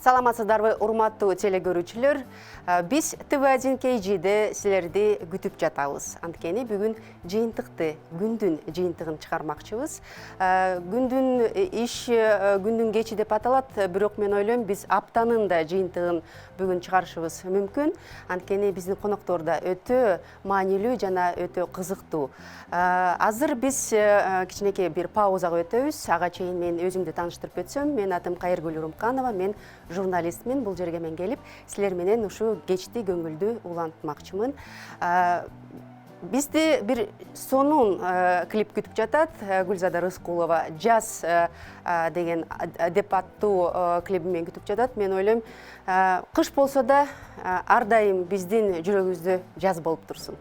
Саламатсыздарбы, урматтуу телекөрүүчүлөр. Биз ТВ1 KG'de силерди күтүп жатабыз. Анткени бүгүн жыйынтыкты, күндүн жыйынтыгын чыгармакчыбыз. Күндүн күндүн кечи деп аталат, бирок мен ойлойм биз аптанын да жыйынтыгын бүгүн чыгарышыбыз мүмкүн. Анткени биздин конокторда өтө маанилүү жана өтө кызыктуу. Азыр биз кичинекей бир паузага өтөбүз. Ага чейин мен өзүмдү тааныштырып өтсөм, мен атым Кайыргүл Урумканова, мен журналистмин. Бул жерге мен келип, силер менен ушу кечти көңүлдү улантмакчымын. Бизди бир сонун клип күтүп жатат. Гүлзада Рыскулова «Жаз» деп аттуу клиби менен күтүп жатат. Мен ойлойм, кыш болсо да ар дайым биздин жүрөгүбүздө жаз болуп турсун.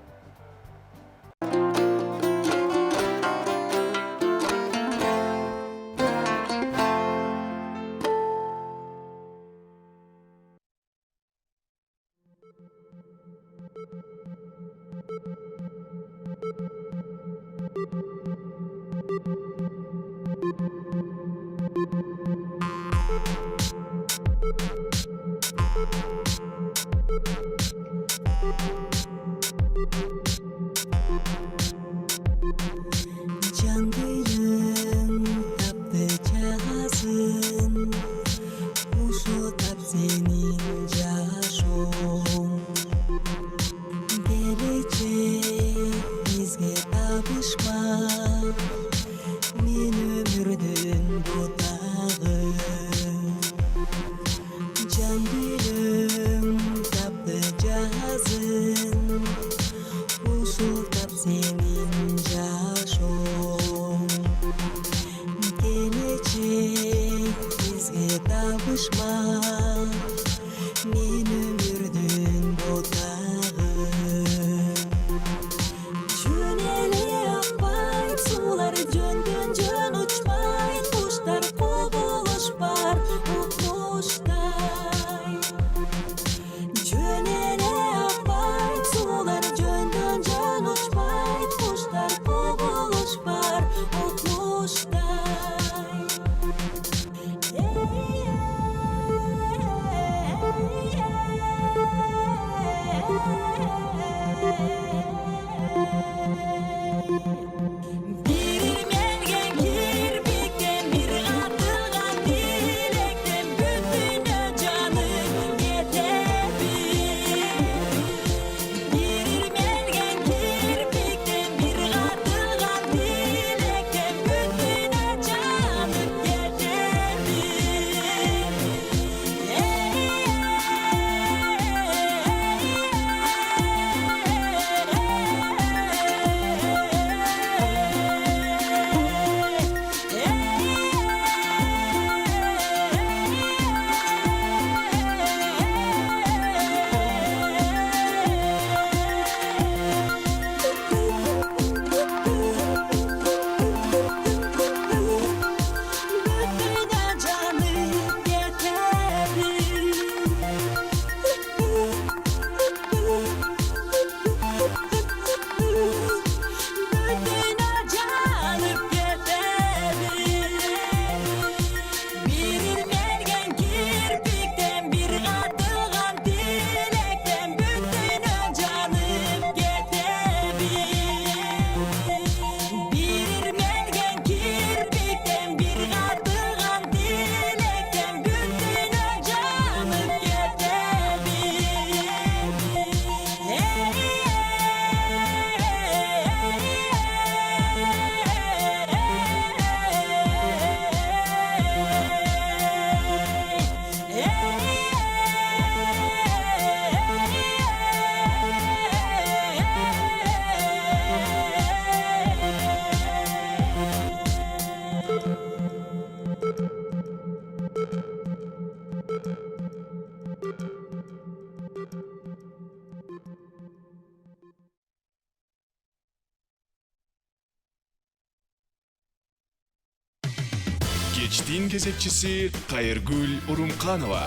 Geçtiğin gezekçisi Kayırgül Urumkanova.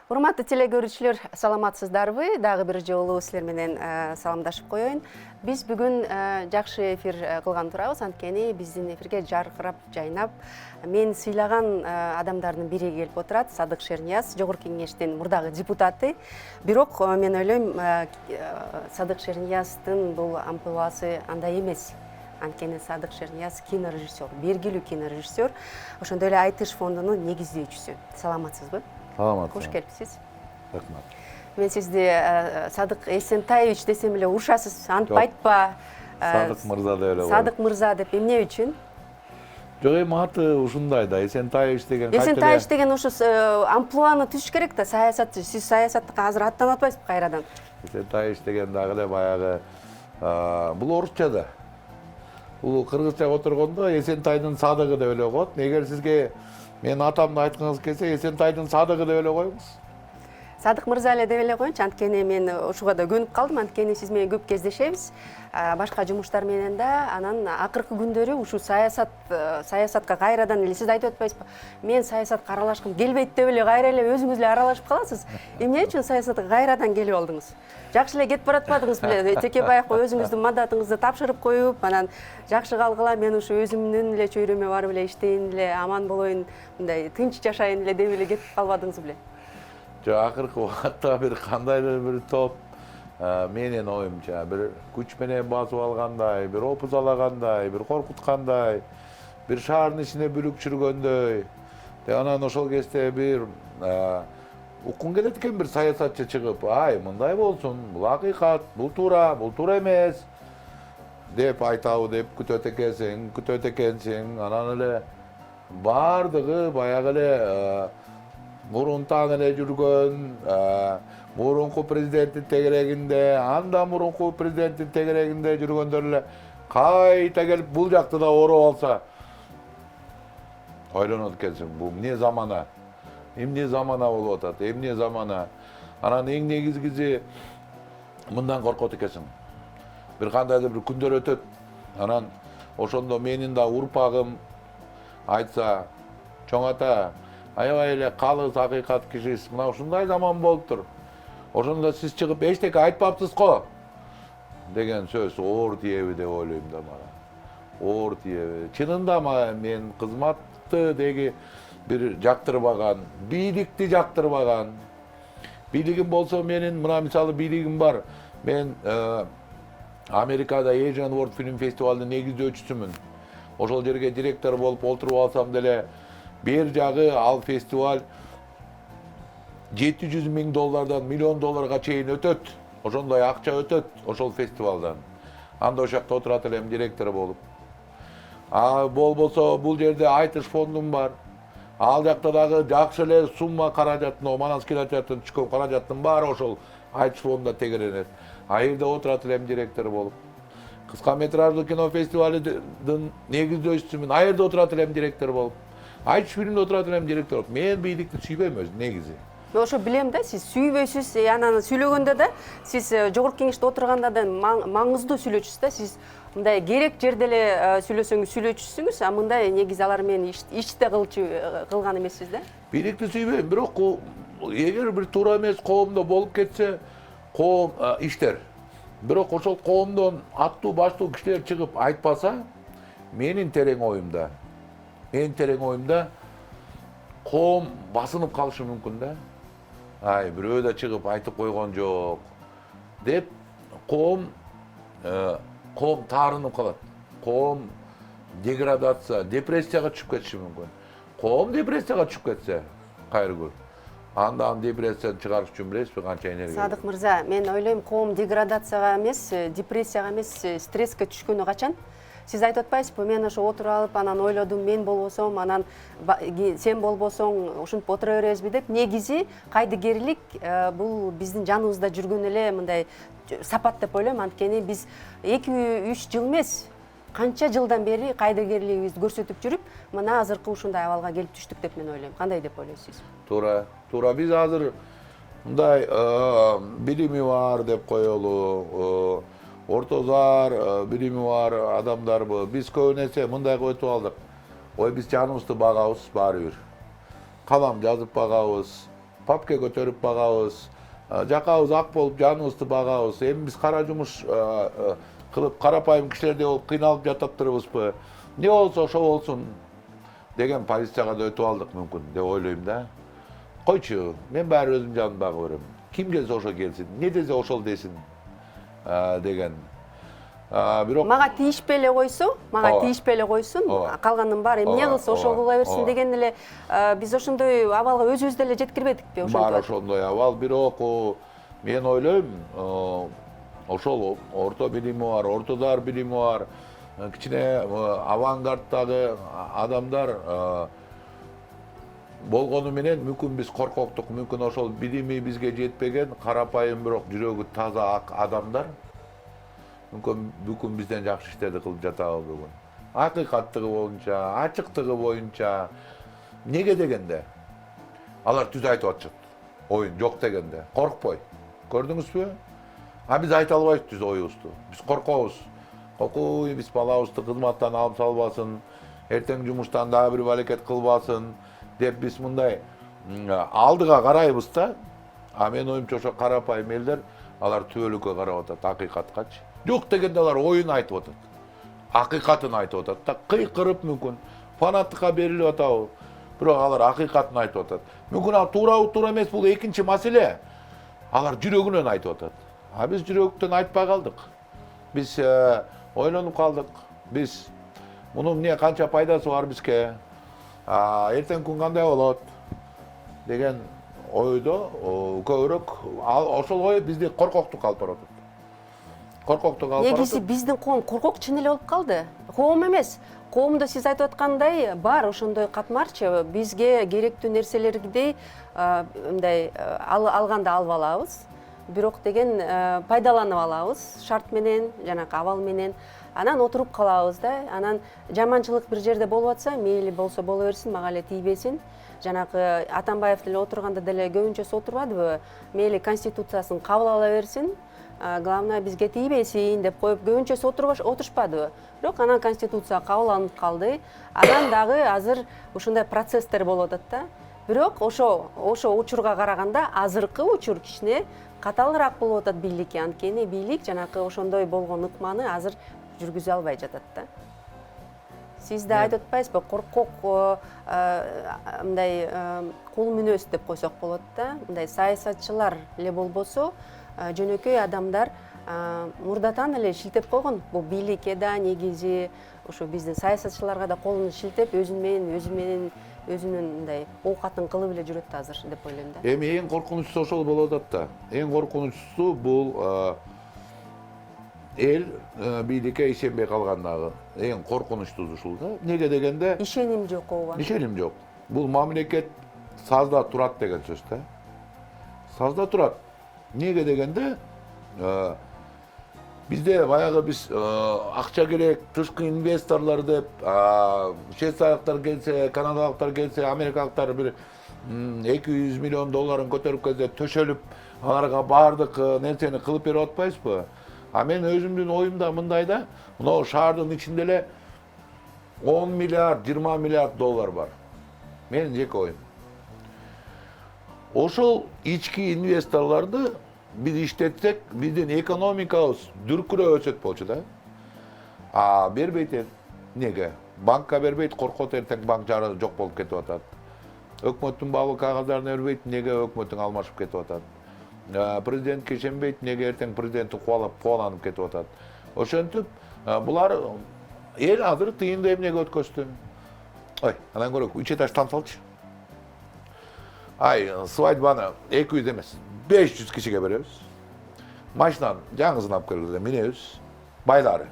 Урматтуу теле көрүүчүлөр, саламатсыздарбы? Дагы бир жолу силер менен саламдашып коеюн. Биз бүгүн жакшы эфир кылган турабыз, анткени биздин эфирге жаркырап жайнап мен сыйлаган адамдардын бири келип отурат. Садык Шернияз, Жогорку Кеңештин мурдагы депутаты. Бирок мен ойлойм, Садык Шернияздын бул амплуасы андай эмес. Анткени Садык Шернияз кинорежиссер, белгилүү кинорежиссер. Ошондой эле Айтыш фондунун негиздөөчүсү. Саламатсызбы? Саламат. Кош келипсиз. Рахмат. Мен сизди Садык Эсентаевич десем эле урушасыз, антып айтпа. Садык мырза деп эле коем. Садык мырза деп эмне үчүн? Жок, эми аты ушундай да, Эсентаевич деген Эсентаевич деген ушу амплуаны түзүш керек да, саясатчы. Сиз саясатка азыр аттанып атпайсызбы кайрадан? Эсентаевич деген дагы эле баягы бул орусча да. Бул кыргызча отургондо Эсентайдын садыгы деп эле коет. Эгер сизге мен атамды айткыңыз келсе, Эсентайдын садыгы деп эле коюңуз. Садык мырза эле деп эле коеюнчу, анткени мен ушуга да көнүп калдым, анткени сиз менен көп кездешебиз. Башка жумуштар менен да, анан акыркы күндөрү ушу саясатка кайрадан эле сиз айтып атпайсызбы? Мен саясатка аралашкым келбейт деп эле кайра эле өзүңүз эле аралашып каласыз. Эмне үчүн саясатка кайрадан келип алдыңыз? Жакшы эле кетип баратпадыңыз беле? Текебаев өзүңүздүн мандатыңызды тапшырып коюп, анан жакшы калгыла, мен ушу өзүмдүн эле чөйрөмө барып эле иштейин эле, аман болоюн, мындай тынч жашайын эле деп эле кетип калбадыңыз беле? Жок, акыркы убакытта бир кандайдыр бир топ менин оюмча бир күч менен басып алгандай, бир опузалагандай, бир коркуткандай, бир шаардын ичине бүлүкчүргөндөй. Анан ошол кезде бир уккун келет экен бир саясатчы чыгып, ай мындай болсун, бул акыйкат, бул туура эмес деп айтабы деп күтөт экенсиң. Анан эле баардыгы баягы эле мурунтан эле жүргөн, мурунку президенттин тегерегинде, андан мурунку президенттин тегерегинде жүргөндөр эле кайта келип бул жакты да ороп алса, ойлонот экенсиң, бул эмне замана болуп атат, эмне замана. Анан эң негизгиси мындан коркот экенсиң. Бир кандайдыр бир күндөр өтөт, анан ошондо менин да урпагым айтса, чоң ата, аябай эле калыс акыйкат кишисиз, мына ушундай заман болуптур. Ошондо сиз чыгып эчтеке айтпапсыз го деген сөз оор тиеби деп ойлойм да мага. Оор тиеби. Чынында мен кызматты деги бир жактырбаган, бийликти жактырбаган. Бийлигим болсо менин мына мисалы бийлигим бар. Мен Америкада Asian World Film Festival'ın негиздөөчүсүмүн. Ошол жерге директор болуп олтуруп алсам деле, бер жагы ал фестиваль $700,000 $1 миллион чейин өтөт. Ошондой акча өтөт ошол фестивалдан. Анда ошол жакта отурат элем директор болуп. Болбосо бул жерде Айтыш фондум бар. Ал жакта дагы жакшы эле сумма каражаттын, Манас кинотеатрдын түшкөн каражаттын баары ошол Айтыш фондунда тегеренет. Жерде отурат элем директор болуп. Кыска метраждуу кино фестивалынын негиздөөчүсүмүн. Жерде отурат элем директор болуп. Айтыш фильмде отурат элем директор болуп. Мен бийликти сүйбөйм өзү негизи. Ошо билем да, сиз сүйбөйсүз, анан сүйлөгөндө да, сиз Жогорку Кеңеште отурганда да маңыздуу сүйлөчүсүз да, сиз мындай керек жерде эле сүйлөсөңүз сүйлөчүсүңүз, а мындай негизи алар менен иште кылган эмессиз да? Бийликти сүйбөйм, бирок эгер бир туура эмес коомдо болуп кетсе, коом иштер. Бирок ошол коомдон аттуу баштуу кишилер чыгып айтпаса, менин терең оюмда коом басынып калышы мүмкүн да. Ай, бирөө да чыгып айтып койгон жок деп коом таарынып калат. Коом деградация, депрессияга түшүп кетиши мүмкүн. Коом депрессияга түшүп кетсе, кайры андан депрессиядан чыгарыш үчүн билесизби канча энергия? Садык мырза, мен ойлойм, коом деградацияга эмес, депрессияга эмес, стресске түшкөнү качан? Сиз айтып атпайсызбы, мен ошо отуруп алып, анан ойлодум, мен болбосом, анан сен болбосоң, ушинтип отура беребизби деп. Негизи кайдыгерлик бул биздин жаныбызда жүргөн эле мындай сапат деп ойлойм, анткени биз 2-3 жыл эмес, канча жылдан бери кайдыгерлигибизди көрсөтүп жүрүп, мына азыркы ушундай абалга келип түштүк деп мен ойлойм. Кандай деп ойлойсуз? Туура. Биз азыр мындай билими бар деп коелу, ортозар билими бар адамдарбы. Биз көп нерсе мындайга өтүп алдык. Ой, биз жаныбызды багабыз баары бир. Калам жазып багабыз. папке көтөрүп багабыз, жакабыз ак болуп жаныбызды багабыз. Эми биз кара жумуш кылып карапайым кишилердей болуп кыйналып жатаптырбызбы? Не болсо ошо болсун деген позицияга да өтүп алдык мүмкүн деп ойлойм да. Койчу, мен баары өзүм жанымды багып берем. Ким келсе ошо келсин, не десе ошол десин деген. Бирок мага тийишпей эле койсо, мага тийишпей эле койсун, калганын баары эмне кылса ошол кыла берсин деген эле биз ошондой абалга өзүбүз деле жеткирбедикпи ошентип? Баары ошондой абал, бирок мен ойлойм, ошол орто билими бар, ортодор билими бар, кичине авангарттагы адамдар болгону менен мүмкүн биз коркоктук, мүмкүн ошол билими бизге жетпеген, карапайым бирок жүрөгү таза ак адамдар мүмкүн бизден жакшы иштерди кылып жатабы бүгүн. Акыйкаттыгы боюнча, ачыктыгы боюнча. Неге дегенде алар түз айтып атышат. Оюн жок дегенде коркпой. Көрдүңүзбү? Биз айта албайбыз түз оюбузду. Биз коркобуз. Кокуй биз балабызды кызматтан алып салбасын, эртең жумуштан дагы бир аракет кылбасын деп биз мындай алдыга карайбыз да. Мен оюмча ошо карапайым элдер алар түбөлүккө карап атат, акыйкаткачы. Жок дегенде алар оюн айтып атат. Акыйкатын айтып атат да, кыйкырып мүмкүн фанаттыкка берилип атабы. Бирок алар акыйкатын айтып атат. Мүмкүн ал туурабы, туура эмес, бул экинчи маселе. Алар жүрөгүнөн айтып атат. Биз жүрөктөн айтпай калдык. Биз ойлонуп калдык. Биз мунун эмне канча пайдасы бар бизге? Эртең күн кандай болот деген ойдо көбүрөөк ошол ой бизди коркоктукка алып барат. Негизи биздин коом коркок чын эле болуп калды. Коом эмес. Коомдо сиз айтып аткандай бар ошондой катмарчы. Бизге керектүү нерселердей мындай алганда алып алабыз. Бирок деген пайдаланып алабыз шарт менен, жанакы абал менен. Анан отуруп калабыз да. Анан жаманчылык бир жерде болуп атса, мейли болсо боло берсин, мага эле тийбесин. Жанакы Атамбаев деле отурганда деле көбүнчөсү отурбадыбы? Мейли конституциясын кабыл ала берсин. Главное бизге тийбесин деп коюп көбүнчөсү отурушпадыбы? Бирок анан конституция кабыл алынып калды. Анан дагы азыр ушундай процесстер болуп атат да. Бирок ошо учурга караганда азыркы учур кичине каталыраак болуп атат бийликке. Анткени бийлик жанакы ошондой болгон ыкманы азыр жүргүзө албай жатат да. Сиз да айтып атпайсызбы, коркок мындай кул мүнөз деп койсок болот да. Мындай саясатчылар эле болбосо, жөнөкөй адамдар мурдатан эле шилтеп койгон. Бул бийликке да негизи ушу биздин саясатчыларга да колун шилтеп өзүнүн мындай оокатын кылып эле жүрөт азыр деп ойлойм да. Эми эң коркунучтуу ошол болуп атат да. Эң коркунучтуу бул эл бийликке ишенбей калгандагы. Эң коркунучтуусу ушул да. Неге дегенде ишеним жок ооба. Ишеним жок. Бул мамлекет сазда турат деген сөз да. Сазда турат. Неге дегенде бизде баягы биз акча керек, тышкы инвесторлор деп, швейцариялыктар келсе, канадалыктар келсе, америкалыктар бир 200 миллион долларын көтөрүп келсе, төшөлүп, аларга баардык нерсени кылып берип атпайсызбы? Мен өзүмдүн оюмда мындай да, мына шаардын ичинде эле 10 миллиард, 20 миллиард доллар бар. Менин жеке оюм. Ошол ички инвесторлорду биз иштетсек, биздин экономикабыз дүркүрөп өсөт болчу да. Бербейт. Неге? Банкка бербейт, коркот эртең банк жары жок болуп кетип атат. Өкмөттүн баалуу кагаздарына бербейт, неге өкмөттүн алмашып кетип атат. Президентке ишенбейт, неге эртең президенти кубаланып кетип атат. Ошентип, булар эл азыр тыйынды эмнеге өткөздү? Анан көрөк, 3 этаж там салчы. Свадьбаны 200 эмес, 500 кишиге беребиз. Машинаны жаңысын алып келгенде минебиз. Байлары.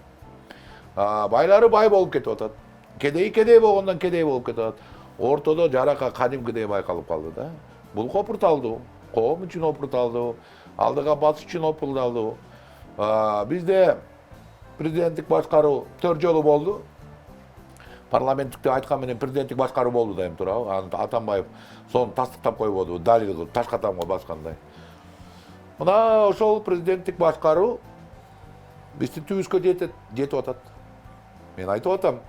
Байлары бай болуп кетип атат. Кедей болгондон кедей болуп кетип атат. Ортодо жарака кадимкидей байкалып калды да. Бул опурталдуу. Коом үчүн опурталдуу. Алдыга басыш үчүн опурталдуу. Бизде президенттик башкаруу 4 жолу болду. Парламенттикте айткан менен президенттик башкаруу болду да эми туурабы? Атамбаев сону тастыктап койбоду, далил кылып, таш катамга баскандай. Мына ошол президенттик башкаруу бизди түбүскө жетип атат. Мен айтып атам.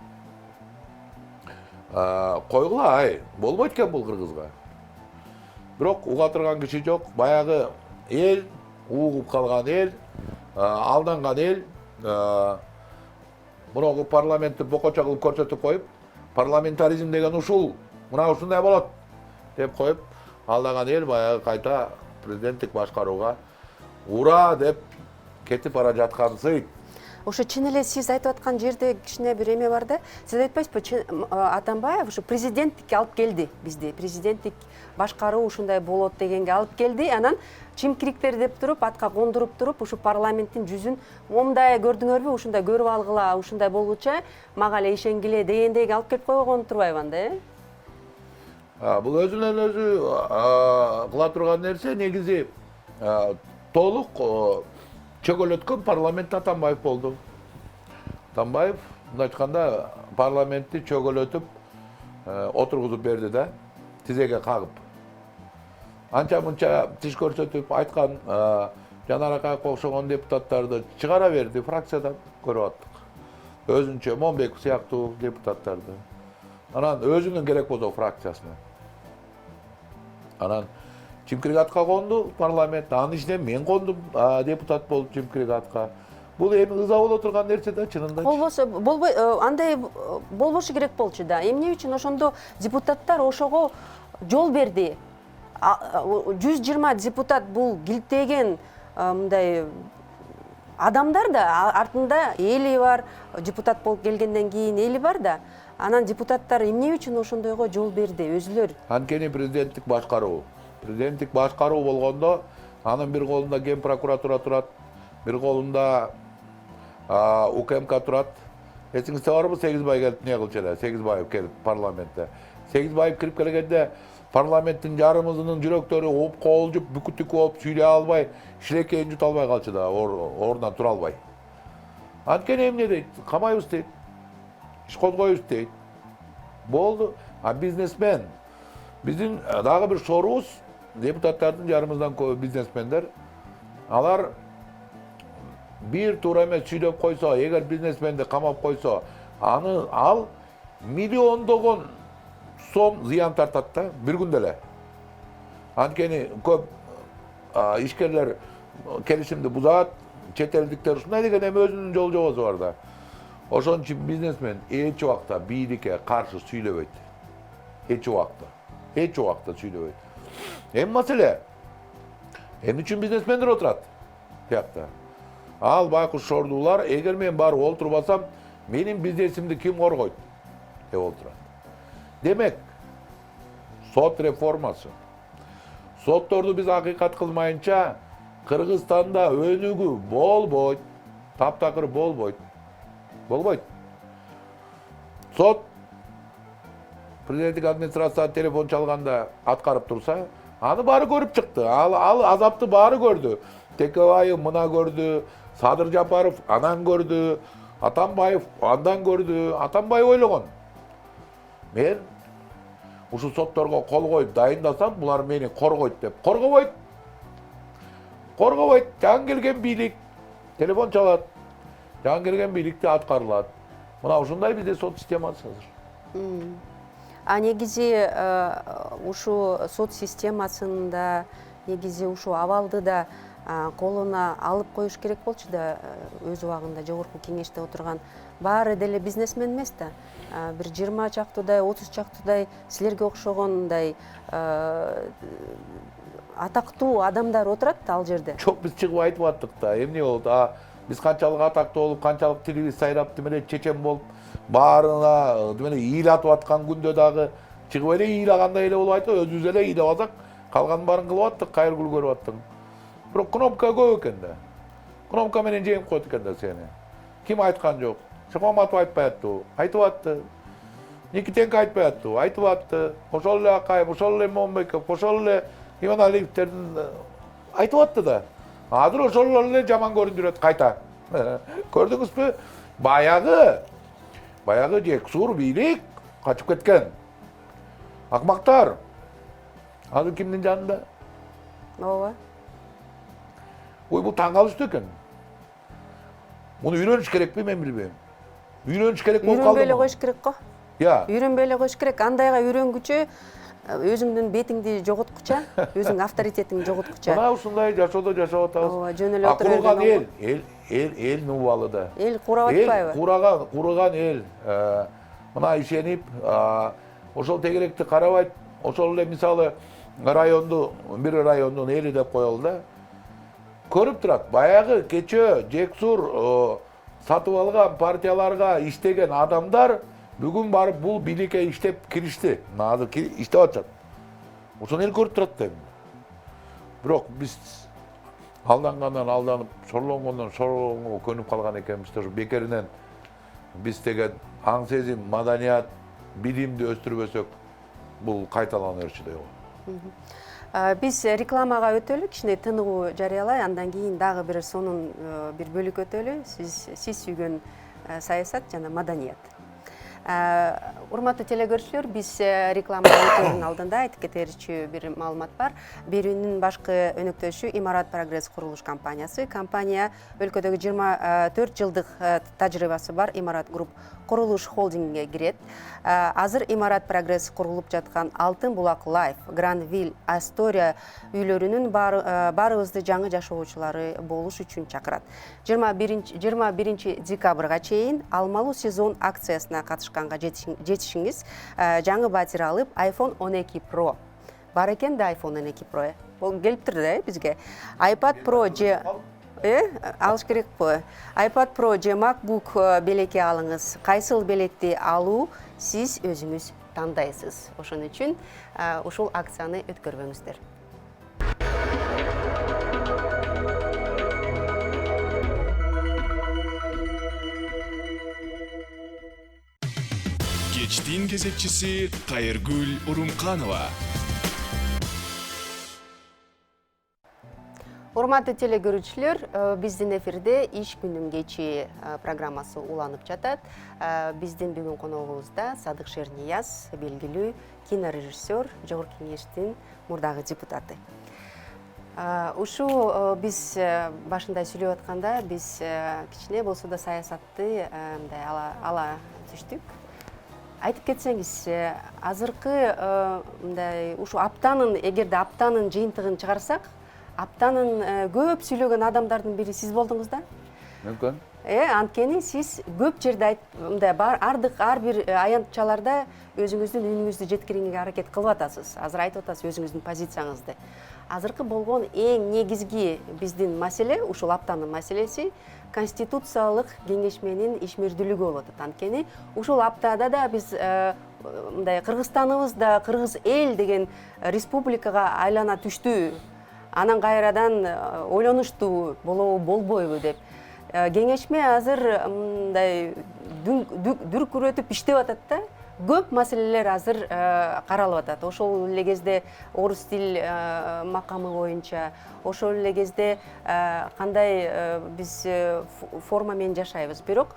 Койгула, болбойт экен бул кыргызга. Бирок уга турган киши жок. Баягы эл, угуп калган эл, алданган эл, мынау парламентти бокочо кылып көрсөтүп коюп, парламентаризм деген ушул, мына ушундай болот деп коюп, алдаган эл баягы кайта президенттик башкарууга ура деп кетип бара жаткансый. Ошо чын эле сиз айтып аткан жерде кичине бир эме бар да. Сиз айтпайсызбы, Атамбаев ушу президенттикке алып келди бизди. Президенттик башкаруу ушундай болот дегенге алып келди. Анан чимкириктер деп туруп, атка кондуруп туруп, ушу парламенттин жүзүн момундай көрдүңөрбү, ушундай көрүп алгыла, ушундай болгуча мага эле ишенгиле дегендеги алып келип койгон турбайбы анда, Бул өзүнөн өзү кыла турган нерсе негизи толук чөгөлөткөн парламент Атамбаев болду. Атамбаев, мындай айтканда, парламентти чөгөлөтүп, отургузуп берди да, тизеге кагып. Анча-мынча тиш көрсөтүп айткан Жанар Акаевге окшогон депутаттарды чыгара берди, фракциядан көрүп аттык. Өзүнчө Момбеков сыяктуу депутаттарды. Анан өзүнүн керек болсо фракциясына. Анан Чимкирик атка конду парламент, анын ичинен мен кондум, депутат болуп Чимкирик атка. Бул эми ыза боло турган нерсе да, чынында. Болбосо, андай болбошу керек болчу да. Эмне үчүн ошондо депутаттар ошого жол берди? 120 депутат бул килтеген мындай адамдар да, артында эли бар, депутат болуп келгенден кийин эли бар да. Анан депутаттар эмне үчүн ошондойго жол берди өзүлөр? Анткени президенттик башкаруу. Президенттик башкаруу болгондо анын бир колунда Ген прокуратура турат, бир колунда УКМК турат. Эсиңизде барбы, Сегизбай келип не кылчу эле? Сегизбаев келип парламентте. Сегизбаев кирип келгенде парламенттин жарымызынын жүрөктөрү оп колжуп, бүкүтүк болуп, сүйлөй албай, шилекейин жута албай калчу да, ордунан тура албай. Анткени эмне дейт? Камайбыз дейт. Иш козгойбуз дейт. Болду. Бизнесмен. Биздин дагы бир сорубуз, депутаттардын жарымыздан көбү бизнесмендер. Алар бир туура эмес сүйлөп койсо, эгер бизнесменди камап койсо, ал миллиондогон сом зыян тартат да, бир күндө эле. Анткени көп ишкерлер келишимди бузат, чет элдиктер ушундай деген эми өзүнүн жол жобосу бар да. Ошон үчүн бизнесмен эч убакта бийликке каршы сүйлөбөйт. Эч убакта сүйлөбөйт. Эми маселе, эмне үчүн бизнесмендер отурат тиякта? Ал байкуш шордуулар, эгер мен барып олтурбасам, менин бизнесимди ким коргойт деп олтурат. Демек, сот реформасы. Сотторду биз акыйкат кылмайынча, Кыргызстанда өнүгүү болбойт, таптакыр болбойт. Сот президенттик администрация телефон чалганда аткарып турса, аны баары көрүп чыкты. Ал азапты баары көрдү. Текебаев мына көрдү, Садыр Жапаров анан көрдү, Атамбаев андан көрдү. Атамбаев ойлогон. Мен ушу сотторго кол коюп дайындасам, булар мени коргойт деп. Коргобойт. Жаңы келген бийлик телефон чалат. Жаңы келген бийликти аткарылат. Мына ушундай бизде сот системасы азыр. Негизи ушу сот системасында негизи ушу абалды да колуна алып коюш керек болчу да, өз убагында жогорку кеңеште отурган баары деле бизнесмен эмес да. Бир 20 чактуудай, 30 чактуудай силерге окшогондай атактуу адамдар отурат да ал жерде. Çok biz чыгып айтып аттык да, эмне болду? Биз канчалык атактуу болуп, канчалык телевиз сайрап, демеле чечен болуп, баарына демеле ыйлатып аткан күндө дагы чыгып эле ыйлагандай эле болуп айтып, өзүбүз эле ыйлабасак, калганын баарын кылып аттык, кайрылгыл көрүп аттык. Бирок кнопка көп экен да. Кнопка менен жеңип коет экен да сени. Ким айткан жок? Шыкмаматов айтпай аттыбы? Айтып атты. Никитенко айтпай аттыбы? Айтып атты. Ошол эле Акаев, ошол эле Момбеков, ошол эле Иманалиевтердин айтып атты да. Азыр ошолор эле жаман көрүндүрөт кайта. Көрдүңүзбү? Баягы жексур бийлик качып кеткен. Акмактар. Азыр кимдин жанында? Ооба. Ой, бул таң калыштуу экен. Муну үйрөнүш керекпи, мен билбейм. Үйрөнүш керек болуп калды. Үйрөнбөй эле коюш керек го. Я. Үйрөнбөй эле коюш керек. Андайга үйрөнгүчө өзүңдүн бетиңди жоготкуча, өзүң авторитетиңди жоготкуча. Мына ушундай жашоодо жашап атабыз. Ооба, жөн эле отура Курган берген эл нубалы да. эл курап атпайбы? Курган эл мына ишенип, ошол тегеректи карабайт. Ошол эле мисалы бир райондун эли деп коелу да. Көрүп турат. Баягы кечөө жексур сатып алган партияларга иштеген адамдар бүгүн барып бул бийликке иштеп киришти. Азыр иштеп атышат. Ошону эл көрүп турат да. Бирок биз алдангандан алданып, шорлонгондон шорлонгонго көнүп калган экенбиз. Бекеринен биз деген аң сезим, маданият, билимди өстүрбөсөк, бул кайталана берчү дейт. Биз рекламага өтөлү, кичине тыныгуу жарыялай, андан кийин дагы бир сонун бир бөлүк өтөлү. Сиз сүйгөн саясат жана маданият. Урматтуу телекөрүүчүлөр, биз рекламага өтөөнүн алдында айтып кетерчи бир маалымат бар. Берүүнүн башкы өнөктөшү Имарат Прогресс курулуш компаниясы. Компания өлкөдөгү 24 жылдык тажрыйбасы бар Имарат Груп курулуш холдингине кирет. Азыр Имарат Прогресс курулуп жаткан Алтын булак Лайф, Гранвилл, Астория үйлөрүнүн баарыбызды жаңы жашоочулары болуш үчүн чакырат. 21 декабрга чейин алмалуу сезон акциясына катышканга жетишиңиз, жаңы батир алып iPhone 12 Pro. Бар экен да iPhone 12 Pro. Бул келиптир да бизге. iPad Pro же алыш керек бу. iPad Pro же MacBook белекке алыңыз. Кайсыл белекти алуу сиз өзүңүз тандайсыз. Ошон үчүн ушул акцияны өткөрбөңүздөр. Кечтин кезекчиси Кайыргүл Урумканова. Урматтуу телекөрүүчүлөр, биздин эфирде иш күнүн кечи программасы уланып жатат. Биздин бүгүн коногубузда Садык Шернияз, белгилүү кинорежиссер, Жогорку Кеңештин мурдагы депутаты. Ушу биз башында сүйлөп атканда, биз кичине болсо да саясатты ала түштүк. Айтып кетсеңиз, азыркы ушу аптанын, эгерде аптанын жыйынтыгын чыгарсак, аптанын көп сүйлөгөн адамдардын бири сиз болдуңуз да? Мүмкүн. Анткени сиз көп жерде ар бир аянтчаларда өзүңүздүн үнүңүздү жеткирүүгө аракет кылып атасыз. Азыр айтып атасыз өзүңүздүн позицияңызды. Азыркы болгон эң негизги биздин маселе, ушул аптанын маселеси Конституциялык кеңешменин ишмердүүлүгү болуп атат. Анткени ушул аптада да биз Кыргызстаныбыз да кыргыз эл деген республикага айлана түштү. Анан кайрадан ойлонушту болобу болбойбу деп. Кеңешме азыр дүркүрөтүп иштеп атат да. Көп маселелер азыр каралып атат. Ошол эле кезде орус тил макамы боюнча, ошол эле кезде кандай биз форма менен жашайбыз. Бирок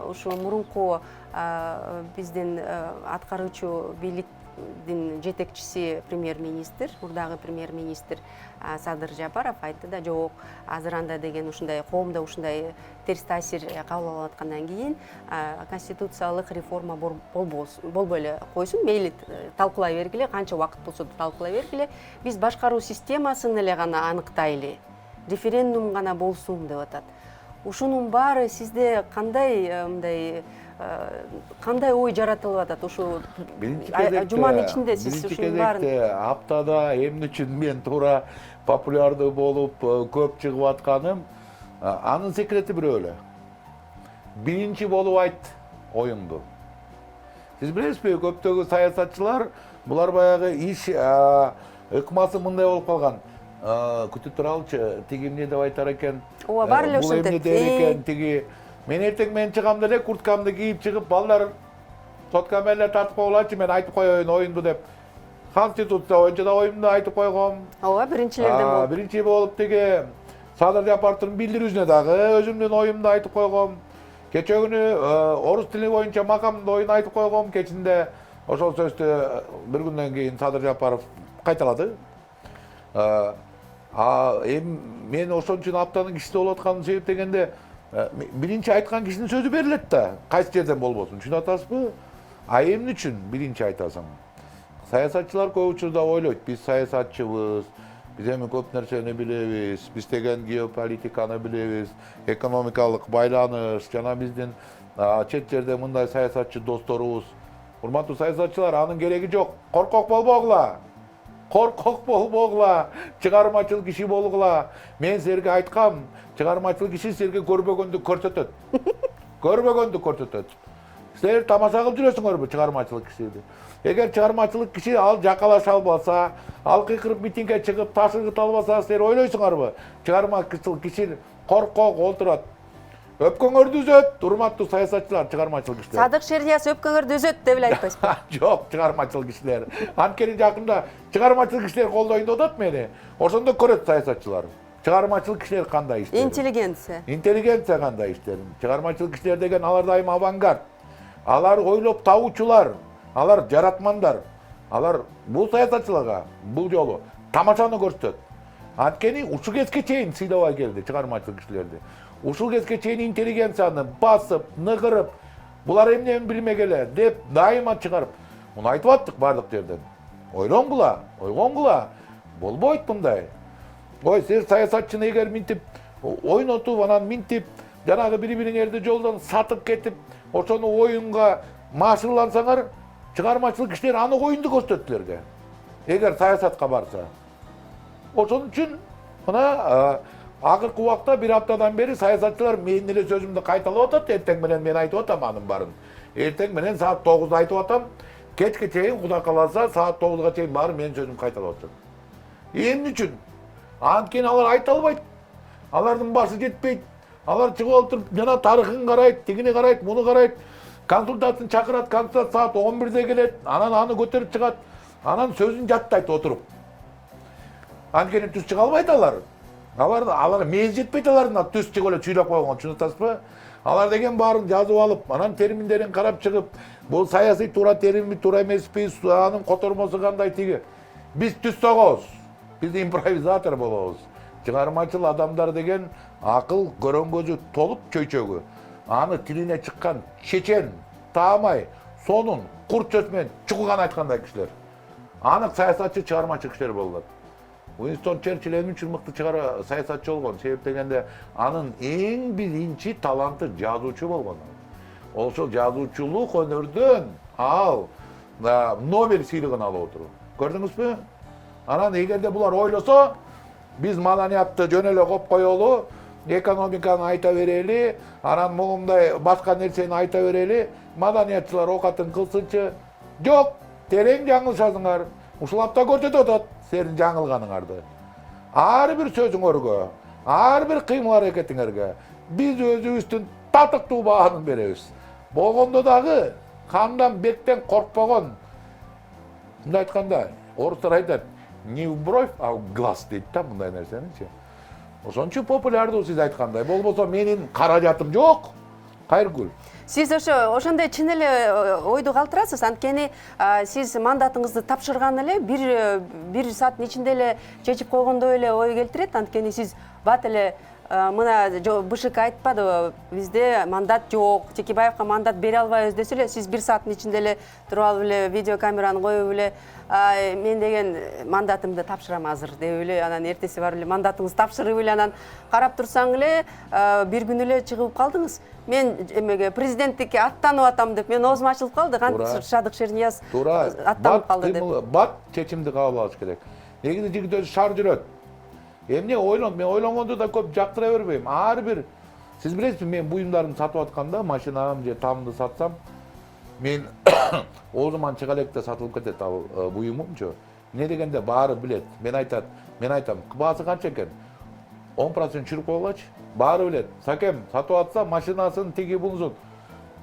ушу мурунку биздин аткаруучу бийликтин жетекчиси премьер-министр, мурдагы премьер-министр Садыр Жапаров айтты да, жок, азыр анда деген ушундай коомдо ушундай терс таасир кабыл алып аткандан кийин конституциялык реформа болбой эле койсун, мейли талкуулай бергиле, канча убакыт болсо да талкуулай бергиле, биз башкаруу системасын эле гана аныктайлы, референдум гана болсун деп атат. Ушунун баары сизде кандай ой жаратылып атат? Ушу жуманын ичинде сиз ушунун баарын аптада эмне үчүн мен туура популярдуу болуп көп чыгып атканым, анын секрети бирөө эле. Биринчи болуп айт оюңду. Сиз билесизби, көптөгү саясатчылар булар баягы иш ыкмасы мындай болуп калган. Күтүп туралычы, тиги эмне деп айтар экен? Ооба, бар эле ушинтет. Бул эмне дер экен, тиги мен эртең мен чыгам деле, курткамды кийип чыгып, балдар соткам эле тартып коелачы, мен айтып коеюн оюмду деп. Конституция боюнча да оюмду айтып койгом. Ооба, биринчилерден болуп. Биринчи болуп тиги Садыр Жапаровдун билдирүүсүнө дагы өзүмдүн оюмду айтып койгом. Кече күнү орус тили боюнча макамдын оюн айтып койгом. Кечинде ошол сөздү бир күндөн кийин Садыр Жапаров кайталады. Мен ошон үчүн аптанын кишиси болуп атканын себеп дегенде, биринчи айткан кишинин сөзү берилет да, кайсы жерден болбосун. Түшүнүп атасызбы? Эмне үчүн биринчи айтасың? Саясатчылар көп учурда ойлойт, биз саясатчыбыз, биз эми көп нерсени билебиз, биз деген геополитиканы билебиз, экономикалык байланыш, жана биздин чет жерде мындай саясатчы досторубуз. Урматтуу саясатчылар, анын кереги жок. Коркок болбогула. Коркок болбогула. Чыгармачыл киши болгула. Мен силерге айткам, чыгармачыл киши силерге көрбөгөндү көрсөтөт. Көрбөгөндү көрсөтөт. Силер тамаша кылып жүрөсүңөрбү чыгармачылык кишиди? Эгер чыгармачылык киши ал жакалаша албаса, ал кыйкырып митингге чыгып таш ыргыта албаса, силер ойлойсуңарбы? Чыгармачылык киши коркок олтурат. Өпкөңөрдү үзөт, урматтуу саясатчылар, чыгармачылык кишилер. Садык Шернияз өпкөңөрдү үзөт деп эле айтпайсызбы? Жок, чыгармачылык кишилер. Анткени жакында чыгармачылык кишилер колдойт деп атат мени. Ошондо көрөт саясатчылар. Чыгармачылык кишилер кандай иштер? Интеллигенция. Интеллигенция кандай иштер? Чыгармачылык кишилер деген алар дайым авангард. Алар ойлоп табуучулар, алар жаратмандар. Алар бул саясатчыларга бул жолу тамашаны көрсөтөт. Анткени ушул кезге чейин сыйлабай келди чыгармачылык кишилерди. Ушул кезге чейин интеллигенцияны басып, ныгырып, булар эмнени билмегеле деп дайыма чыгарып. Муну айтып аттык бардык жерден. Ойлонгула, ойгонгула. Болбойт мындай. Ой, силер саясатчыны эгер минтип ойнотуп, анан минтип, жанагы бири-бириңерди жолдон сатып кетип, ошону оюнга машырлансаңар, чыгармачылык кишилер аны оюнду көрсөтөт силерге. Эгер саясатка барса. Ошон үчүн мына акыркы убакта бир аптадан бери саясатчылар менин эле сөзүмдү кайталап атат. Эртең менен мен айтып атам анын барын. Эртең менен саат 9-да айтып атам. Кечке чейин Кудай кааласа саат 9-га чейин барып менин сөзүмдү кайталап атат. Эмне үчүн? Анткени алар айта албайт. Алардын башы жетпейт. Алар чыгып отуруп жана тарыхын карайт, тигини карайт, муну карайт. Консультацияны чакырат, консультация саат 11-де келет. Анан аны көтөрүп чыгат. Анан сөзүн жаттайт отуруп. Анткени түз чыга албайт алар. Алар мез жетпейт алардын түз чыгып эле чүйлөп койгон, түшүнүп атасызбы? Алар деген баарын жазып алып, анан терминдерин карап чыгып, бул саясий туура терминби, туура эмеспи, анын котормосу кандай тиги. Биз түз согобуз. Биз импровизатор болобуз. Чыгармачыл адамдар деген акыл көрөнгөзү толуп чөйчөгү. Аны тилине чыккан чечен, таамай, сонун, курт сөз менен чукуган айткандай кишилер. Анык саясатчы, чыгармачы кишилер болот. Уинстон Черчилль эми үчүн мыкты саясатчы болгон. Себеп дегенде анын эң биринчи таланты жазуучу болгон. Ошол жазуучулук өнөрдөн ал Нобель сыйлыгын алып отуруп. Көрдүңүзбү? Анан эгерде булар ойлосо, биз маданиятты жөн эле коюп коелу, экономиканы айта берели, анан могундай башка нерсени айта берели, маданиятчылар окатын кылсынчы. Жок, терең жаңылышасыңар. Ушулап да көрсөтүп атат силердин жаңылганыңарды. Ар бир сөзүңөргө, ар бир кыймыл аракетиңерге биз өзүбүздүн татыктуу баанын беребиз. Болгондо дагы кандан бектен коркпогон. Мындай айтканда, орустар айтат, не в бровь, а в глаз дейт да мындай нерсеничи. Ошон үчүн популярдуу сиз айткандай. Болбосо менин каражатым жок. Кайыргүл. Сиз ошондой чын эле ойду калтырасыз. Анткени сиз мандатыңызды тапшырган эле бир сааттын ичинде эле чечип койгондой эле ой келтирет. Анткени сиз бат эле мына БШК айтпадыбы, бизде мандат жок, Текебаевка мандат бере албайбыз десе эле, сиз бир сааттын ичинде эле туруп алып эле видеокамераны коюп эле мен деген мандатымды тапшырам азыр деп эле, анан эртеси барып эле мандатыңызды тапшырып эле анан карап турсаң эле бир күн эле чыгып калдыңыз. Мен эмеге президенттикке аттанып атам деп мен оозум ачылып калды. Кантип Садык Шернияз аттанып калды деп. Бат чечимди кабыл алыш керек. Негизи жигит өзү шар жүрөт. Эмне ойлонуп, мен ойлонгонду да көп жактыра бербейм. Ар бир сиз билесизби, мен буюмдарымды сатып атканда, машинам же тамды сатсам, мен оозуман чыга электе сатылып кетет ал буюмумчу. Эмне дегенде баары билет. Мен айтам, баасы канча экен? 10% чүрүп койгулачы. Баары билет. Сакем сатып атса, машинасын тиги бунусун.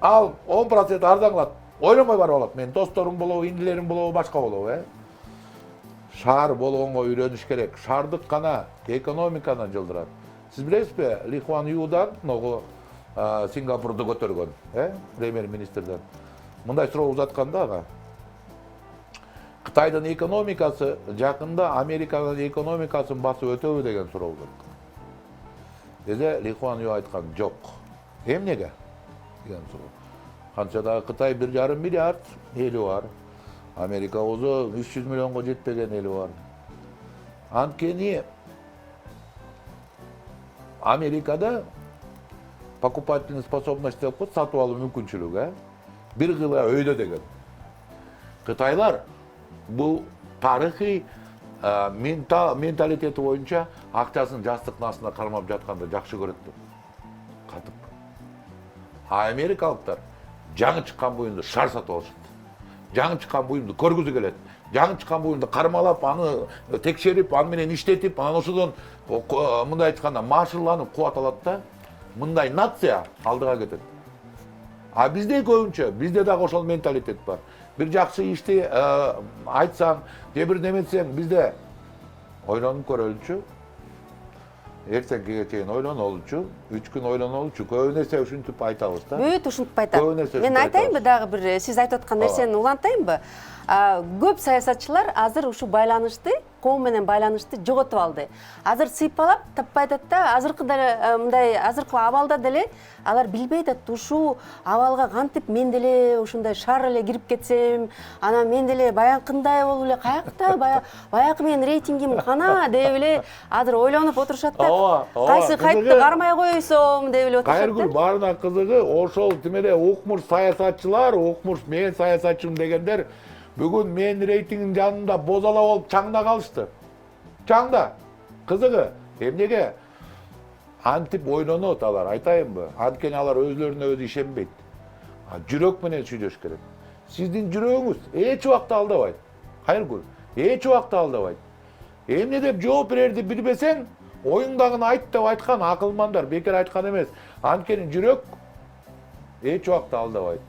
Ал 10% арзаңлат. Ойлонбой барып алат. Мен досторум болобу, индилерим болобу, башка болобу, Шаар болгонго үйрөнүш керек. Шаардык гана экономиканы жылдырат. Сиз билесизби, Ли Куан Юдан могу Сингапурду көтөргөн, премьер-министрден. Мындай суроо узатканда ага. Кытайдын экономикасы жакында Американын экономикасын басып өтөбү деген суроо узат. Деде Ли Куан Ю айткан жок. Эмнеге? Деген суроо. Канча да Кытай 1,5 миллиард эли бар. Amerika ozo 300 milyonga жетпеген eli var. Анткени Америкада покупательная способность деп коет, сатып алуу мүмкүнчүлүгү, бир кыла өйдө деген. Кытайлар бул тарыхый менталитети боюнча акчасын жастыктын астына кармап жатканды жакшы көрөт деп. Катып. А америкалыктар жаңы чыккан буюмду шар сатып алышат. Жаңы чыккан буюмду көргүзү келет. Жаңы чыккан буюмду кармалап, аны текшерип, аны менен иштетип, анан ошодон мындай айтканда машырланып кубат алат да. Мындай нация алдыга кетет. А бизде көбүнчө, бизде дагы ошол менталитет бар. Бир жакшы ишти айтсаң, же бир неметсең, бизде ойлонуп көрөлүчү. Эртеңкиге чейин ойлонолучу, 3 күн ойлонолучу, көп нерсе ушинтип айтабыз да. Бүт ушинтип айтат. Көп нерсе Мен ушинтип айтайынбы айтабыз. дагы бир сиз айтып аткан нерсени улантайынбы? Көп саясатчылар азыр ушу байланышты, коом менен байланышты жоготуп алды. Азыр сыйпалап таппай атат да, мындай азыркы абалда деле алар билбей атат, ушу абалга кантип мен деле ушундай шар эле кирип кетсем, анан мен деле баягындай болуп эле каякта баягы менин рейтингим кана деп эле азыр ойлонуп отурушат да. Кайсы кайтты кармай койсом деп эле отурушат да. Кайыргүл баарына кызыгы ошол тимеде укмуш саясатчылар, укмуш мен саясатчымын дегендер бүгүн менин рейтингим жанында бозала болуп чаңда калышты. Чаңда. Кызыгы, эмнеге? Антип ойлонот алар, айтайынбы? Анткени алар өзлөрүнө өзү ишенбейт. Жүрөк менен сүйлөш керек. Сиздин жүрөгүңүз эч убакта алдабайт. Кайыргүл, эч убакта алдабайт. Эмне деп жооп берерди билбесең, оюңдагыны айт деп айткан акылмандар, бекер айткан эмес. Анткени жүрөк эч убакта алдабайт.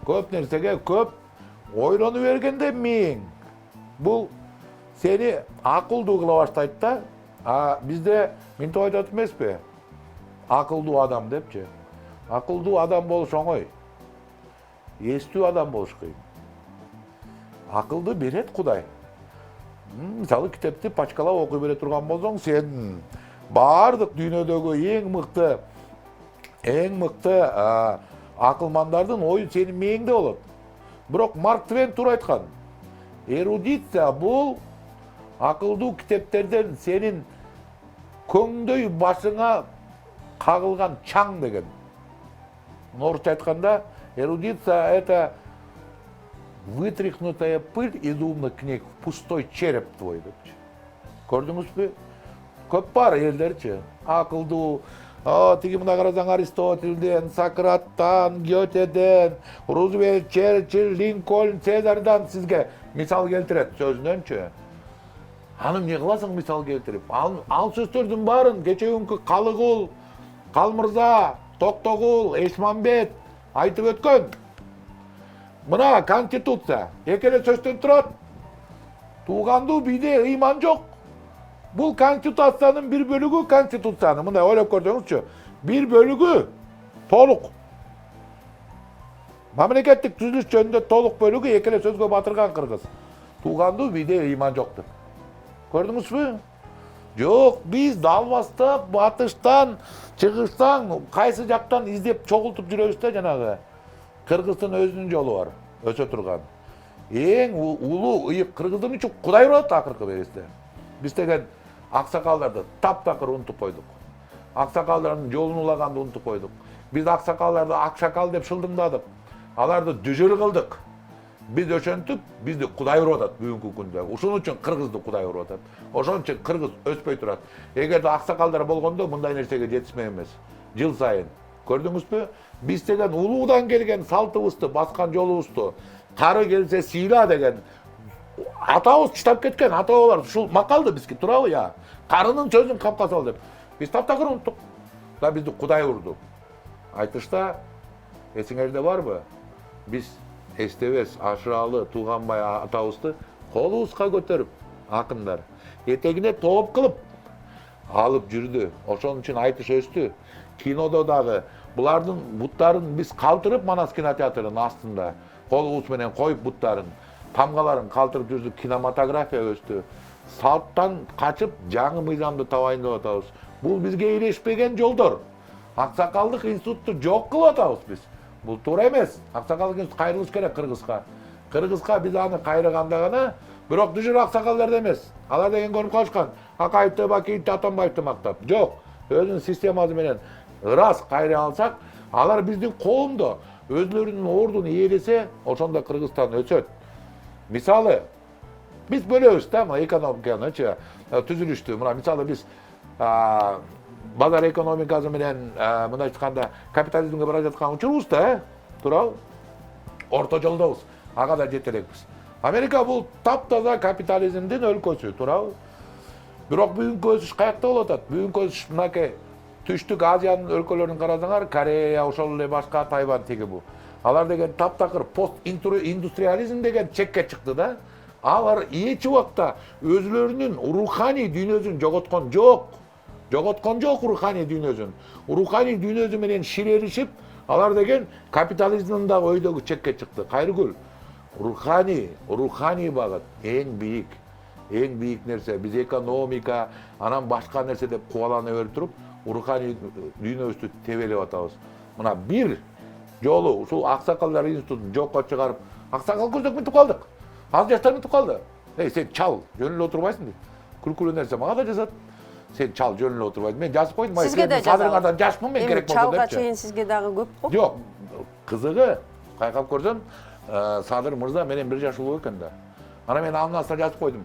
Көп нерсеге көп ойлону бергенде миң бул сени акылдуу кыла баштайт да. Бизде мынтип айтат эмеспи? Акылдуу адам депчи. Акылдуу адам болуш оңой. Эстүү адам болуш кыйын. Акылды берет Кудай. Мисалы китепти пачкалап окуй бере турган болсоң, сен баардык дүйнөдөгү эң мыкты акылмандардын ою сенин мээңде болот. Бирок Марк Твен туура айткан. Эрудиция бул акылдуу китептерден сенин көңдөй башыңа кагылган чаң деген. Орусча айтканда, эрудиция это вытряхнутая пыль из умных книг в пустой череп твой депчи. Көрдүңүзбү? Көп бар элдерчи. Акылдуу тиги мына карасаң Аристотельден, Сократтан, Гетеден, Рузвельт, Черчилль, Линкольн, Цезардан сизге мисал келтирет сөзүнөнчү. Аны эмне кыласың мисал келтирип? Ал сөздөрдүн баарын кечеүнкү Калыгул, Калмырза, Токтогул, Эшмамбет айтып өткөн. Мына конституция экеле сөздөн турат. Туугандуу бийде ыйман жок. Бул конституциянын бир бөлүгү конституциянын. Мындай ойлоп көрсөңүзчү, бир бөлүгү толук. Мамлекеттик түзүлүш жөнүндө толук бөлүгү экеле сөзгө батырган кыргыз. Туугандуу бийде ыйман жок деп. Көрдүңүзбү? Жок, биз далбастап, батыштан, чыгыштан, кайсы жактан издеп чогултуп жүрөбүз да жанагы. Кыргыздын өзүнүн жолу бар, өсө турган. Эң улуу ыйык кыргыздын үчүн Кудай урат акыркы беристе. Биз деген аксакалдарды таптакыр унутуп койдук. Аксакалдардын жолун улаганды унутуп койдук. Биз аксакалдарды акшакал деп шылдыңдадык. Аларды дүжүр кылдык. Биз ошентип, бизди Кудай уруп атат бүгүнкү күндө. Ошон үчүн кыргызды Кудай уруп атат. Ошон үчүн кыргыз өспөй турат. Эгерде аксакалдар болгондо мындай нерсеге жетишмек эмес. Жыл сайын. Көрдүңүзбү? Биз деген улуудан келген салтыбызды, баскан жолубузду, кары келсе сыйла деген атабыз чыдап кеткен, ата-бабалар ушул макалды бизге турабы я? Карынын сөзүн капка сал деп. Биз таптакыр унуттук. Да бизди Кудай урду. Айтышта эсиңерде барбы? Биз эстебес Ашыралы Тууганбай атабызды колубузга көтөрүп, акындар этегине тооп кылып алып жүрдү. Ошон үчүн айтыш өстү. Кинодо дагы булардын буттарын биз калтырып Манас кинотеатрынын астында колубуз менен коюп буттарын, тамгаларын калтырып жүрдүк. Кинематография өстү. Салттан качып жаңы мыйзамды табайын деп атабыз. Бул бизге илешпеген жолдор. Аксакалдык институтты жок кылып атабыз биз. Бул туура эмес. Аксакал кайрылыш керек Кыргызга. Кыргызга биз аны кайрыганда гана, бирок дужур аксакалдарда эмес. Алар деген көрүп калышкан. Акаевди, Бакиевди, Атамбаевди мактап. Жок. Өзүнүн системасы менен ырас кайрый алсак, алар биздин коомдо өзлөрүнүн ордун ээлесе, ошондо Кыргызстан өсөт. Мисалы, биз бөлөбүз да, мына экономиканычы, түзүлүштү. Мына мисалы биз базар экономикасы менен мындай айтканда капитализмге бара жаткан учурубуз да, туурабы? Орто жолдобуз. Ага да жете элекпиз. Америка бул таптаза капитализмдин өлкөсү, туурабы? Бирок бүгүнкү өсүш каякта болуп атат? Бүгүнкү өсүш мынакей түштүк Азиянын өлкөлөрүн карасаңар, Корея, ошол эле башка Тайвань тиги бул. Алар деген таптакыр пост-индустриализм деген чекке чыкты да. Алар эч убакта өзлөрүнүн руханий дүйнөсүн жоготкон жок. Жоготкон жок руханий дүйнөсүн. Руханий дүйнөсү менен ширелишип, алар деген капитализмдин да өйдөгү чекке чыкты. Кайрыгүл. Руханий багыт эң бийик нерсе. Биз экономика, анан башка нерсе деп кубалана берип туруп, руханий дүйнөбүздү тебелеп атабыз. Мына бир жолу ушул Аксакалдар институтун жокко чыгарып, аксакал көздөк мынтип калдык. Az жаштар мынтип калды. Sen чал, жөн эле отурбайсың дейт. Күлкүлүү нерсе мага да жазат. Сен чал, жөн эле отурбайсың. Мен жазып койдум. Сизге да жазабыз. Садырыңардан жашмын мен керек болсо депчи. Чалга чейин сизге дагы көп го? Жок. Кызыгы, кайкап көрсөм, Садыр мырза менен бир жаш улуу экен да. Ана мен анын астына жазып койдум.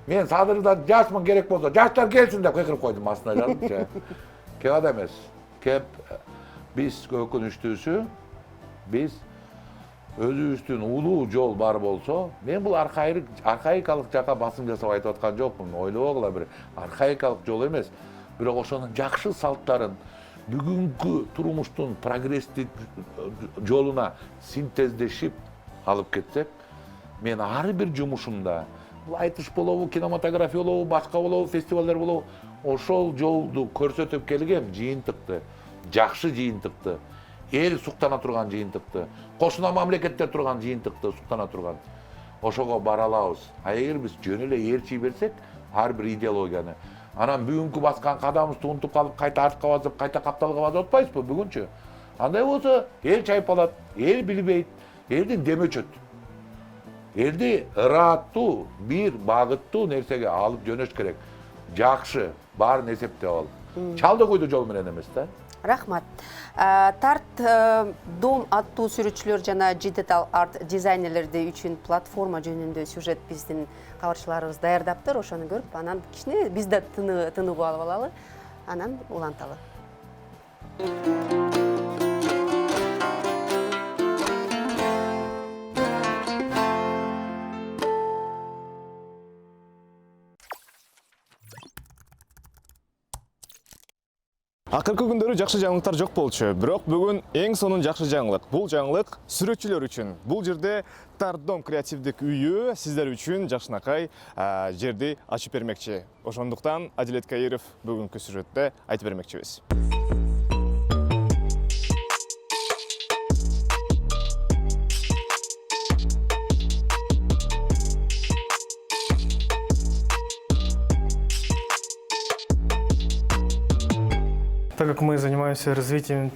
Мен Садырдан жашмын керек болсо, жаштар келсин деп кыйкырып койдум астына жазыпчы. Кеп ада эмес. Кеп биз өкүнүчтүүсү, биз өзүбүздүн улуу жол бар болсо, мен бул архаикалык жака басым жасап айтып аткан жокмун. Ойлобогула, бир архаикалык жол эмес. Бирок ошонун жакшы салттарын бүгүнкү турмуштун прогресстик жолуна синтездешип алып кетсек, мен ар бир жумушумда, бул айтыш болобу, кинематография болобу, башка болобу, фестивалдар болобу, ошол жолду көрсөтүп келгем жыйынтыкты, жакшы жыйынтыкты, эл суктана турган жыйынтыкты, кошуна мамлекеттер турган жыйынтыкты суктана турган. Ошого бара алабыз. А эгер биз жөн эле ээрчий берсек, ар бир идеологияны, анан бүгүнкү баскан кадамыбызды унутуп калып, кайта артка басып, кайта капталга басып атпайбызбы бүгүнчү? Андай болсо, эл чайпалат, эл билбейт, элдин деми өчөт. Элди ыраттуу, бир багыттуу нерсеге алып жөнөш керек. Жакшы, баарын эсептеп алып. Чалды койду жол менен эмес да. Рахмат. Тарт дом аттуу сүрөтчүлөр жана digital арт дизайнерлерди үчүн платформа жөнүндө сюжет биздин кабарчыларыбыз даярдаптыр. Ошону көрүп, анан кичине биз да тыныгып алалы, анан уланталы. Акыркы күндөрү жакшы жаңылыктар жок болчу, бирок бүгүн эң сонун жакшы жаңылык. Бул жаңылык сүрөтчүлөр үчүн. Бул жерде Тартдом креативдик үйү сиздер үчүн жакшынакай жерди ачып бермекчи. Ошондуктан Адилет Каиров бүгүнкү сюжетте айтып бермекчибиз. Так как мы занимаемся развитием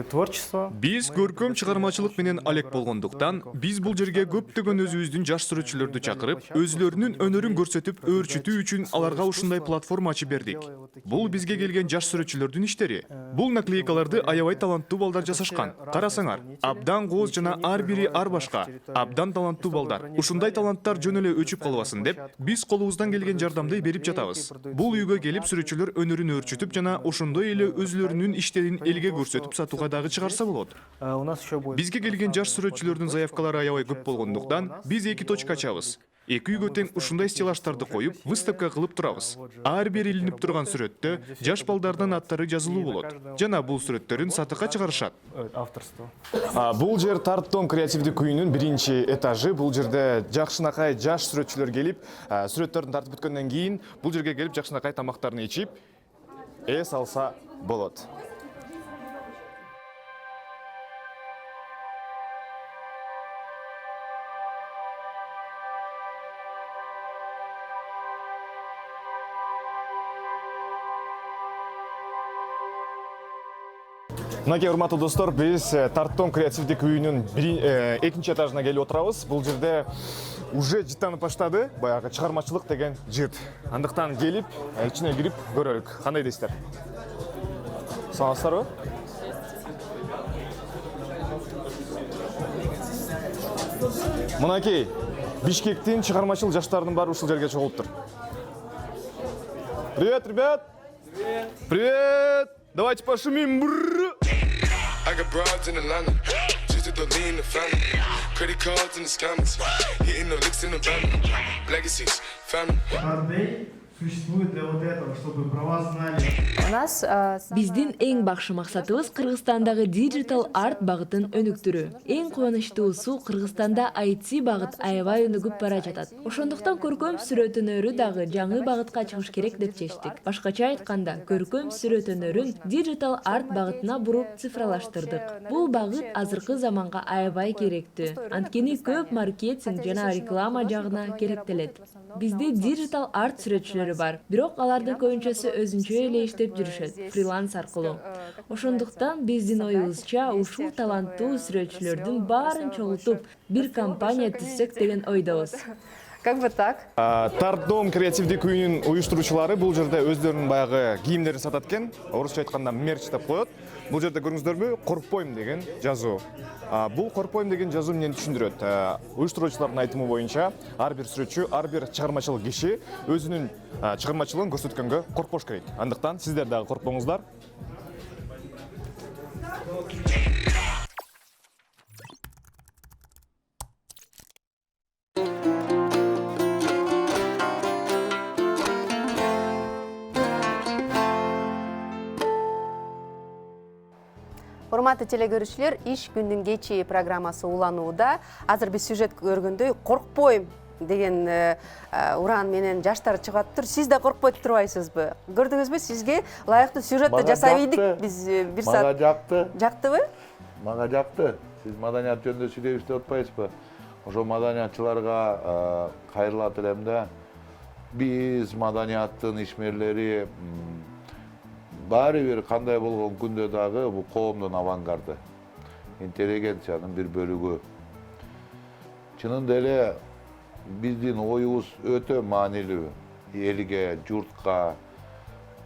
творчества, Биз көркөм чыгармачылык менен алек болгондуктан, биз бул жерге көптөгөн өзүбүздүн жаш сүрөтчүлөрдү чакырып, өзлөрүнүн өнөрүн көрсөтүп, өөрчүтүү үчүн аларга ушундай платформа ачып бердик. Бул бизге келген жаш сүрөтчүлөрдүн иштери. Бул наклейкаларды аябай таланттуу балдар жасашкан. Карасаңар, абдан кооз жана ар бири ар башка, абдан таланттуу балдар. Ушундай таланттар жөн эле өчүп калбасын деп, биз колубуздан келген жардамды берип жатабыз. Бул үйгө келип сүрөтчүлөр өнөрүн өөрчүтүп жана ошондой эле өзлөрүнүн иштерин элге көрсөтүп сатууга дагы чыгарса болот. у нас еще будет. Бизге келген жаш сүрөтчүлөрдүн заявкалары аябай көп болгондуктан, биз 2 точка ачабыз. Эки үйгө тең ушундай стеллаждарды коюп, выставка кылып турабыз. Ар бир илинип турган сүрөттө жаш балдардын аттары жазылуу болот. Жана бул сүрөттөрүн сатыкка чыгарышат. Авторство. Бул жер Тартдом креативдик үйүнүн биринчи этажы. Бул жерде жакшынакай жаш сүрөтчүлөр келип, сүрөттөрүн тартып бүткөндөн кийин бул жерге келип жакшынакай тамактарын ичип, эс алса болот. Мынакей урматтуу достор, биз Тарттон креативдик үйүнүн экинчи этажына келип отурабыз. Бул жерде уже жыттанып баштады, баягы чыгармачылык деген жыт. Андыктан келип, ичине кирип көрөлүк. Кандай дейсиздер? Саламатсыздарбы? Мынакей Бишкектин чыгармачыл жаштарынын баары ушул жерге чогулуптур. Привет, ребят! Привет! Давайте пошумим! I got broads in Atlanta, just to lean the family. Credit cards in the scammers, hitting the licks in the van. Legacies, family. Существует для вот этого, чтобы про вас знали. Биздин эң бакшы максатыбыз Кыргызстандагы digital art багытын өнүктүрүү. Эң кубанычтуусу Кыргызстанда IT багыт аябай өнүгүп бара жатат. Ошондуктан көркөм сүрөт-өнөрү дагы жаңы багытка чыгыш керек деп чечтик. Башкача айтканда, көркөм сүрөт-өнөрүн digital art багытына буруп цифрлаштырдык. Бул багыт азыркы заманга аябай керектүү. Анткени көп маркетинг жана реклама жагына керектелет. Бизде digital art сүрөтчүлөрү бар, бирок алардын көбүнчөсү өзүнчө эле иштеп жүрүшөт, фриланс аркылуу. Ошондуктан биздин оюбузча ушул таланттуу сүрөтчүлөрдүн баарын чогултуп, бир компания түзсөк деген ойдобуз. Как бы так. Тарттон креативдик үйүнүн уюштуруучулары бул жерде өздөрүнүн баягы кийимдерин сатат экен. Орусча айтканда мерч деп коет. Бул жерде көрүңүздөрбү? Коркпойм деген жазуу. Бул коркпойм деген жазуу эмнени түшүндүрөт? Уюштуруучулардын айтымы боюнча, ар бир сүрөтчү, ар бир чыгармачыл киши өзүнүн чыгармачылыгын көрсөткөнгө коркпош керек. Андыктан сиздер дагы коркпоңуздар. Урматтуу телегөрүүчүлөр, иш күндүн кечи программасы уланууда. Азыр биз сюжет көргөндөй коркпойм деген уран менен жаштар чыгаттыр. Сиз да коркпой турбайсызбы? Көрдүңүзбү? Сизге ылайыктуу сюжетти жасай билдик. Биз бир саат. Мага жакты. Жактыбы? Мага жакты. Сиз маданият жөнүндө сүйлөйбүз деп атпайсызбы? Ошо маданиятчыларга кайрылат элем да. Биз маданияттын ишмерлери баары бир кандай болгон күндө дагы бул коомдун авангарды, интеллигенциянын бир бөлүгү. Чынында эле биздин оюбуз өтө маанилүү. Элге, журтка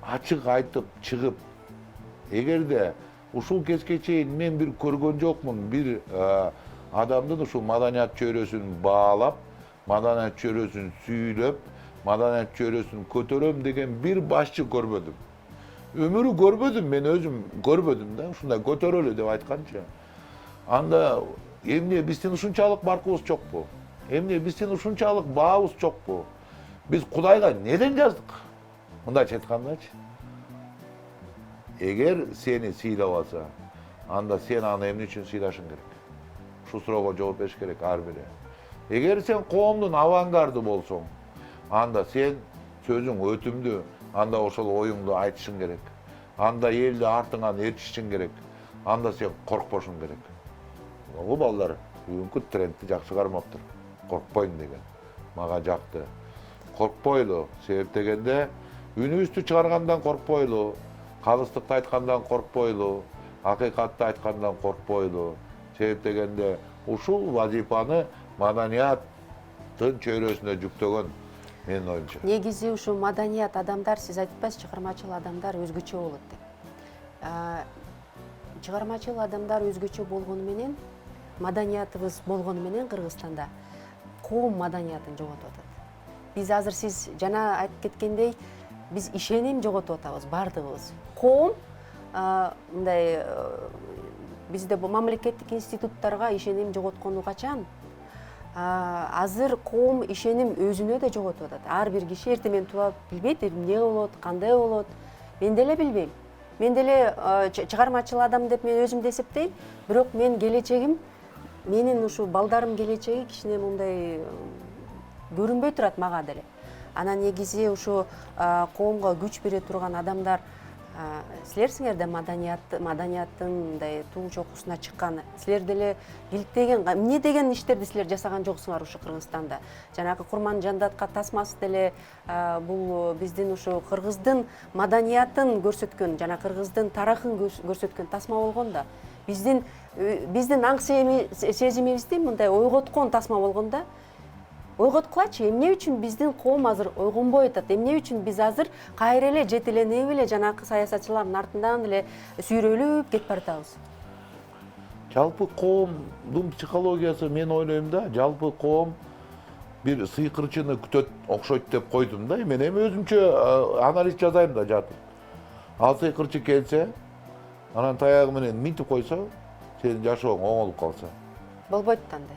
ачык айтып чыгып, эгерде ушул кезге чейин мен бир көргөн жокмун, бир адамдын ушул маданият чөйрөсүн баалап, маданият чөйрөсүн сүйүлөп, маданият чөйрөсүн көтөрөм деген бир башчы көрбөдүм. Ömürü görmedim, ben özüm görmedim de, şunday götörölü деп aytkanча. Anda emniye bizden uşunçalık barkыбыз çok bu. Emniye bizden uşunçalık bağımız çok bu. Biz Kudayga neden yazdık? Mındayça aytkandaçı. Eğer seni siylabasa, anda sen ana emni için siylaşın gerek. Şu soruğa cevap veriş gerek har biri. Eğer sen koomdun avangardı bolsoň, anda sen sözüň ötümdü, anda ошол оюңду айтышың керек. Анда элди артыңан ертишиң керек. Анда сен коркпошуң керек. Бул балдар бүгүнкү трендти жакшы кармаптыр. Коркпойм деген. Мага жакты. Коркпойлу. Себеп дегенде үнүбүздү чыгаргандан коркпойлу, калыстыкты айткандан коркпойлу, акыйкатты айткандан коркпойлу. Себеп дегенде ушул вазифаны маданияттын чөйрөсүнө жүктөгөн. Менин оюмча. Негизи ушу маданият адамдар, сиз айтпайсыз, чыгармачыл адамдар өзгөчө болот деп. Чыгармачыл адамдар өзгөчө болгону менен, маданиятыбыз болгону менен Кыргызстанда коом маданиятын жоготуп атат. Биз азыр сиз жана айтып кеткендей, биз ишеним жоготуп атабыз бардыгыбыз. Коом мындай бизде бул мамлекеттик институттарга ишеним жоготкону качан? Азыр коом ишеним өзүнө да жоготуп атат. Ар бир киши эртең менен туруп билбейт, эмне болот, кандай болот. Мен деле билбейм. Мен деле чыгармачыл адам деп мен өзүмдү эсептейм, бирок мен келечегим, менин ушу балдарым келечеги кичине мындай көрүнбөй турат мага деле. Анан негизи ушу коомго күч бере турган адамдар Силер да маданияттын туу чокусуна чыккан, силер деле иликтеген, эмне деген иштерди силер жасаган жоксуңар ушу Кыргызстанда? Жанагы Курман Жандатка тасмасы деле бул биздин ушу кыргыздын маданиятын көрсөткөн, жана кыргыздын тарыхын көрсөткөн тасма болгон да. Биздин аң сезимибизди мындай ойготкон тасма болгон да. Ойготкулачы, эмне үчүн биздин коом азыр ойгонбой атат? Эмне үчүн биз азыр кайра эле жетеленип эле жанакы саясатчылардын артынан эле сүйрөлүп кетип баратабыз? Жалпы коомдун психологиясы, мен ойлойм да, жалпы коом бир сыйкырчыны күтөт окшойт деп койдум да. Мен эми өзүмчө анализ жасайм да жатып. Ал сыйкырчы келсе, анан таягы менен минтип койсо, сенин жашооң оңолуп калса. Болбойт андай.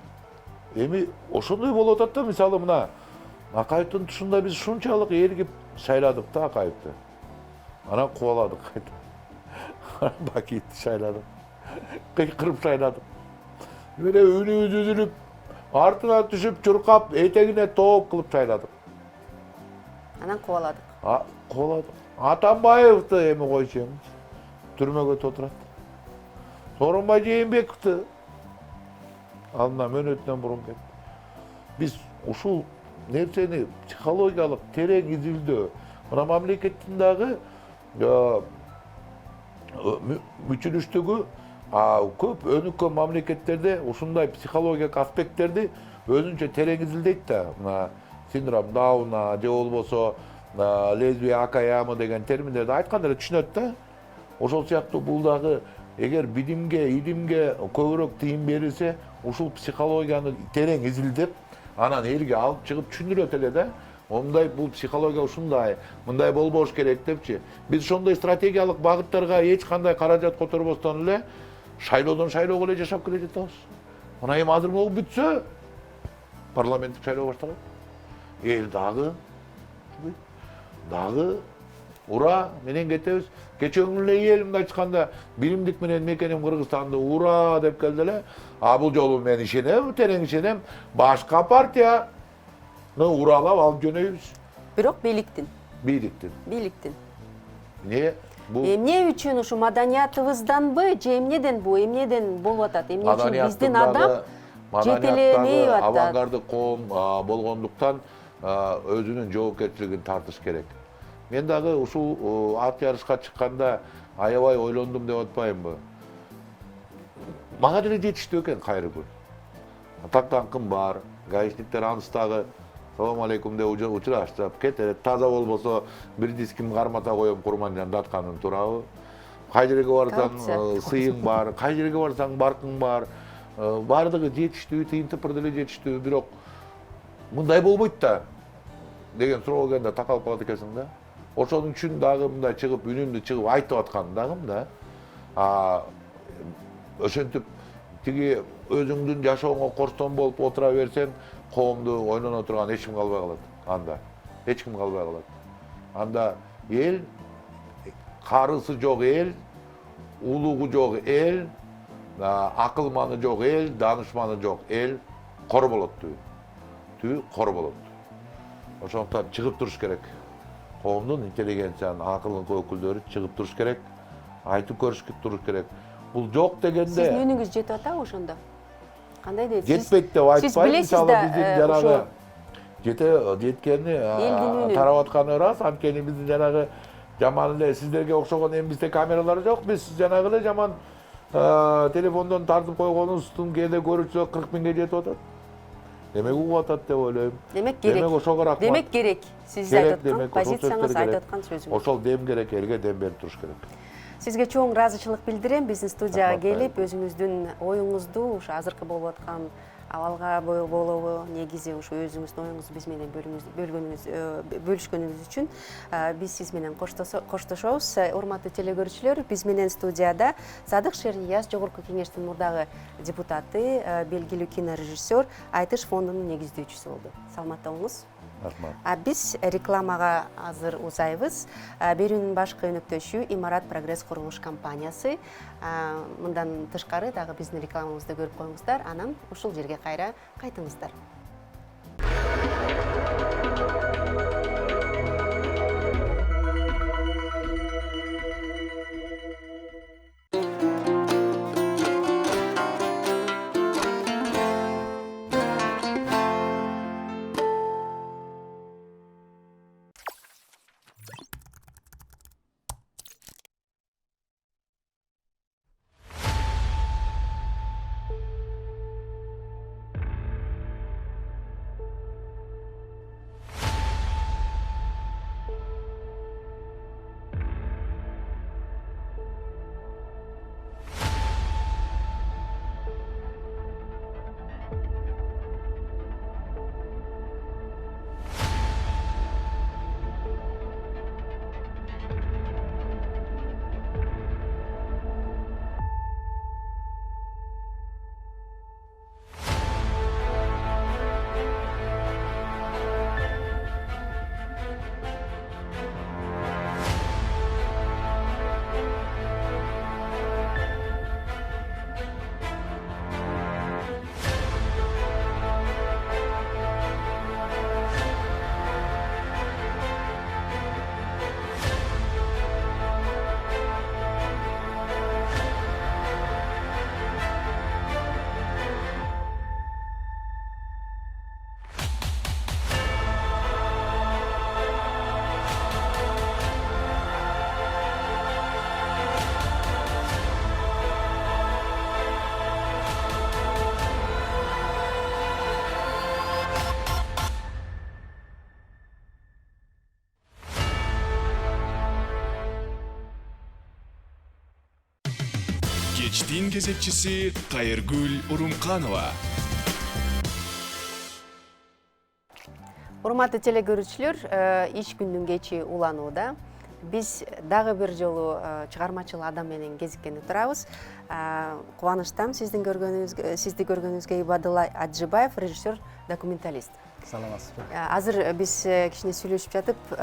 Эми ошондой болуп атат да, мисалы мына Акаевдин тушунда биз ушунчалык эргип шайладык да Акаевди. Анан кубаладык кайта. Анан Бакиевди шайладык. Кыйкырып шайладык. Міне үнүбүз үзүлүп, артына түшүп, чуркап, этегине тооп кылып шайладык. Анан кубаладык. Кубаладык. Атамбаевди эми койчуңуз. Түрмөгө отурат. Сооронбай Жээнбековди алдына мөөнөтүнөн мурун кетти. Биз ушул нерсени психологиялык терең изилдөө, мына мамлекеттин дагы мүчүлүштүгү көп өнүккөн мамлекеттерде ушундай психологиялык аспекттерди өзүнчө терең изилдейт да. Мына синдром Дауна же болбосо лесбия акаямы деген терминдерди айтканда эле түшүнөт да. Ошол сыяктуу бул дагы эгер билимге, илимге көбүрөөк тыйын берилсе, ушул психологияны терең изилдеп, анан элге алып чыгып түшүндүрөт эле да. Ондай бул психология ушундай, мындай болбош керек депчи. Биз ошондой стратегиялык багыттарга эч кандай каражат которбостон эле шайлоодон шайлоого эле жашап келе жатабыз. Мына эми азыр могу бүтсө, парламенттик шайлоо башталат. Эл дагы ура менен кетебиз. Кечээ эле эл мындай айтканда билимдик менен мекеним Кыргызстанды ура деп келди эле. Бул жолу мен ишенем, терең ишенем. Башка партияны уралап алып жөнөйбүз. Бирок бийликтин. Эмне бул? Эмне үчүн ушу маданиятыбызданбы, же эмнеден бул, эмнеден болуп атат? Эмне үчүн биздин адам жетеленип атат? Авангардык коом болгондуктан өзүнүн жоопкерчилигин тартыш керек. Мен дагы ушул ат жарышка чыкканда аябай ойлондум деп атпаймынбы? Мага деле жетиштүү экен Кайрыгүл. Атактанкым бар, гаишниктер аныстагы салам алейкум деп учураштырып кетет. Таза болбосо бир диским кармата коем Курман Жандатканын туурабы. Кай жерге барсаң сыйың бар, кай жерге барсаң баркың бар. Бардыгы жетиштүү, тыйынтыпыр деле жетиштүү, бирок мындай болбойт да деген суроо келгенде такалып калат экенсиң да. Ошонун үчүн дагы мындай чыгып, үнүмдү чыгып айтып атканым дагым да. Ошентип тиги өзүңдүн жашооңо корстон болуп отура берсең, коомду ойлоно турган эч ким калбай калат. Анда эч ким калбай калат. Анда эл, карысы жок эл, улугу жок эл, акылманы жок эл, данышманы жок эл кор болот түбү кор болот. Ошондуктан чыгып туруш керек. Коомдун интеллигенциянын, акылдын өкүлдөрү чыгып туруш керек, айтып көрүшүп туруш керек. Бул жок дегенде Сиздин үнүңүз жетип атабы ошондо? Кандай дейсиз? Жетпейт деп айтпайм. Мисалы биздин жанагы жеткени тарап атканы рас, анткени биздин жанагы жаман эле сиздерге окшогон эми бизде камералар жок. Биз жанагы эле жаман телефондон тартып койгонубуздун кээде көрүүчүсү 40 миңге жетип атат. Демек угуп атат деп ойлойм. Демек керек. Демек ошого рахмат. Демек керек. Сиз айтып аткан позицияңыз, айтып аткан сөзүңүз. Ошол дем керек, элге дем берип туруш керек. Сизге чоң ыраазычылык билдирем. Биздин студияга келип, өзүңүздүн оюңузду, ушу азыркы болуп аткан абалга болобу, негизи ушу өзүңүздүн оюңузду биз менен бөлүшкөнүңүз үчүн биз сиз менен коштошобуз. Урматтуу телекөрүүчүлөр, биз менен студияда Садык Шернияз, Жогорку Кеңештин мурдагы депутаты, белгилүү кинорежиссер, Айтыш фондунун негиздөөчүсү болду. Саламатта болуңуз. Биз рекламага азыр узайбыз. Берүүнүн башкы өнөктөшү Имарат Прогресс курулуш компаниясы. Мындан тышкары дагы биздин рекламабызды көрүп коюңуздар, анан ушул жерге кайра кайтыңыздар. Иштин кезекчиси Кайыргүл Урумканова. Урматтуу телекөрүүчүлөр, иш күндүн кечи уланууда. Биз дагы бир жолу чыгармачыл адам менен кезиккени турабыз. Кубанычтам сизди көргөнүңүзгө Ибадылла Аджыбаев, режиссер, документалист. Саламатсызбы. Азыр биз кичине сүйлөшүп жатып,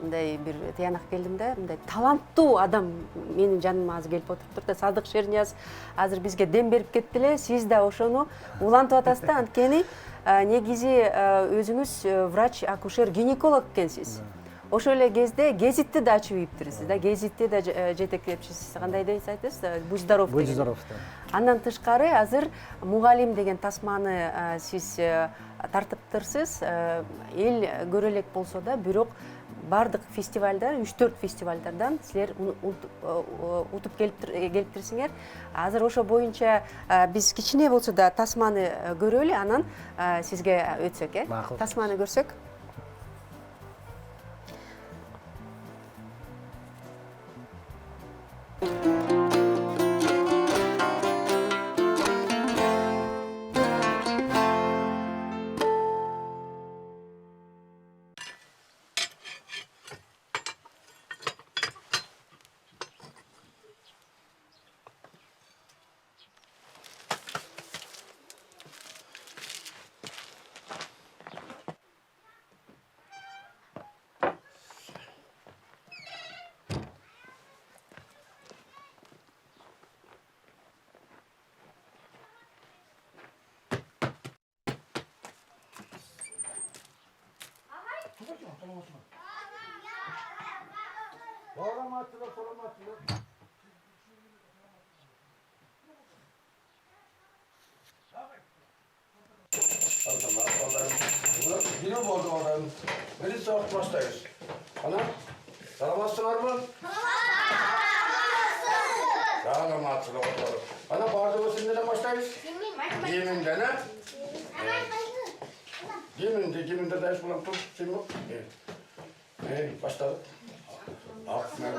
мындай бир тыянак келдим да, мындай таланттуу адам менин жаныма азыр келип отуруптур да, Садык Шернияз азыр бизге дем берип кетти эле. Сиз да ошону улантып атасыз да, анткени негизи өзүңүз врач, акушер, гинеколог экенсиз. Ошол эле кезде гезитти да ачып ийиптирсиз да, гезитти да жетектепчисиз. Кандай деп айтасыз? Будь здоров. Будь здоров. Андан тышкары азыр мугалим деген тасманы сиз тартыптырсыз. Эл көрө элек болсо да, бирок бардык фестивалдар, 3-4 фестивалдардан силер утуп келиптирсиңер. Азыр ошо боюнча биз кичине болсо да тасманы көрөлү, анан сизге өтсөк, Макул. Тасманы көрсөк. Yine oldu oradan. Beni soğuk başlayız. Ana, salamazsınlar mı? Salamazsınlar. Ana, bağırdığımızın neden başlayız? Giyiminde ne? Giyiminde de iş bulan tut. Şimdi başladık. Aferin.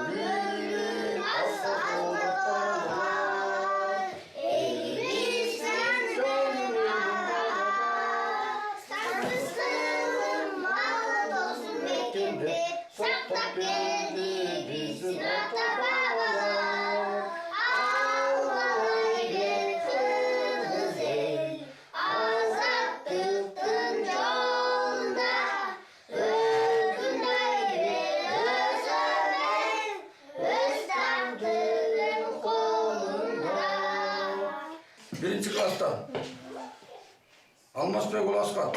Birinci klastan. Almas Bey Ulaskan.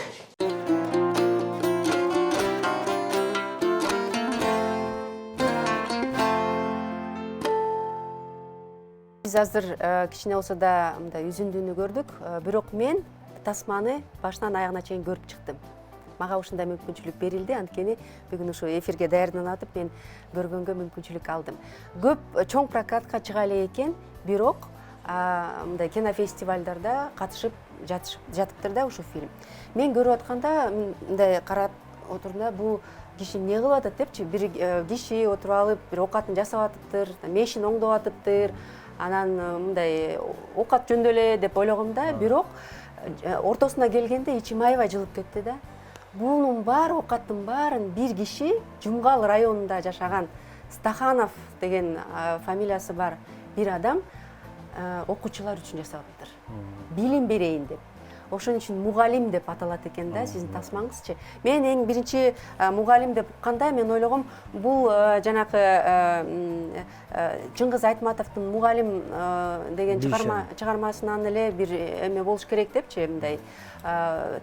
Биз азыр кичине болсо да мындай үзүндүүнү көрдүк, бирок мен тасманы башынан аягына чейин көрүп чыктым. Мага ушундай мүмкүнчүлүк берилди, анткени бүгүн ушу эфирге даярданып атып мен көргөнгө мүмкүнчүлүк алдым. Көп чоң прокатка чыга элек экен, бирок мындай кинофестивалдарда катышып жатыптыр да ушу фильм. Мен көрүп атканда мындай карап отурдум да, бул киши эмне кылып атат депчи, бир киши отуруп алып, бир оокатын жасап атыптыр, мешин оңдоп атыптыр, анан мындай оокат жөндөп эле деп ойлогом да, бирок ортосуна келгенде ичим аябай жылып кетти да. Бунун баары, оокаттын баарын бир киши Жумгал районунда жашаган Стаханов деген фамилиясы бар бир адам окуучулар үчүн жасап атыптыр. Билим берейин деп. Ошон үчүн мугалим деп аталат экен да, сиздин тасмаңызчы. Мен эң биринчи мугалим деп укканда мен ойлогом, бул жанакы Чыңгыз Айтматовдун мугалим деген чыгармасынан эле бир эме болуш керек депчи, мындай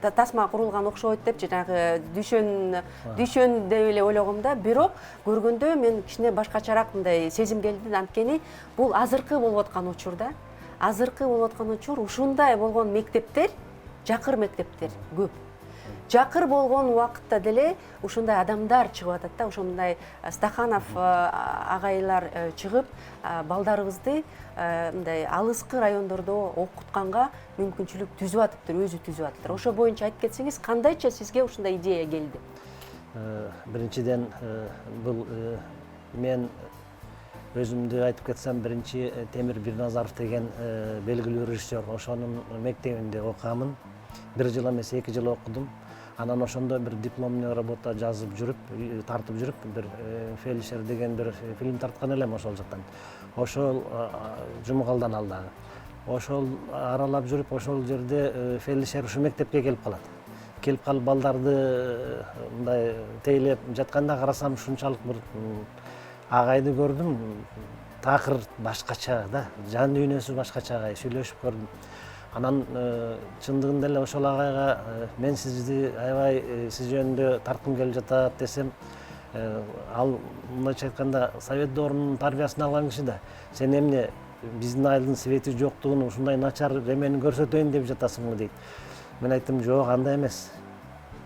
тасма курулган окшойт депчи, жанагы дүйшөн деп эле ойлогом да, бирок көргөндө мен кичине башкачараак мындай сезим келди, анткени бул азыркы болуп аткан учур да. Азыркы болуп аткан учур, ушундай болгон мектептер, жакыр мектептер көп. Жакыр болгон убакытта деле ушундай адамдар чыгып атат да, ошондой Стаханов агайлар чыгып, балдарыбызды мындай алыскы райондордо окутканга мүмкүнчүлүк түзүп атыптыр, өзү түзүп атыптыр. Ошо боюнча айтып кетсеңиз, кандайча сизге ушундай идея келди? Биринчиден бул мен Өзүмдү айтып кетсем, биринчи Темир Бирназаров деген белгилүү режиссер, ошонун мектебинде окугамын. 1 жыл эмес 2 жыл окудум. Анан ошондо бир дипломный работа жазып жүрүп, тартып жүрүп, бир Фелишер деген бир фильм тарткан элем ошол жактан. Ошол Жумгалдан ал дагы. Ошол аралап жүрүп, ошол жерде Фелишер ушу мектепке келип калат. Келип калып балдарды мындай тейлеп жатканда карасам, ушунчалык бир агайды көрдүм. Такыр башкача да, жан дүйнөсү башкача агай, сүйлөшүп көрдүм. Анан чындыгында эле ошол агайга мен сизди аябай сиз жөнүндө тарткым келип жатат десем, ал мындайча айтканда Совет доорунун тарбиясын алган киши да. Сен эмне биздин айылдын свети жоктугун ушундай начар эмени көрсөтөйүн деп жатасыңбы дейт. Мен айттым, жок, андай эмес.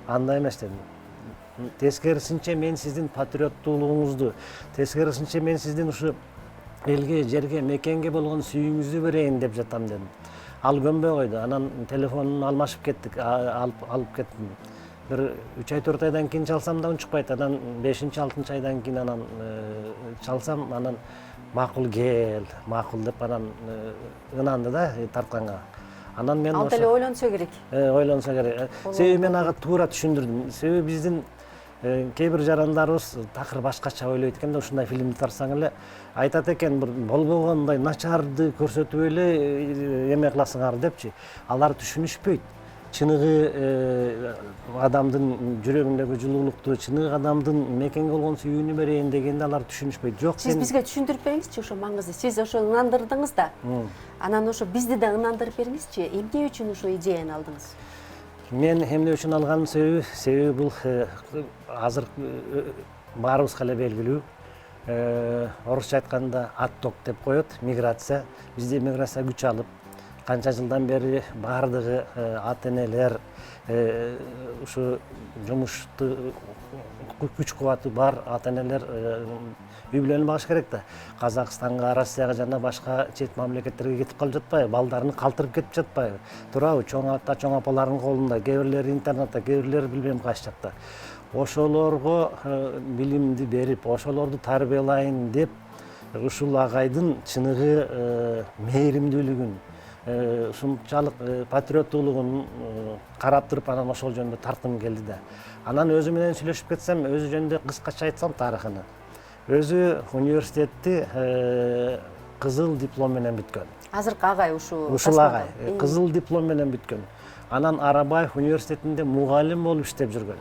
Андай эмес дедим. Тескерисинче мен сиздин патриоттуулугуңузду, тескерисинче мен сиздин ушу элге, жерге, мекенге болгон сүйүүңүздү берейин деп жатам дедим. Ал көнбөй койду. Анан телефонун алмашып кеттик, алып кеттим. Бир 3 ай 4 айдан кийин чалсам да унчукпайт. Анан 5-6 айдан кийин анан чалсам, анан макул кел, макул деп анан ынанды да тартканга. Анан мен ал деле ойлонсо керек. Ойлонсо керек. Себеби мен ага туура түшүндүрдүм. Себеби биздин кээ бир жарандарыбыз такыр башкача ойлойт экен да, ушундай фильмди тарсаң эле айтат экен, бир болбогондой начарды көрсөтүп эле эме кыласыңар депчи. Алар түшүнүшпөйт. Чыныгы адамдын жүрөгүндөгү жылуулукту, чыныгы адамдын мекенге болгон сүйүүнү берейин дегенде алар түшүнүшпөйт. Жок, Сиз бизге түшүндүрүп бериңизчи ошо маңызды. Сиз ошо ынандырдыңыз да. Анан ошо бизди да ынандырып бериңизчи. Эмне үчүн ошо идеяны алдыңыз? Мен эмне үчүн алганын себеби бул азыр баарыбызга эле белгилүү. Орусча айтканда отток деп коет, миграция. Бизде миграция күч алып, канча жылдан бери баардыгы ата-энелер ушу жумушту күч кубаты бар ата-энелер үй бүлөнү багыш керек да. Казакстанга, Россияга жана башка чет мамлекеттерге кетип калып жатпайбы? Балдарын калтырып кетип жатпайбы? Туурабы? Чоң ата, чоң апалардын колунда, кээ бирлери интернатта, кээ бирлери билбейм кайсы жакта. Ошолорго билимди берип, ошолорду тарбиялайын деп, ушул агайдын чыныгы мээримдүүлүгүн, ушунчалык патриоттуулугун карап туруп, анан ошол жөнүндө тарткым келди да. Анан өзү менен сүйлөшүп кетсем, өзү жөнүндө кыскача айтсам тарыхыны. Өзү университетти кызыл диплом менен бүткөн. Азыркы агай ушул агай кызыл диплом менен бүткөн. Анан Арабаев университетинде мугалим болуп иштеп жүргөн.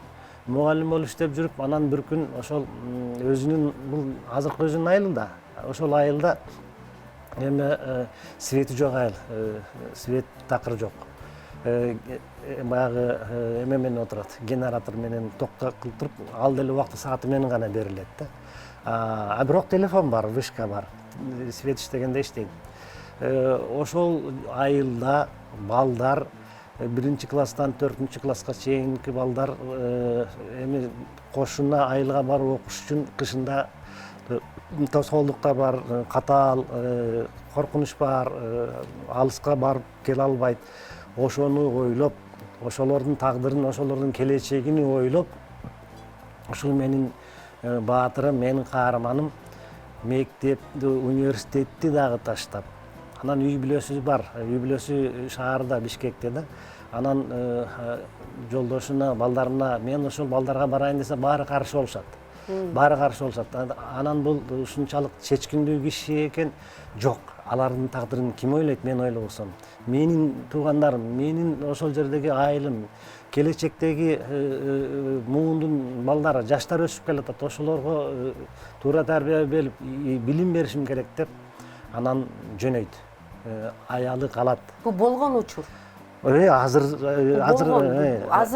Мугалим болуп иштеп жүрүп, анан бир күн ошол өзүнүн бул азыркы өзүнүн айылында, ошол айылда эме свети жок айыл, свет такыр жок. Баягы эме менен отурат, генератор менен токко кылтырып, ал деле убакыт сааты менен гана берилет да. А бирок телефон бар, вышка бар, свет иштегенде иштейт. Ошол айылда балдар 1-класстан 4-класска чейинки балдар эми кошуна айылга барып окуш үчүн кышында тоскоолдукта бар, катаал, коркунуч бар, алыска барып келе албайт. Ошону ойлоп, ошолордун тагдырын, ошолордун келечегин ойлоп, ушул менин баатырым, менин каарманым мектепти, университетти дагы таштап, анан үй бүлөсү бар, үй бүлөсү шаарда, Бишкекте да. Анан жолдошуна, балдарына, мен ошол балдарга барайын десе, баары каршы болушат. Баары каршы болушат. Анан бул ушунчалык чечкиндүү киши экен. Жок, алардын тагдырын ким ойлойт, мен ойлобосом. Менин туугандарым, менин ошол жердеги айылым, келечектеги муундун балдары, жаштар өсүп келатат. Ошолорго туура тарбия берип, билим беришим керек деп, анан жөнөйт. Аялы калат. Бул болгон учур. Азыр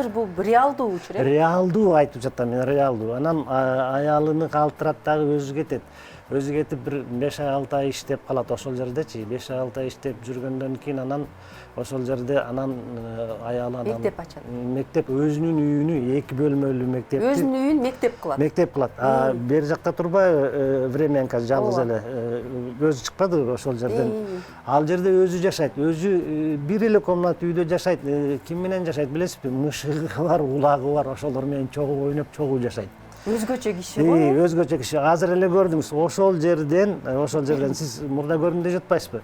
бул реалдуу учур, э? Реалдуу айтып жатам мен, реалдуу. Анан аялыны калтырат дагы өзү кетет. Өзү кетип бир 5-6 ай иштеп калат ошол жердечи. 5-6 ай иштеп жүргөндөн кийин анан ошол жерде анан аялы анан мектеп ачат. Мектеп өзүнүн үйүнү 2 бөлмөлүү мектепти. Өзүнүн үйүн мектеп кылат. Мектеп кылат. Бери жакта турбайбы Временка жалгыз эле өзү чыкпадыбы ошол жерден. Ал жерде өзү жашайт. Өзү бир эле комната үйдө жашайт. Ким менен жашайт билесизби? Мышыгы бар, улагы бар. Ошолор менен чогуу ойноп, чогуу жашайт. Өзгөчө киши го. Өзгөчө киши. Азыр эле көрдүңүз, ошол жерден сиз мурда көрдүм деп жатпайсызбы?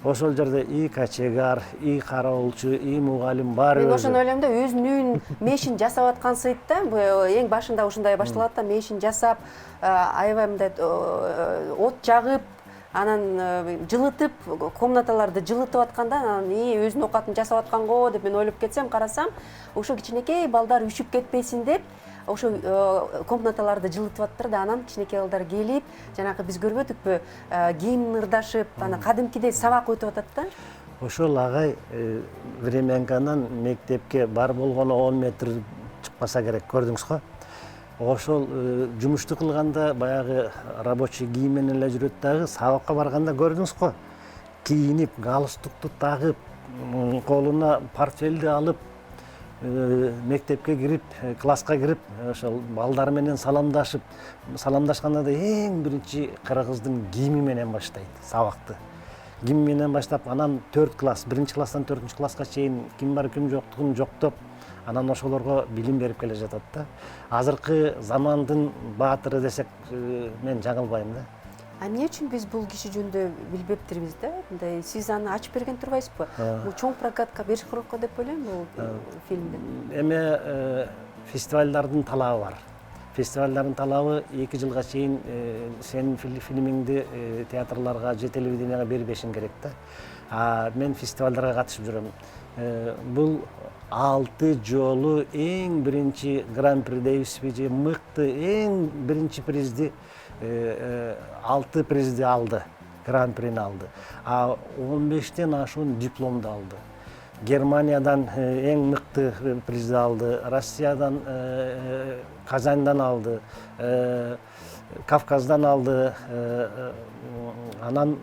Ошол жерде и качегар, и кароолчу, и мугалим баары. Мен ошону ойлойм да, өзүнүн үйүн мешин жасап аткан сыйт да. Эң башында ушундай башталат да, мешин жасап, аябай мындай от жагып, анан жылытып, комнаталарды жылытып атканда, анан өзүнүн оокатын жасап аткан го деп мен ойлоп кетсем, карасам, ошо кичинекей балдар үшүп кетпесин деп, ошо комнаталарды жылытып аттыр да, анан кичинекей балдар келип, жанагы биз көрбөдүкпү, гимн ырдашып, анан кадимкидей сабак өтүп атат да. Ошол агай времянканан мектепке бар болгону 10 метр чыкпаса керек, көрдүңүз го? Ошол жумушту кылганда баягы рабочий кийим менен эле жүрөт дагы, сабакка барганда көрдүңүз го? Кийинип, галстукту тагып, колуна портфелди алып, мектепке кирип, класска кирип, ошол балдар менен саламдашканда да эң биринчи кыргыздын гимни менен баштайт сабакты. Гимн менен баштап, анан 4 класс, 1-класстан 4-класска чейин ким бар ким жоктугун жоктоп, анан ошолорго билим берип келе жатат да. Азыркы замандын баатыры десек, мен жаңылбайм да. Эмне үчүн биз бул киши жөнүндө билбептирбиз да? Мындай сиз аны ачып берген турбайсызбы? Бул чоң прокатка бериш керек го деп ойлойм бул фильмди. Эме фестивалдардын талабы бар. Фестивалдардын талабы 2 жылга чейин сенин фильмиңди театрларга же телевиденияга бербешиң керек да. Мен фестивалдарга катышып жүрөм. Бул 6 жолу эң биринчи гран-при дейбизби же мыкты эң биринчи призди 6 призди алды, гран-прини алды. 15-тен ашуун дипломду алды. Германиядан эң мыкты призди алды, Россиядан, Казандан алды, Кавказдан алды, анан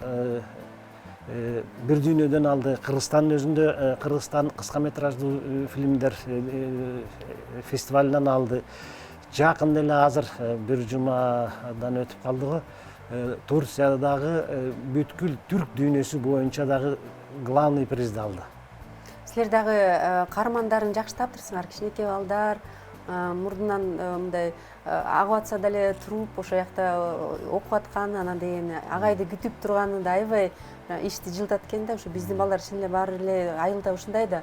бир дүйнөдөн алды. Кыргызстандын өзүндө Кыргызстан кыска метраждуу фильмдер фестивалынан алды. Жакында эле азыр бир жумадан өтүп калды го. Турциядагы бүткүл түрк дүйнөсү боюнча дагы главный призди алды. Силер дагы каармандарын жакшы таптырсыңар, кичинекей балдар, мурдунан мындай агып атса деле туруп ошол жакта окуп аткан, анан деген агайды күтүп турганы да аябай ишти жылдат экен да. Ушу биздин балдар чын эле баары эле айылда ушундай да.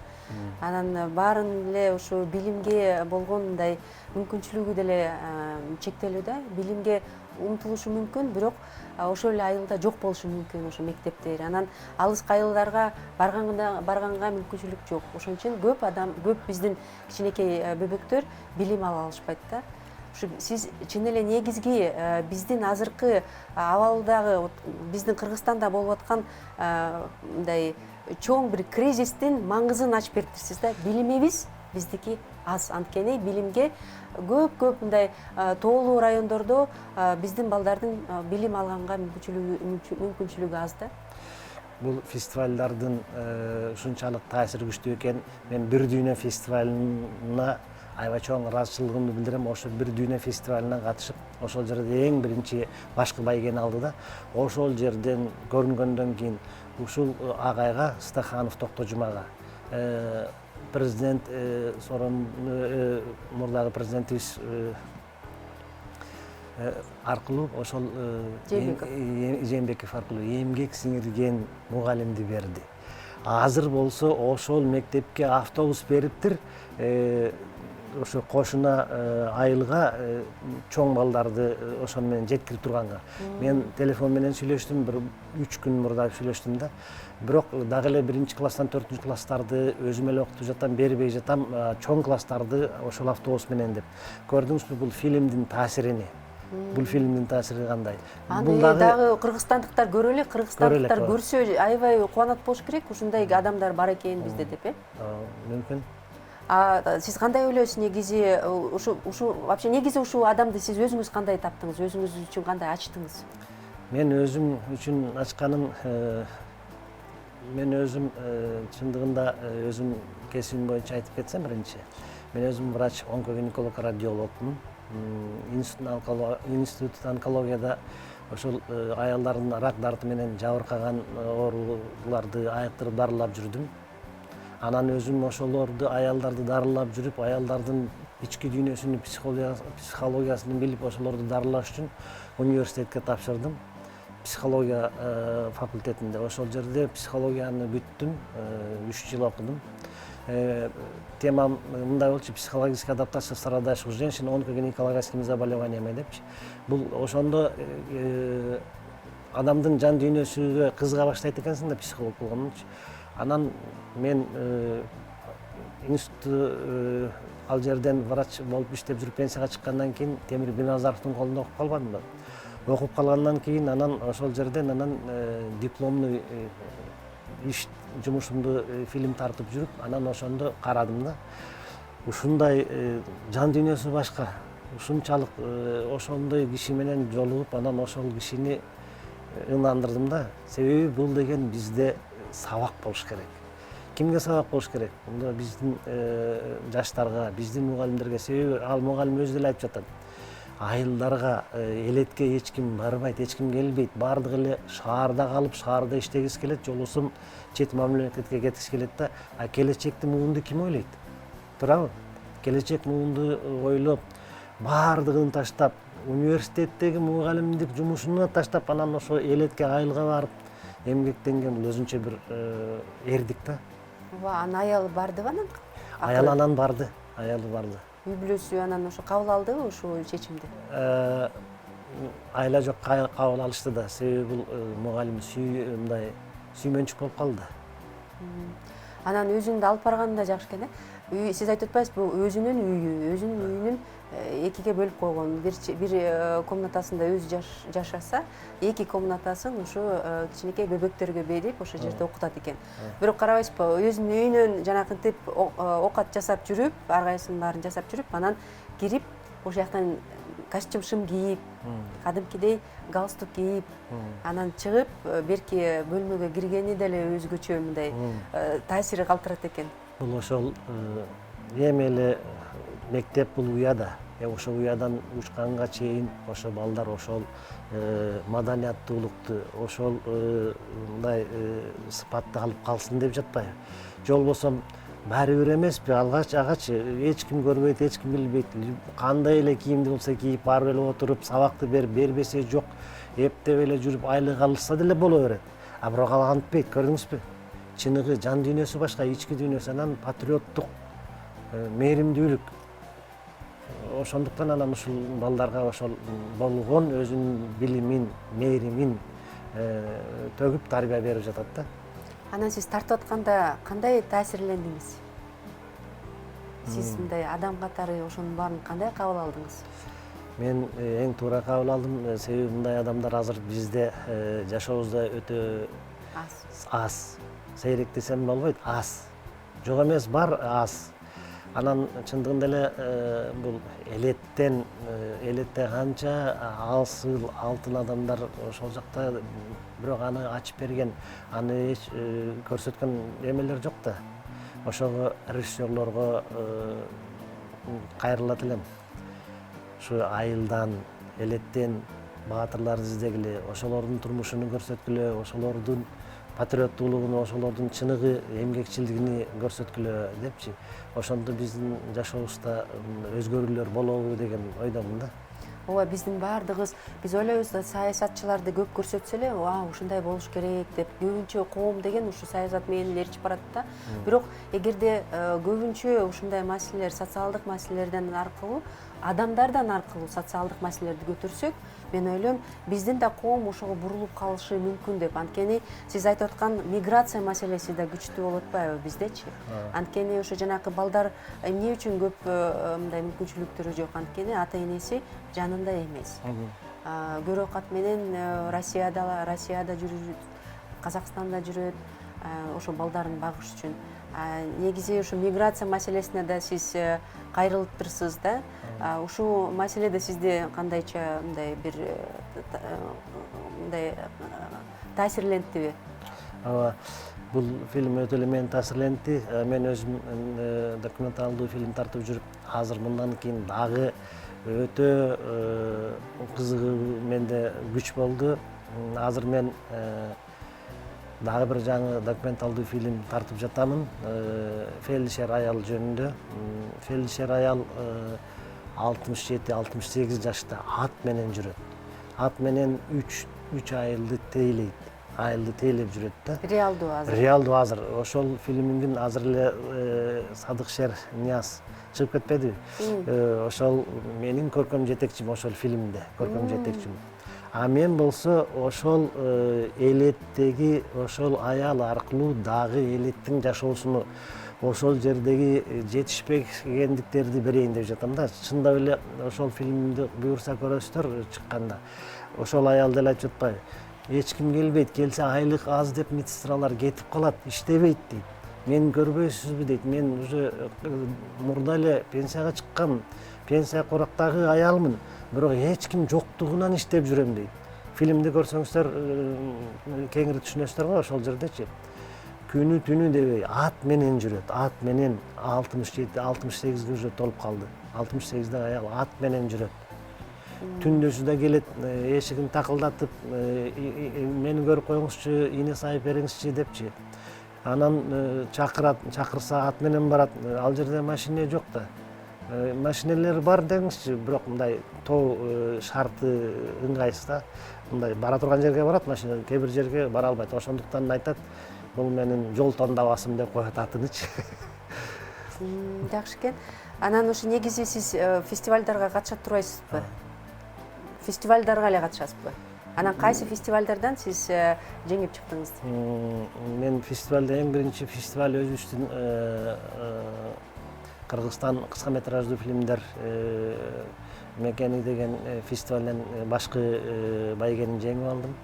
Анан баарын эле ушу билимге болгон мындай мүмкүнчүлүгү деле чектелүү да. Билимге умтулушу мүмкүн, бирок ошол эле айылда жок болушу мүмкүн ошо мектептер. Анан алыскы айылдарга барганга мүмкүнчүлүк жок. Ошон үчүн көп биздин кичинекей бөбөктөр билим ала алышпайт да. Сиз чын эле негизги биздин азыркы абалдагы биздин Кыргызстанда болуп аткан мындай чоң бир кризистин маңызын ачып бериптирсиз да. Билимибиз биздики аз, анткени билимге көп мындай тоолуу райондордо биздин балдардын билим алганга мүмкүнчүлүгү аз да. Бул фестивалдардын ушунчалык таасири күчтүү экен. Мен бир дүйнө фестивалына аябай чоң ыраазычылыгымды билдирем. Ошо бир дүйнө фестивалына катышып, ошол жерде эң биринчи башкы байгени алды да. Ошол жерден көрүнгөндөн кийин ушул агайга, Стаханов Токтожумага, президент мурдагы президентибиз аркылуу ошол Жээнбеков аркылуу эмгек сиңирген мугалимди берди. Азыр болсо ошол мектепке автобус бериптир. Ошо кошуна айылга чоң балдарды ошол менен жеткирип турганга. Мен телефон менен сүйлөштүм, бир 3 күн мурда сүйлөштүм да. Бирок дагы эле 1-класстан 4-класстарды өзүм эле окутуп жатам, бербей жатам, чоң класстарды ошол автобус менен деп. Көрдүңүзбү бул фильмдин таасирини? Бул фильмдин таасири кандай? Аны дагы кыргызстандыктар көрө эле, кыргызстандыктар көрсө аябай кубанат болуш керек, ушундай адамдар бар экен бизде деп, Мүмкүн. Сиз кандай ойлойсуз негизи ушу вообще негизи ушул адамды сиз өзүңүз кандай таптыңыз, өзүңүз үчүн кандай ачтыңыз? Мен өзүм үчүн ачканым, мен өзүм чындыгында өзүм кесибим боюнча айтып кетсем биринчи. Мен өзүм врач, онкогинеколог, радиологмун. Институт онкологияда ошол аялдардын рак дарты менен жабыркаган ооруларды айыктырып дарылап жүрдүм. Анан өзүм ошолорду аялдарды дарылап жүрүп, аялдардын ички дүйнөсүнүн психологиясын билип ошолорду дарылаш үчүн университетке тапшырдым. Психология факультетинде. Ошол жерде психологияны бүттүм, 3 жыл окудум. Темам мындай болчу: психологическая адаптация страдающих женщин онкогинекологическими заболеваниями депчи. Бул ошондо адамдын жан дүйнөсүгө кызыга баштайт экенсиң да психолог болгондучу. Анан мен институт ал жерден врач болуп иштеп жүрүп пенсияга чыккандан кийин Темир Биназаровдун колунда окуп калбадым да. Окуп калгандан кийин анан ошол жерден дипломный иш жумушумду фильм тартып жүрүп, анан ошондо карадым да. Ушундай жан дүйнөсү башка, ушунчалык ошондой киши менен жолугуп, анан ошол кишини ынандырдым да. Себеби бул деген бизде сабак болуш керек. Кимге сабак болуш керек? Мында биздин жаштарга, биздин мугалимдерге. Себеби ал мугалим өзү деле айтып жатат. Айылдарга, элетке эч ким барбайт, эч ким келбейт. Бардыгы эле шаарда калып, шаарда иштегиси келет, жолусун чет мамлекетке кеткиси келет да. А келечекти муунду ким ойлойт? Туурабы? Келечек муунду ойлоп, бардыгын таштап, университеттеги мугалимдик жумушуну таштап, анан ошо элетке айылга барып эмгектенген бул өзүнчө бир эрдик да. Анан аялы бардыбы анан? Аялы анан барды, аялы барды. Үй бүлөсү анан ошо кабыл алдыбы ушул чечимди? Айла жок, кабыл алышты да. Себеби бул мугалим мындай сүймөнчүк болуп калды. Анан өзүңдү алып барганы да жакшы экен, э? Сиз айтып атпайсызбы, бул өзүнүн үйү, өзүнүн үйүнүн экиге бөлүп койгон. Бир комнатасында өзү жашаса, 2 комнатасын ушу кичинекей бөбөктөргө берип, ошол жерде окутат экен. Бирок карабайсызбы, өзүнүн үйүнөн жанакынтип окат жасап жүрүп, ар кайсынын баарын жасап жүрүп, анан кирип, ошол жактан костюм шым кийип, кадимкидей галстук кийип, анан чыгып, берки бөлмөгө киргени деле өзгөчө мындай таасир калтырат экен. Бул ошол эми эле мектеп бул уяда. Ошол уядан учканга чейин ошо балдар ошол маданияттуулукту, ошол мындай сыпатты алып калсын деп жатпайбы? Жол болсо баары бир эмеспи? Агачы эч ким көрбөйт, эч ким билбейт. Кандай эле кийимди болсо кийип, барып эле отуруп, сабакты бербесе жок, эптеп эле жүрүп айлык алышса деле боло берет. А бирок ал антпейт, көрдүңүзбү? Чыныгы жан дүйнөсү башка, ички дүйнөсү, анан патриоттук, мээримдүүлүк. Ошондуктан анан ушул балдарга ошол болгон өзүнүн билимин, мээримин төгүп тарбия берип жатат да. Анан сиз тартып атканда кандай таасирлендиңиз? Сиз мындай адам катары ошонун баарын кандай кабыл алдыңыз? Мен эң туура кабыл алдым, себеби мындай адамдар азыр бизде жашообузда өтө аз. Сейрек десем болбойт, аз. Жок эмес, бар, аз. Анан чындыгында эле бул элетте канча алсыл, алтын адамдар ошол жакта, бирок аны ачып берген, аны эч көрсөткөн эмелер жок да. Ошого режиссерлорго кайрылат элем. Ушу айылдан, элеттен баатырларды издегиле, ошолордун турмушун көрсөткүлө, ошолордун патриоттуулугун, ошолордун чыныгы эмгекчилдигини көрсөткүлө депчи. Ошондо биздин жашообузда өзгөрүүлөр болобу деген ойдомун да. Ооба, биздин баардыгыбыз, биз ойлойбуз да, саясатчыларды көп көрсөтсө эле, ушундай болуш керек деп, көбүнчө коом деген ушу саясат менен эле эрчип барат да. Бирок эгерде көбүнчө ушундай маселелер, социалдык маселелерден аркылуу, адамдардан аркылуу социалдык маселелерди көтөрсөк, мен ойлойм, биздин да коом ошого бурулуп калышы мүмкүн деп. Анткени сиз айтып аткан миграция маселеси да күчтүү болуп атпайбы биздечи? Анткени ошо жанакы балдар эмне үчүн көп мындай мүмкүнчүлүктөрү жок? Анткени ата энеси жанында эмес. Көрө кат менен Россияда жүрүп, Казакстанда жүрөт, ошо балдарын багыш үчүн. Негизи ушу миграция маселесине да сиз кайрылыптырсыз да. Ушул маселеде сизди кандайча мындай бир мындай таасирлентиби? Ооба, бул фильм өтө эле мени таасирлентти. Мен өзүм документалдуу фильм тартып жүрүп, азыр мындан кийин дагы өтө кызыгуу менде күч болду. Азыр мен дагы бир жаңы документалдуу фильм тартып жатамын. Фельдшер аял жөнүндө. Фельдшер аял 67-68 жашта ат менен жүрөт. Ат менен 3 айылды тейлейт. Айылды тейлеп жүрөт да. Реалдуу азыр. Реалдуу азыр. Ошол фильмиңдин азыр эле Садыкшер Нияз чыгып кетпедиби? Ошол менин көркөм жетекчим ошол фильмде, көркөм жетекчим. А мен болсо ошол элеттеги ошол аял аркылуу дагы элеттин жашоосуну ошол жердеги жетишпегендиктерди берейин деп жатам да. Чындап эле ошол фильмди буюрса көрөсүздөр чыкканда. Ошол аял деле айтып жатпайбы? Эч ким келбейт, келсе айлык аз деп медсестралар кетип калат, иштебейт дейт. Мен көрбөйсүзбү дейт. Мен уже мурда эле пенсияга чыккам, пенсия корактагы аялмын. Бирок эч ким жоктугунан иштеп жүрөм дейт. Фильмди көрсөңүздөр кеңири түшүнөсүздөр го ошол жердечи. Күнү түнү дебей ат менен жүрөт. Ат менен 67-68 уже толуп калды. 68де аял ат менен жүрөт. Түндөсү да келет, эшигин такылдатып, мени көрүп коюңузчу, ийне сайып бериңизчи депчи. Анан чакырса ат менен барат. Ал жерде машина жок да. Машинелер бар деңизчи, бирок мындай тоо шарты ыңгайсыз да. Мындай бара турган жерге барат машина, кээ бир жерге бара албайт. Ошондуктан айтат, бул менин жол тандабасым деп коет атынычы. Жакшы экен. Анан ошо негизи сиз фестивалдарга катышат турбайсызбы? Фестивалдарга эле катышасызбы? Анан кайсы фестивалдардан сиз жеңип чыктыңыз? Мен фестивалда эң биринчи фестиваль өзүбүздүн Кыргызстан кыска метраждуу фильмдер мекени деген фестивалден башкы байгени жеңип алдым.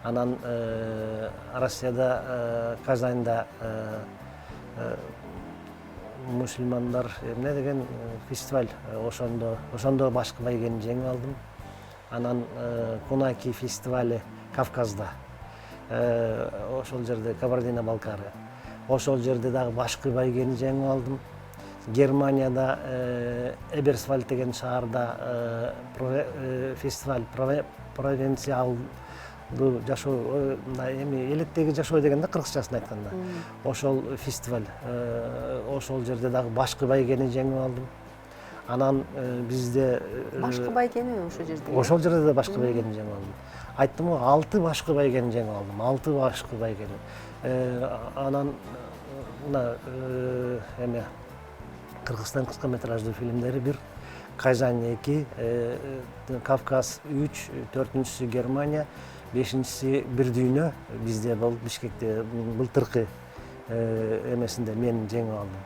Анан Россияда Казанда мусулмандар эмне деген фестиваль, ошондо башкы байгени жеңип алдым. Анан Кунаки фестивали Кавказда, ошол жерде Кабардино-Балкария. Ошол жерде дагы башкы байгени жеңип алдым. Германияда Эберсвальд деген шаарда фестиваль провинциалдуу жашоо, эми элеттеги жашоо деген да кыргызчасын айтканда. Ошол фестиваль, ошол жерде дагы башкы байгени жеңип алдым. Анан бизде Башкы байгени ошол жерде. Ошол жерде да башкы байгени жеңип алдым. Айттым го, 6 башкы байгени жеңип алдым. 6 башкы байгени. Анан мына эме Кыргызстан кыска метраждуу фильмдери 1, Казань 2, Кавказ 3, 4-сү Германия, 5-си Бир дүйнө бизде бол Бишкекте былтыркы эмесинде мен жеңип алдым.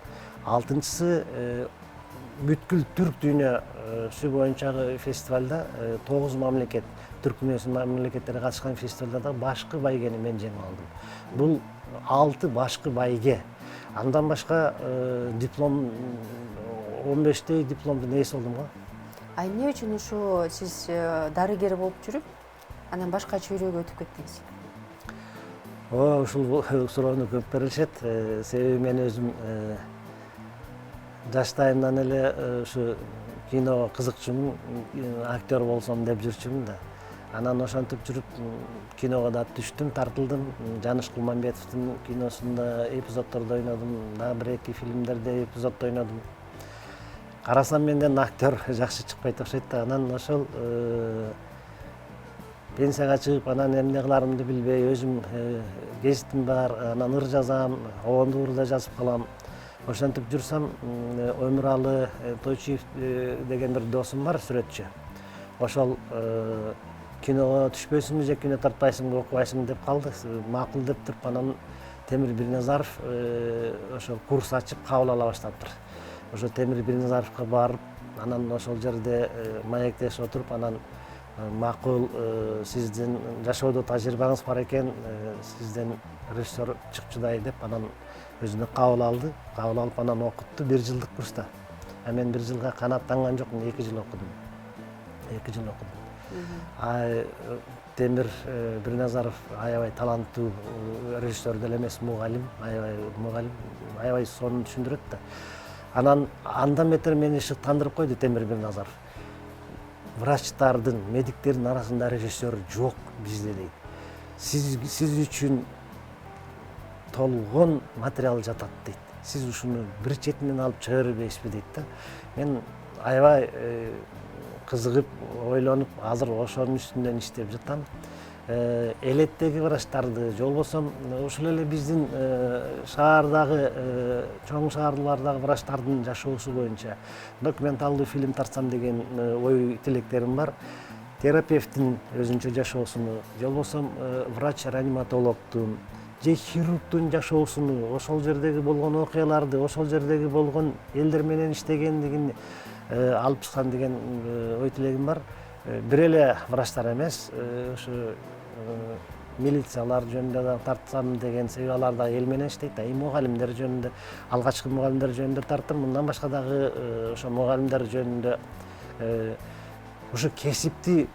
6-сы бүткүл түрк дүйнөсү боюнчагы фестивалда 9 мамлекет, түрк дүйнөсүнүн мамлекеттери катышкан фестивалда да башкы байгени мен жеңип алдым. Бул 6 башкы байге. Андан башка диплом 15 дипломдун ээси болдум го. Эмне үчүн ошо сиз дарыгер болуп жүрүп, анан башка чөйрөгө өтүп кеттиңиз? Ушул суроону көп беришет. Себеби мен өзүм жаштайымдан эле ушу киного кызыкчумун, актер болсом деп жүрчүмүн да. Анан ошентип жүрүп киного да түштүм, тартылдым. Жаныш Кулманбетовдун киносунда эпизоддордо ойнодум, дагы 1-2 фильмдерде эпизоддо ойнодум. Карасам менден актер жакшы чыкпайт окшойт да. Анан ошол пенсияга чыгып, анан эмне кыларымды билбей, өзүм гезитим бар, анан ыр жазам, обондуу ыр да жазып калам. Ошентип жүрсөм, Өмүралы Тойчиев деген бир досум бар, сүрөтчү. Ошол киного түшпөйсүңбү же кино тартпайсыңбы, окубайсыңбы деп калды. Макул деп туруп, анан Темир Бирназаров ошо курс ачып кабыл ала баштаптыр. Ошо Темир Бирназаровго барып, анан ошол жерде маектешип отуруп, анан макул, сиздин жашоодо тажрыйбаңыз бар экен, сизден режиссер чыкчудай деп, анан өзүнө кабыл алды. Кабыл алып, анан окутту 1 жылдык курста. Мен 1 жылга канааттанган жокмун, 2 жыл окудум. 2 жыл окудум. Темир Бирназаров аябай таланттуу режиссер деле эмес, мугалим, аябай сонун түшүндүрөт да. Анан андан бетер мени шыктандырып койду Темир Бирназаров. Врачтардын, медиктердин арасында режиссер жок бизде дейт. Сиз үчүн толгон материал жатат дейт. Сиз ушуну бир четинен алып чыга бербейсизби дейт да. Мен аябай кызыгып, ойлонуп, азыр ошонун үстүндөн иштеп жатам. Элеттеги врачтарды, же болбосо ушул эле биздин шаардагы, чоң шаарлардагы врачтардын жашоосу боюнча документалдуу фильм тартсам деген ой тилектерим бар. Терапевттин өзүнчө жашоосуну, же болбосо врач-реаниматологдун, же хирургдун жашоосуну, ошол жердеги болгон окуяларды, ошол жердеги болгон элдер менен иштегендигин алып чыккан деген ой тилегим бар. Бир эле врачтар эмес, ушу милициялар жөнүндө да тартсам деген алар да эл менен иштейт. Мугалимдер жөнүндө, алгачкы мугалимдер жөнүндө тарттым. Мындан башка дагы ошо мугалимдер жөнүндө ушу кесипти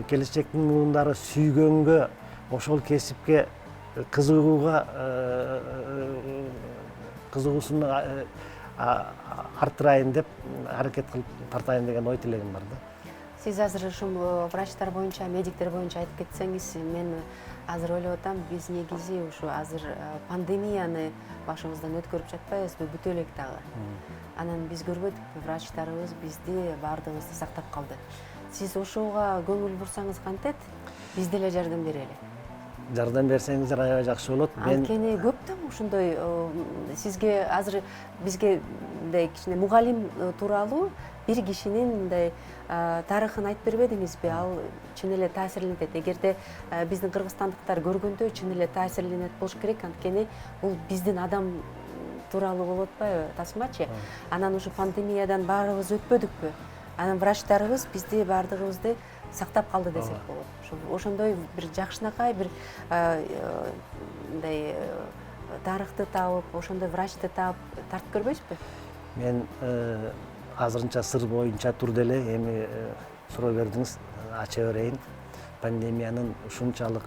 келечектин муундары сүйгөнгө, ошол кесипке кызыгуусун арттырайын деп аракет кылып тартайын деген ой тилегим бар да. Сиз азыр ушул врачтар боюнча, медиктер боюнча айтып кетсеңиз, мен азыр ойлоп атам, биз негизи ушу азыр пандемияны башыбыздан өткөрүп жатпайбызбы, бүтө элек дагы. Анан биз көрбөдүкпү, врачтарыбыз бизди баардыгыбызды сактап калды. Сиз ошого көңүл бурсаңыз кантет, биз деле жардам берели. Жардам берсеңиздер аябай жакшы болот. Анткени көп да ошондой сизге азыр бизге мындай кичине мугалим тууралуу бир кишинин мындай тарыхын айтып бербедиңизби? Ал чын эле таасирлентет. Эгерде биздин кыргызстандыктар көргөндө чын эле таасирленет болуш керек, анткени бул биздин адам тууралуу болуп атпайбы, тасмачы. Анан ушу пандемиядан баарыбыз өтпөдүкпү? Анан врачтарыбыз бизди баардыгыбызды сактап калды десек болот. Ошондой бир жакшынакай бир мындай тарыхты таап, ошондой врачты таап тартып көрбөйсүзбү? Мен азырынча сыр боюнча турду эле, эми суроо бердиңиз, ача берейин. Пандемиянын ушунчалык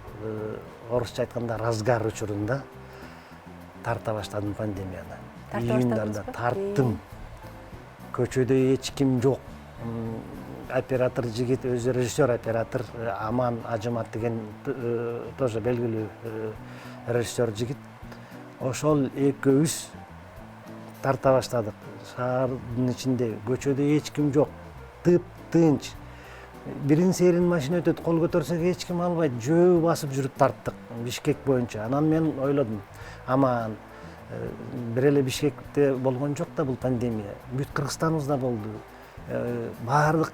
орусча айтканда разгар учурунда тарта баштадым пандемияны. Июньдарда тарттым. Көчөдө эч ким жок. Оператор жигит, өзү режиссер оператор Аман Ажымат деген тоже белгилүү режиссер жигит. Ошол экөөбүз тарта баштадык. Шаардын ичинде көчөдө эч ким жок. Тып-тынч. Бирин серин машина өтөт, кол көтөрсөк эч ким албайт, жөө басып жүрүп тарттык Бишкек боюнча. Анан мен ойлодум, аман бир эле Бишкекте болгон жок да бул пандемия. Бүт Кыргызстаныбызда болду. Баардык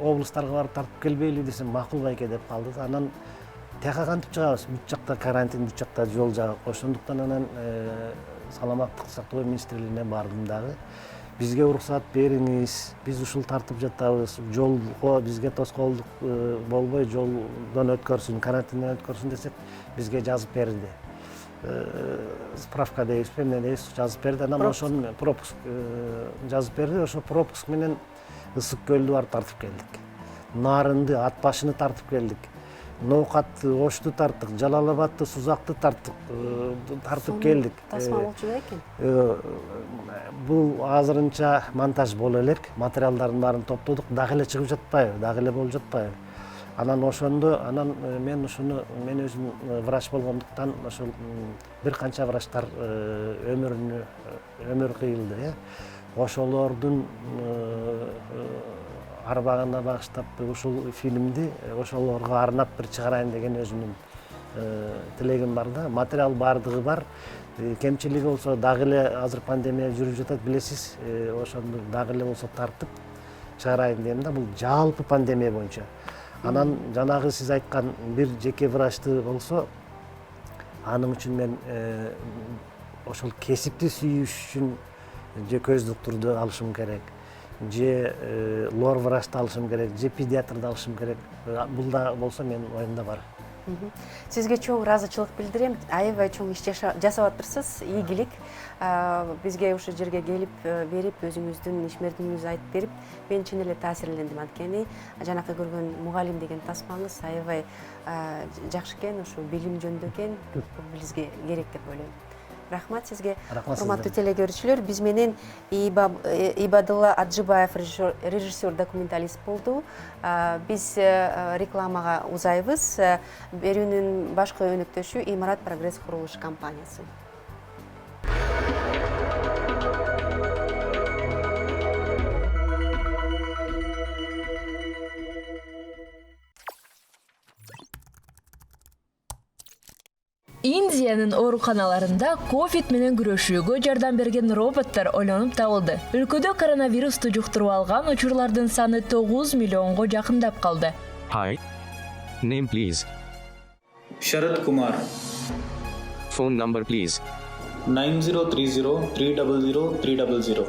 облустарга барып тартып келбейли десем, макул байке деп калды. Анан тияка кантип чыгабыз? Бүт жакта карантин, бүт жакта жол жабык. Ошондуктан анан саламаттык сактоо министрлигине бардым дагы. Бизге уруксат бериңиз, биз ушул тартып жатабыз, жолго бизге тоскоолдук болбой, жолдон өткөрсүн, карантинден өткөрсүн десек, бизге жазып берди. Справка дейбизби, эмне дейбиз, жазып берди. Анан ошону пропуск жазып берди. Ошо пропуск менен Ысык көлдү барып тартып келдик. Нарынды, Ат башыны тартып келдик. Ноокатты, Ошту тарттык, Жалал-Абадты, Сузакты тартып келдик. Тасма болчу экен. Бул азырынча монтаж боло элек, материалдардын баарын топтодук, дагы эле чыгып жатпайбы, дагы эле болуп жатпайбы. Анан ошондо, мен ушуну, мен өзүм врач болгондуктан, ошол бир канча врачтар өмүр кыйылды, ошолордун арбагына багыштап ушул фильмди ошолорго арнап бир чыгарайын деген өзүмдүн тилегим бар да. Материал бардыгы бар. Кемчилиги болсо дагы эле азыр пандемия жүрүп жатат, билесиз. Ошондо дагы эле болсо тартып чыгарайын дейм да. Бул жалпы пандемия боюнча. Анан жанагы сиз айткан бир жеке врачты болсо, анын үчүн мен ошол кесипти сүйүш үчүн же көз доктурду алышым керек, же лор врачты алышым керек, же педиатрды алышым керек. Бул да болсо менин оюмда бар. Сизге чоң ыраазычылык билдирем. Аябай чоң иш жасап атырсыз. Ийгилик. Бизге ушул жерге келип берип, өзүңүздүн ишмердигиңизди айтып берип, мен чын эле таасирлендим. Анткени жанакы көргөн мугалим деген тасмаңыз аябай жакшы экен, ушу билим жөнүндө экен, бизге керек деп ойлойм. Рахмат сизге. Рахмат Урматтуу телегөрүүчүлөр, биз менен Ибадулла Аджыбаев режиссер документалист болду. Биз рекламага узайбыз. Берүүнүн башкы өнөктөшү Имарат Прогресс курулуш компаниясы. Индиянын ооруканаларында ковид менен күрөшүүгө жардам берген роботтор ойлонуп табылды. Өлкөдө коронавирусту жуктуруп алган учурлардын саны 9 миллионго жакындап калды. Hi. Name please. Sharat Kumar. Phone number please. 9030 300 300.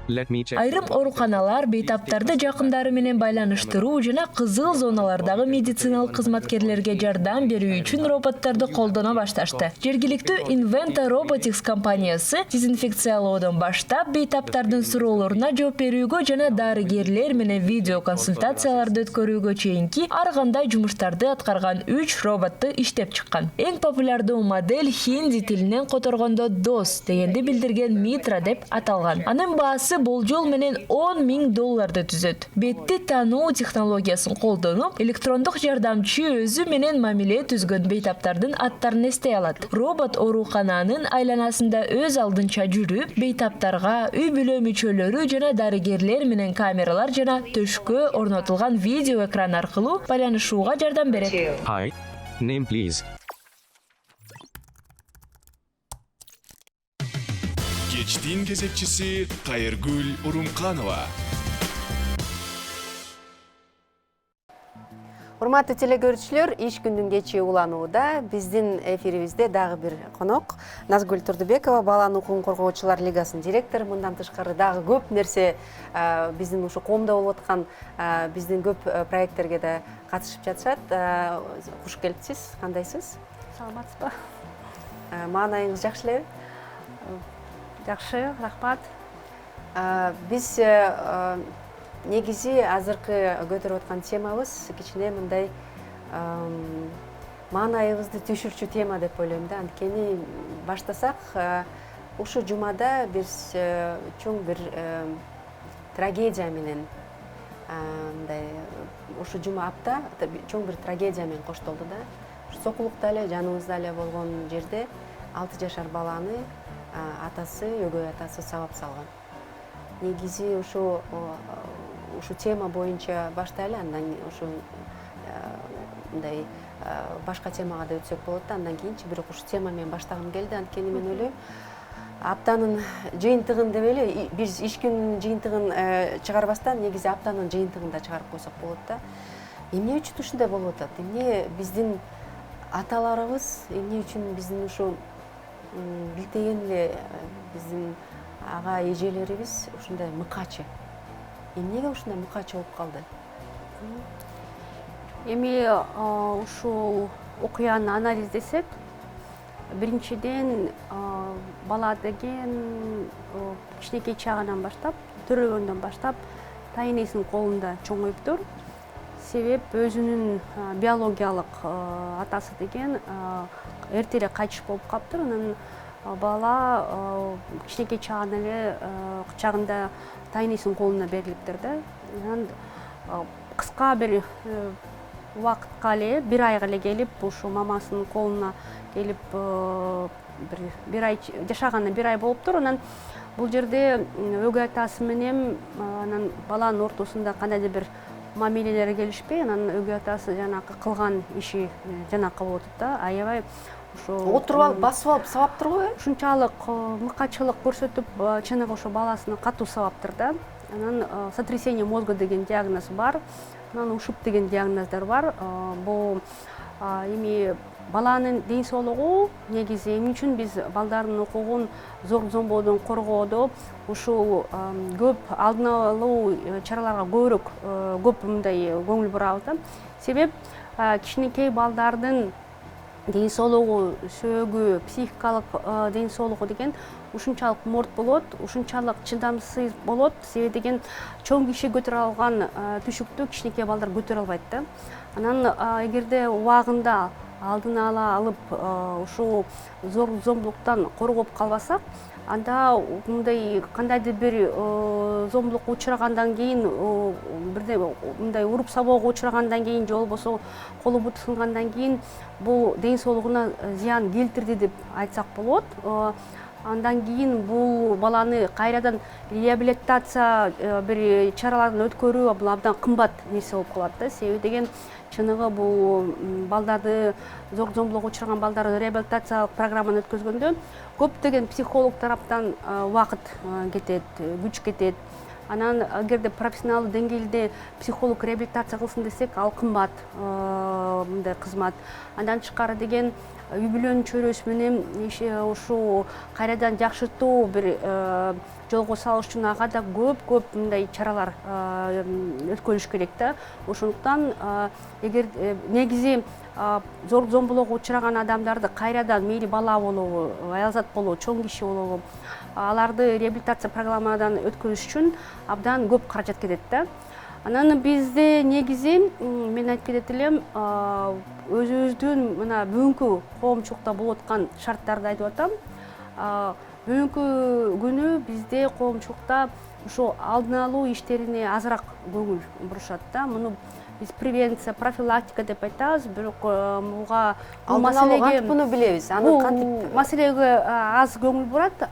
Let me check. Айрым ооруканалар бейтаптарды жакындары менен байланыштыруу жана кызыл зоналардагы медициналык кызматкерлерге жардам берүү үчүн роботторду колдоно башташты. Жергиликтүү Inventa Robotics компаниясы дезинфекциялоодон баштап бейтаптардын суроолоруна жооп берүүгө жана дарыгерлер менен видео консультацияларды өткөрүүгө чейинки ар кандай жумуштарды аткарган 3 роботту иштеп чыккан. Эң популярдуу модель хинди тилинен которгондо DOS дегенди билдирген Mitra деп аталган. Анын баасы болжол менен $10,000 түзөт. Бетти таануу технологиясын колдонуп, электрондук жардамчы өзү менен мамиле түзгөн бейтаптардын аттарын эстей алат. Робот оорукананын айланасында өз алдынча жүрүп, бейтаптарга үй бүлө мүчөлөрү жана дарыгерлер менен камералар жана төшкө орнотулган видео экран аркылуу байланышууга жардам берет. Hi. Name please. Кечтин кезекчиси Кайыргүл Урумканова. Урматтуу телегөрүүчүлөр, иш күндүн кечи уланууда биздин эфирибизде дагы бир конок Назгүл Турдубекова, баланын укугун коргоочулар лигасынын директору. Мындан тышкары дагы көп нерсе биздин ушу коомдо болуп аткан биздин көп проекттерге да катышып жатышат. Куш келипсиз, кандайсыз? Саламатсызбы? Маанайыңыз жакшы элеби? Жакшы, рахмат. Биз негизи азыркы көтөрүп аткан темабыз кичине мындай маанайыбызды түшүрчү тема деп ойлойм да. Анткени баштасак, ушу жумада биз чоң бир трагедия менен мындай ушу жума апта чоң бир трагедия менен коштолду да. Сокулукта эле жаныбызда эле болгон жерде 6 жашар баланы атасы, өгөй атасы сабап салган. Негизи ушу тема боюнча баштайлы, андан ушу мындай башка темага да өтсөк болот да, андан кийинчи бирок ушу тема менен баштагым келди. Анткени мен ойлойм, аптанын жыйынтыгын деп эле биз иш күнүнүн жыйынтыгын чыгарбастан негизи аптанын жыйынтыгын да чыгарып койсок болот да. Эмне үчүн ушундай болуп атат? Эмне биздин аталарыбыз, эмне үчүн биздин ушу билтеген эле биздин ага эжелерибиз ушундай мыкачы? Эмнеге ушундай мыкачы болуп калды? Эми ушул окуяны анализдесек, биринчиден бала деген кичинекей чагынан баштап, төрөгөндөн баштап тайнесинин колунда чоңоюптур. Себеп өзүнүн биологиялык атасы деген эртерээк кайтыш болуп калыптыр. Анан бала кичинекей чагында тайнесинин колуна берилиптир да. Анан кыска бир убакытка эле, бир айга эле келип, ушу мамасынын колуна келип бир ай жашаганы бир ай болуптур. Анан бул жерде өгөй атасы менен анан баланын ортосунда кандайдыр бир мамилелери келишпей, анан өгөй атасы жанакы кылган иши жанакы болуп атат да. Аябай отуруп алып басып алып сабаптыр го. Ушунчалык мыкачылык көрсөтүп, чыныгы ошо баласына катуу сабаптыр да. Анан сотрясение мозга деген диагноз бар. Анан ушуп деген диагноздар бар. Бул эми баланын ден соолугу негизи эмне үчүн биз балдардын укугун зомбоодон коргоодо ушул көп алдын алуу чараларга көп мындай көңүл бурабыз да. Себеп кичинекей балдардын ден соолугу, сөөгү, психикалык ден соолугу деген ушунчалык морт болот, ушунчалык чыдамсыз болот. Себеби деген чоң киши көтөрө алган түшүктү кичинекей балдар көтөрө албайт да. Анан эгерде убагында алдын ала алып ушул зор зомбулуктан коргоп калбасак, анда мындай кандайдыр бир зомбулукка учрагандан кийин, бирде мындай уруп сабоого учрагандан кийин же болбосо колу буту сынгандан кийин бул ден соолугуна зыян келтирди деп айтсак болот. Андан кийин бул баланы кайрадан реабилитация бир чараларын өткөрүү бул абдан кымбат нерсе болуп калат да. Себеби деген чыныгы бул балдарды, зор зомбулукка учураган балдарды реабилитациялык программаны өткөзгөндө көптөгөн психолог тараптан убакыт кетет, күч кетет. Анан эгерде профессионалдуу деңгээлде психолог реабилитация кылсын десек, ал кымбат мындай кызмат. Андан тышкары деген үй бүлөнүн чөйрөсү менен ушу кайрадан жакшыртуу бир жолго салыш үчүн ага да көп мындай чаралар өткөрүш керек да. Ошондуктан эгер негизи зор зомбулукка учураган адамдарды кайрадан мейли бала болобу, аялзат болобу, чоң киши болобу, аларды реабилитация программадан өткөрүш үчүн абдан көп каражат кетет да. Анан бизде негизи мен айтып кетет элем, өзүбүздүн мына бүгүнкү коомчулукта болуп аткан шарттарды айтып атам. Бүгүнкү күнү бизде коомчулукта ошо алдын алуу иштерине азыраак көңүл бурушат да. Муну биз превенция, профилактика деп айтабыз, бирок буга буну билебиз. Аны кантип маселеге аз көңүл бурат.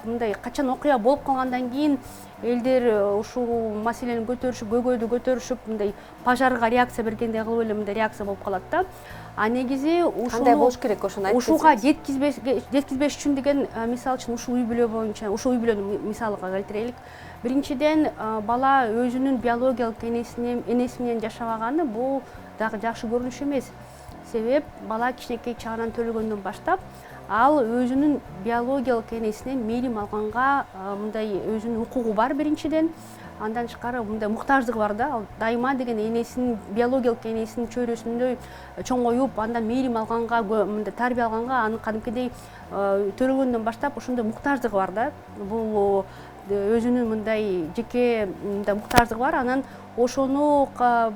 Мындай качан окуя болуп калгандан кийин элдер ушул маселени көтөрүшүп, көйгөйдү көтөрүшүп, мындай пожарга реакция бергендей кылып эле мындай реакция болуп калат да. А негизи кандай болуш керек ошону айтып ушуга жеткизбеш үчүн деген, мисалы үчүн ушул үй бүлө боюнча, ушул үй бүлөнү мисалга келтирелик. Биринчиден, бала өзүнүн биологиялык энеси менен жашабаганы бул дагы жакшы көрүнүш эмес. Себеп бала кичинекей чагынан төрөлгөндөн баштап ал өзүнүн биологиялык энесинен мээрим алганга мындай өзүнүн укугу бар биринчиден. Андан тышкары мындай муктаждыгы бар да. Ал дайыма деген энесинин, биологиялык энесинин чөйрөсүндө чоңоюп, андан мээрим алганга, мындай тарбия алганга, аны кадимкидей төрөлгөндөн баштап ошондой муктаждыгы бар да. Бул өзүнүн мындай жеке муктаждыгы бар. Анан ошону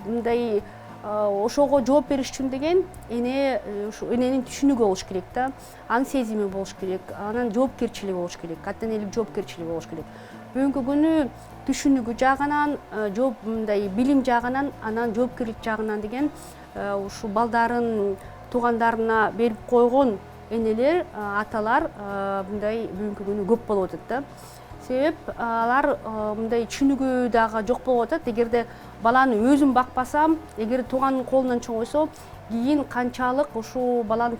мындай ошого жооп бериш үчүн деген эненин түшүнүгү болуш керек да. Анын сезими болуш керек. Анан жоопкерчилиги болуш керек. Ата энелик жоопкерчилиги болуш керек. Бүгүнкү күнү түшүнүгү жагынан, мындай билим жагынан, анан жоопкерлик жагынан деген ушу балдарын туугандарына берип койгон энелер, аталар мындай бүгүнкү күнү көп болуп атат да. Себеп алар мындай түшүнүгү дагы жок болуп атат. Эгерде баланы өзүм бакпасам, эгер тууганын колунан чоңойсо, кийин канчалык ушул баланын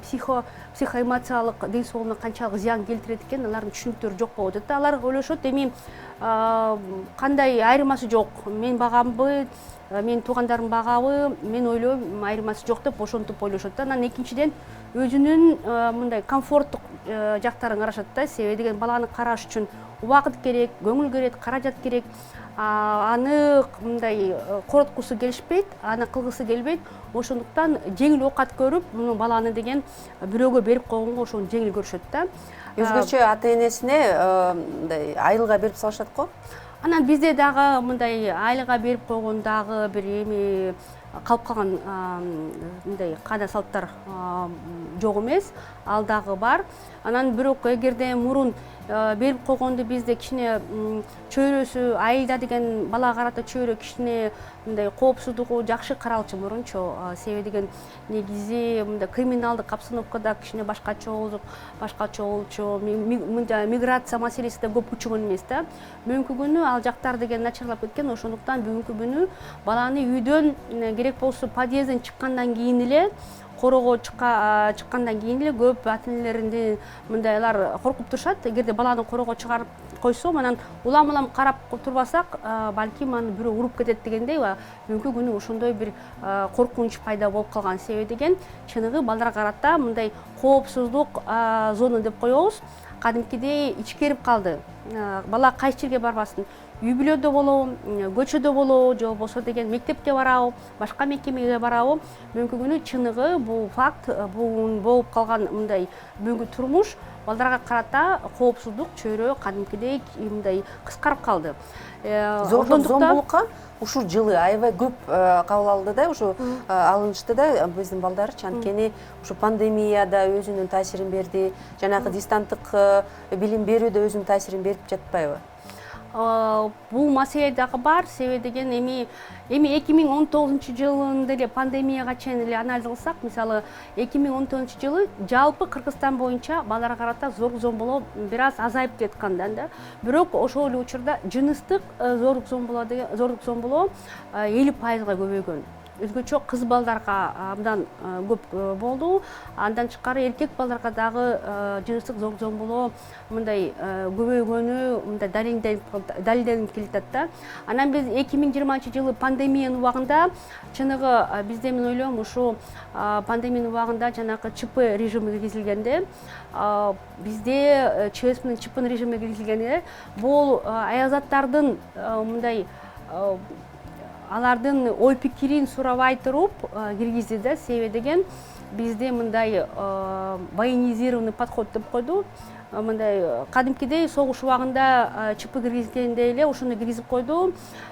психоэмоциялык ден соолугуна канчалык зыян келтирет экен, алардын түшүнүктөрү жок болуп атат да. Алар ойлошот, эми кандай айырмасы жок, мен багамбы, менин туугандарым багабы, мен ойлойм айырмасы жок деп ошентип ойлошот да. Анан экинчиден өзүнүн мындай комфорттук жактарын карашат да. Себеби деген баланы караш үчүн убакыт керек, көңүл керек, каражат керек. Аны мындай короткусу келишпейт, аны кылгысы келбейт. Ошондуктан жеңил оокат көрүп, муну баланы деген бирөөгө берип койгонго ошону жеңил көрүшөт да. Өзгөчө ата энесине мындай айылга берип салышат го. Анан бизде дагы мындай айылга берип койгон дагы бир эми калып калган мындай каада салттар жок эмес, ал дагы бар. Анан бирок эгерде мурун берип койгонду бизде кичине чөйрөсү, айылда деген балага карата чөйрө кичине мындай коопсуздугу жакшы каралчу мурунчу. Себеби деген негизи мындай криминалдык обстановкада кичине башкача болчу, мындай миграция маселеси да көп күчөгөн эмес да. Бүгүнкү күнү ал жактар деген начарлап кеткен. Ошондуктан бүгүнкү күнү баланы үйдөн керек болсо подъезден чыккандан кийин эле, корого чыккандан кийин эле көп ата энелеринде мындайлар коркуп турушат. Эгерде баланы корого чыгарып койсом, анан улам карап турбасак, балким аны бирөө уруп кетет дегендей, бүгүнкү күнү ошондой бир коркунуч пайда болуп калган. Себеби деген чыныгы балдарга карата мындай коопсуздук зона деп коебуз, кадимкидей ичкерип калды. Бала кайсы жерге барбасын, үй бүлөдө болобу, көчөдө болобу, же болбосо деген мектепке барабы, башка мекемеге барабы. Бүгүнкү күнү чыныгы бул факт, бул болуп калган мындай бүгүнкү турмуш балдарга карата коопсуздук чөйрө кадимкидей мындай кыскарып калды. Зомбулукка ушул жылы аябай көп кабыл алды да, ушу алынышты да биздин балдарчы. Анткени ушу пандемияда өзүнүн таасирин берди, жанагы дистанттык билим берүү да өзүнүн таасирин берип жатпайбы? Бул маселе дагы бар, себеби деген эми 2019 жылында эле пандемияга чейин эле анализ кылсак, мисалы 2019 жылы жалпы Кыргызстан боюнча балдарга карата зорлук зомбулоо бир аз азайып кеткан да. Бирок ошол эле учурда жыныстык зорлук зомбулоо 50%га көбөйгөн. Өзгөчө кыз балдарга абдан көп болду. Андан тышкары эркек балдарга дагы жыныстык зорлук зомбулоо мындай көбөйгөнү мындай далилденип келатат да. Анан биз 2020 жылы пандемиянын убагында чыныгы бизде мен ойлойм ушу пандемиянын убагында жанагы ЧП режими киргизилгенде бизде ЧС менен ЧП режими киргизилгенде бул аялзаттардын мындай алардын ой пикирин сурабай туруп киргизди да. Себеби деген бизде мындай военизированный подход деп койду. Мындай кадимкидей согуш убагында ЧП киргизгенде эле ошону киргизип койду.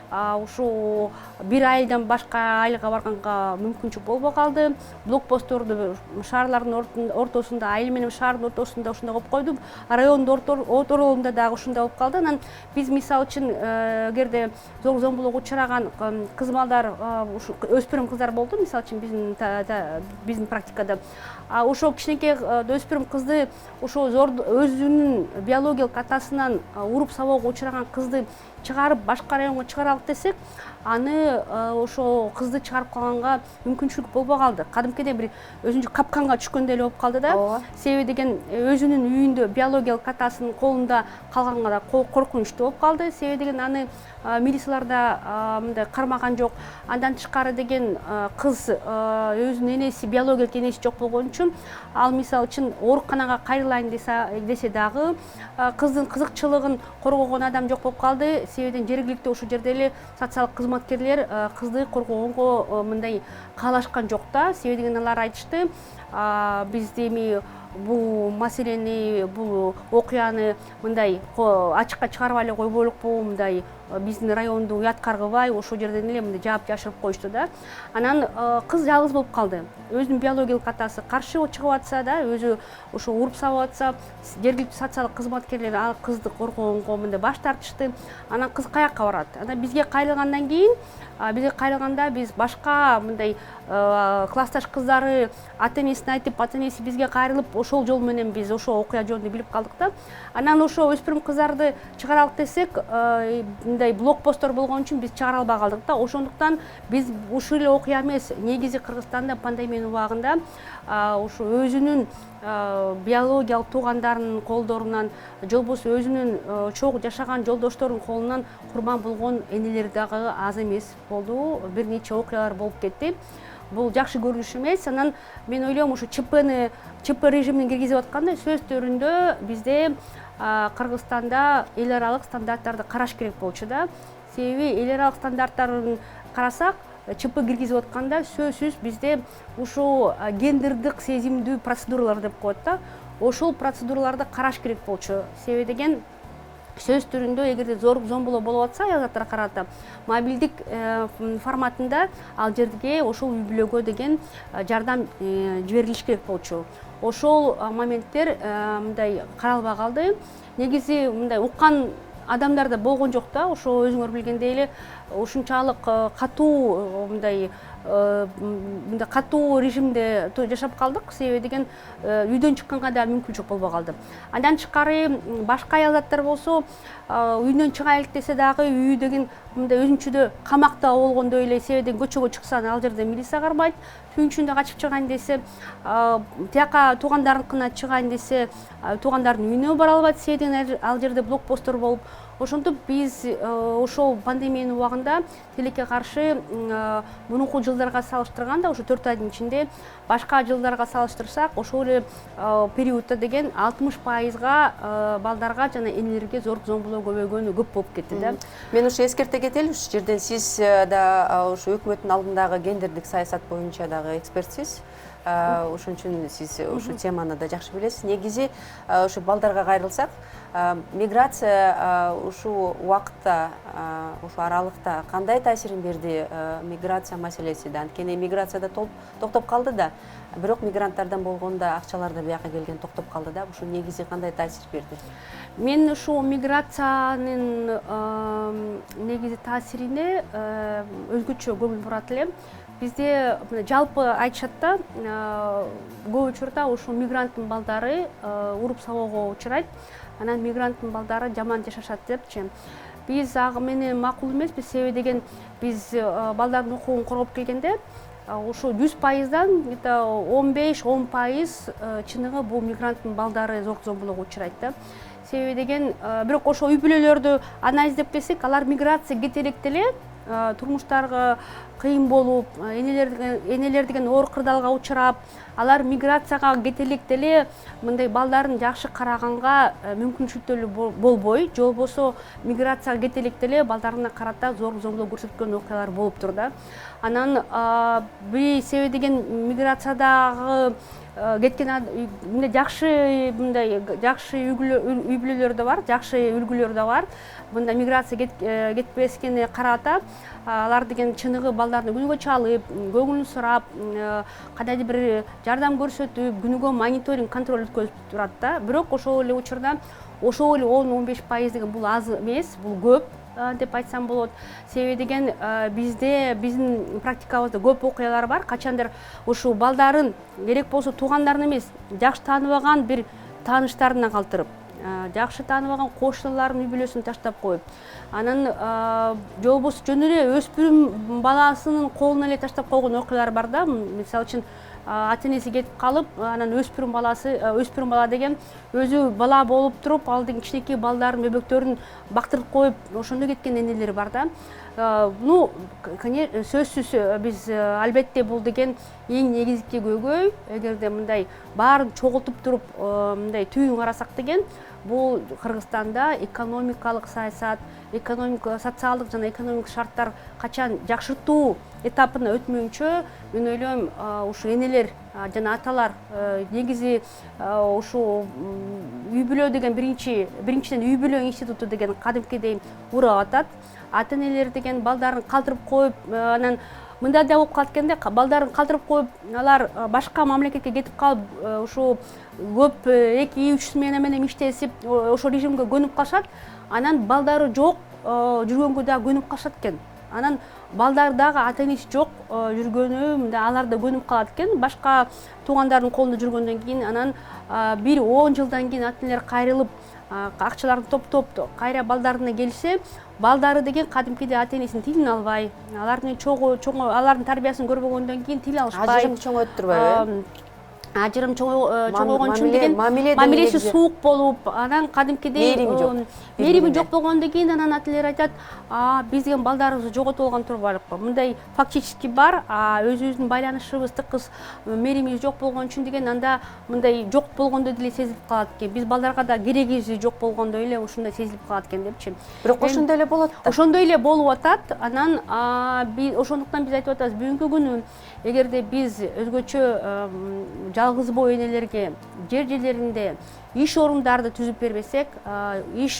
Ушу бир айдан башка айылга барганга мүмкүнчүлүк болбой калды. Блокпостторду шаарлардын ортосунда, айыл менен шаардын ортосунда ушундай коюп койду. Райондун ортолорунда дагы ушундай болуп калды. Анан биз мисалы үчүн эгерде зорлук зомбулоого учураган кыз балдар, өспүрүм кыздар болду, мисалы үчүн биздин практикада. Ошол кичинекей өспүрүм кызды ошо өзүнүн биологиялык атасынан уруп сабоого учураган кызды чыгарып башка районго чыгаралык десек, аны ошо кызды чыгарып калганга мүмкүнчүлүк болбой калды. Кадимкидей бир өзүнчө капканга түшкөндөй эле болуп калды да. Себеби деген өзүнүн үйүндө биологиялык атасынын колунда калганга да коркунучтуу болуп калды. Себеби деген аны милицияларда мындай кармаган жок. Андан тышкары деген кыз өзүнүн энеси, биологиялык энеси жок болгон үчүн ал мисалы үчүн ооруканага кайрылайын десе дагы кыздын кызыкчылыгын коргогон адам жок болуп калды. Себебиден жергиликтүү ошол жерде эле социалдык кызматкерлер кызды коргогонго мындай каалашкан жок да. Себеби деген алар айтышты, бизде эми бул маселени, бул окуяны мындай ачыкка чыгарып эле койбойлукпу, мындай биздин районду уят каргыбай ошол жерден эле мындай жаап жашырып коюшту да. Анан кыз жалгыз болуп калды. Өзүнүн биологиялык атасы каршы чыгып атса да, өзү ошо уруп сабап атса, жергиликтүү социалдык кызматкерлер ал кызды коргогонго мындай баш тартышты. Анан кыз каякка барат? Анан бизге кайрылгандан кийин, бизге кайрылганда биз башка мындай классташ кыздары ата-энесине айтып, ата-энеси бизге кайрылып, ошол жол менен биз ошол окуя жөнүндө билип калдык да. Анан ошо өспүрүм кыздарды чыгаралык десек, мындай блокпосттор болгон үчүн биз чыгара албай калдык да. Ошондуктан биз ушул эле окуя эмес, негизи Кыргызстанда пандемиянын убагында ушу өзүнүн биологиялык туугандарынын колдорунан, же болбосо өзүнүн чогуу жашаган жолдошторунун колунан курман болгон энелер дагы аз эмес болду. Бир нече окуялар болуп кетти. Бул жакшы көрүнүш эмес. Анан мен ойлойм, ушу ЧП режимин киргизип атканда сөз төрүндө бизде Кыргызстанда эл аралык стандарттарды караш керек болчу да. Себеби эл аралык стандарттарын карасак, ЧП киргизип атканда сөзсүз бизде ушул гендердик сезимдүү процедуралар деп коет да. Ошол процедураларды караш керек болчу. Себеби деген сөз түрүндө эгерде зорлук зомбулоо болуп атса аялзаттарга карата мобилдик форматында ал жерге ошол үй бүлөгө деген жардам жиберилиш керек болчу. Ошол моменттер мындай каралбай калды. Негизи мындай уккан адамдар да болгон жок да. Ошо өзүңөр билгендей эле ушунчалык катуу мындай катуу режимде жашап калдык. Себеби деген үйдөн чыкканга да мүмкүнчүлүк болбой калды. Андан тышкары башка аялзаттар болсо үйдөн чыгайлык десе дагы үй деген мындай өзүнчөдө камакта болгондой эле. Себеби көчөгө чыксаң ал жерде милиция кармайт. Түн ичинде качып чыгайын десе, тияка туугандарыныкына чыгайын десе, туугандардын үйүнө бара албайт. Себеби ал жерде блокпосттор болуп, ошондук биз ошол пандемиянын убагында тилекке каршы мурунку жылдарга салыштырганда ошо 4 айдын ичинде башка жылдарга салыштырсак, ошол эле периоддо деген 60%га балдарга жана энелерге зорлук зомбулоо көбөйгөнү көп болуп кетти да. Мен ушу эскерте кетели, ушул жерден сиз да ушу өкмөттүн алдындагы гендердик саясат боюнча дагы экспертсиз. ошон үчүн сиз ушу теманы да жакшы билесиз. Негизи ушу балдарга кайрылсак, миграция ушу убакытта, ушу аралыкта кандай таасирин берди миграция маселеси да? Анткени миграция да токтоп калды да, бирок мигранттардан болгондо акчалар да бияка келген токтоп калды да. Ушу негизи кандай таасир берди? Мен ушу миграциянын негизи таасирине өзгөчө көңүл бурат элем. Бизде жалпы айтышат да, көп учурда ушу мигранттын балдары уруп сабоого учурайт. Анан мигранттын балдары жаман жашашат депчи. Биз ага менен макул эмеспиз, себеби деген биз балдардын укугун коргоп келгенде ушу 100%дан где-то 15-10% чыныгы бул мигранттын балдары зорлук-зомбулукка учурайт да. Себеби деген бирок ошо үй бүлөлөрдү анализдеп келсек, алар миграция кете элек деле турмуштарга кыйын болуп, энелер деген оор кырдаалга учурап, алар миграцияга кете элек деле мындай балдарын жакшы караганга мүмкүнчүлүктөрү болбой, же болбосо миграцияга кете элек деле балдарына карата зорлук-зомбулук көрсөткөн окуялар болуптур да. Анан бир себеби деген миграциядагы кеткен жакшы үй бүлөлөр да бар, жакшы үлгүлөр да бар. Мында миграция кетпескене карата алар деген чыныгы балдарды күнүгө чалып, көңүлүн сурап, кандайдыр бир жардам көрсөтүп, күнүгө мониторинг, контроль өткөзүп турат да. Бирок ошол эле учурда ошол эле 10-15% деген бул аз эмес, бул көп деп айтсам болот. Себеби деген биздин практикабызда көп окуялар бар. Качандыр ушу балдарын керек болсо туугандарын эмес, жакшы тааныбаган бир тааныштарына калтырып, жакшы тааныбаган кошуналарын үй бүлөсүн таштап коюп, анан же болбосо жөн эле өспүрүм баласынын колуна эле таштап койгон окуялар бар да. Мисалы үчүн ата-энеси кетип калып, анан өспүрүм бала деген өзү бала болуп туруп, ал деген кичинекей балдарын, бөбөктөрүн бактырып коюп, ошондо кеткен энелер бар да. Сөзсүз биз албетте бул деген эң негизги көйгөй. Эгерде мындай баарын чогултуп туруп, мындай түйүн карасак деген, бул Кыргызстанда экономикалык саясат, социалдык жана экономикалык шарттар качан жакшыртуу этапына өтмөйүнчө, мен ойлойм, ушу энелер жана аталар негизи ушу үй бүлө деген биринчиден үй бүлө институту деген кадимкидей урап атат. Ата-энелер деген балдарын калтырып коюп, анан мындай да болуп калат экенде, балдарын калтырып коюп, алар башка мамлекетке кетип калып, ушу көп 2-3 смена менен иштесип, ошо режимге көнүп калышат. Анан балдары жок жүргөнгө да көнүп калышат экен. Анан балдар дагы ата-энеси жок жүргөнү, мындай алар да көнүп калат экен. Башка туугандардын колунда жүргөндөн кийин, анан бир 10 жылдан кийин ата-энелер кайрылып, акчаларын топтоп кайра балдарына келсе, балдары деген кадимкидей ата-энесинин тилин албай, алардын алардын тарбиясын көрбөгөндөн кийин тил алышпай, ажырым чоңойтуп турбайбы? Ажырым чоңойгон үчүн деген мамилеси суук болуп, анан кадимкидей мерими жок болгондон кийин анан ата-энелер айтат, биз деген балдарыбызды жоготуп алган турбайлыкпы? Мындай фактически бар, өзүбүздүн байланышыбыз тыкыз, меримиз жок болгон үчүн деген анда мындай жок болгондой деле сезилип калат экен. Биз балдарга да керегибиз жок болгондой эле ушундай сезилип калат экен депчи. Бирок ошондой эле болот да. Ошондой эле болуп атат. Анан ошондуктан биз айтып атабыз, бүгүнкү күнү эгерде биз өзгөчө жалгыз боо энелерге жер жерлеринде иш орундарды түзүп бербесек,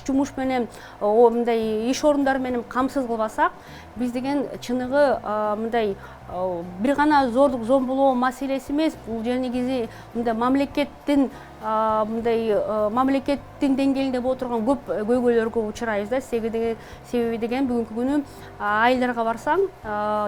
жумуш менен мындай иш орундары менен камсыз кылбасак, биз деген чыныгы мындай бир гана зордук зомбулоо маселеси эмес, бул негизи мындай мамлекеттин деңгээлинде боло турган көп көйгөйлөргө учурайбыз да. Себеби деген бүгүнкү күнү айылдарга барсаң,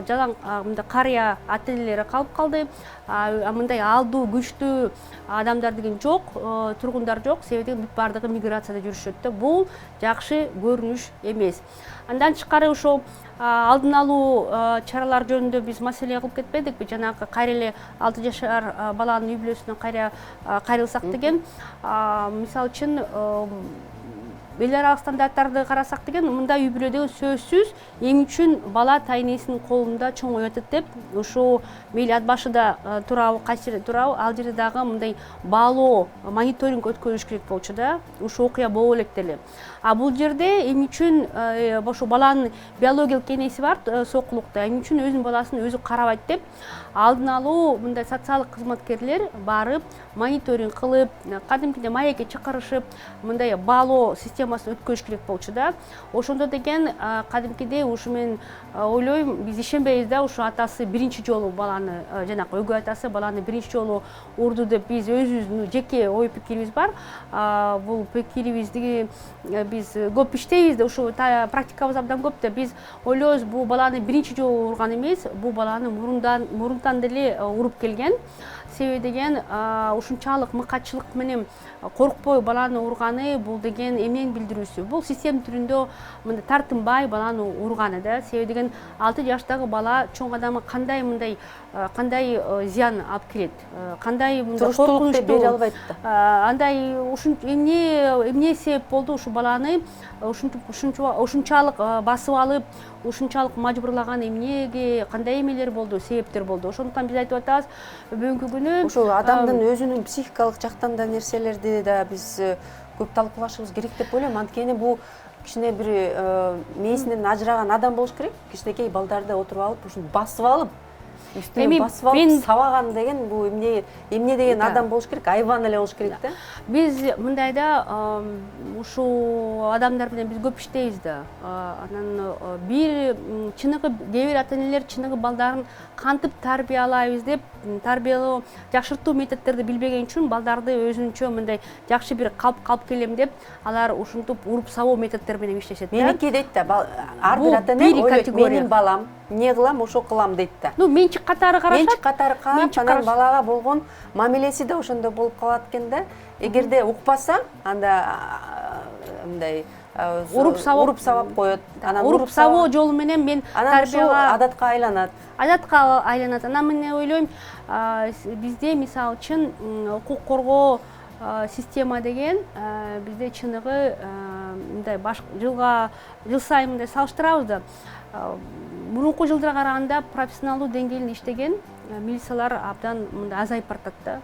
жалаң мындай карыя ата-энелери калып калды, мындай алдуу күчтүү адамдар деген жок, тургундар жок. Себеби деген бүт бардыгы миграцияда жүрүшөт да. Бул жакшы көрүнүш эмес. Андан тышкары ошол алдын алуу чаралар жөнүндө биз маселе кылып кетпедикпи? Жанагы кайра эле 6 жашар баланын үй бүлөсүнөн кайрылсак деген. Мисалы үчүн эл аралык стандарттарды карасак деген мындай үй бүлө деген сөзсүз эң үчүн бала тайнесинин колунда чоңоюп атат деп ушул мейли ат башыда турабы кайсы жерде турабы ал жерде дагы мындай баалоо мониторинг өткөрүш керек болчу да ушул окуя боло элек деле. А бул жерде эмне үчүн ошо баланын биологиялык энеси бар сокулукта эмне үчүн өзүнүн баласын өзү карабайт деп алдын алуу мындай социалдык кызматкерлер барып мониторинг кылып кадимкидей маекке чакырышып мындай баалоо системасын өткөрүш керек болчу да. Ошондо деген кадимкидей ушу мен ойлойм биз ишенбейбиз да ушу атасы биринчи жолу баланы жанакы өгөй атасы баланы биринчи жолу урду деп биз өзүбүздүн жеке ой пикирибиз бар. Бул пикирибизди биз көп иштейбиз да ушу практикабыз абдан көп да биз ойлойбуз бул баланы биринчи жолу урган эмес, бул баланы мурунтан деле уруп келген. Себеби деген ушунчалык мыкаатчылык менен коркпой баланы урганы бул деген эмнени билдирүүсү? Бул система түрүндө мындай тартынбай баланы урганы да. Себеби деген 6 жаштагы бала чоң адамга кандай мындай кандай зыян алып келет? Кандай мындай туруштуулукту бере албайт да. Андай эмне себеп болду ушу баланы ушунчалык басып алып, ушунчалык мажбурлаган эмнеге, кандай эмелер болду, себептер болду. Ошондуктан биз айтып атабыз, бүгүнкү күнү ушул адамдын өзүнүн психикалык жактан да нерселерди да биз көп талкуулашыбыз керек деп ойлойм. Анткени бул кичине бир мээсинен ажыраган адам болуш керек. Кичинекей балдарды отуруп алып, ушуну басып алып, үстүнө басып алып сабаган деген бул эмне деген адам болуш керек, айбан эле болуш керек да. Биз мындай да ушул адамдар менен биз көп иштейбиз да. Анан бир чыныгы кээ бир ата-энелер чыныгы балдарын кантип тарбиялайбыз деп тарбиялоо жакшыртуу методдорду билбеген үчүн балдарды өзүнчө мындай жакшы бир калп келем деп алар ушинтип уруп сабоо методдору менен иштешет да. Меники дейт да, ар бир ата-эне ойлойт, менин балам эмне кылам, ошо кылам дейт да. Ну менчик катары карашат. Менчик катары карап, анан балага болгон мамилеси да ошондой болуп калат экен да. Эгерде укпаса, анда мындай уруп сабап коет. Анан уруп сабоо жолу менен мен тарбияга адатка айланат. Анан мен ойлойм, бизде мисалы үчүн укук коргоо система деген бизде чыныгы мындай жыл сайын мындай салыштырабыз да. Мурунку жылдара караганда профессионалдуу деңгээлде иштеген милициялар абдан мындай азайып баратат да.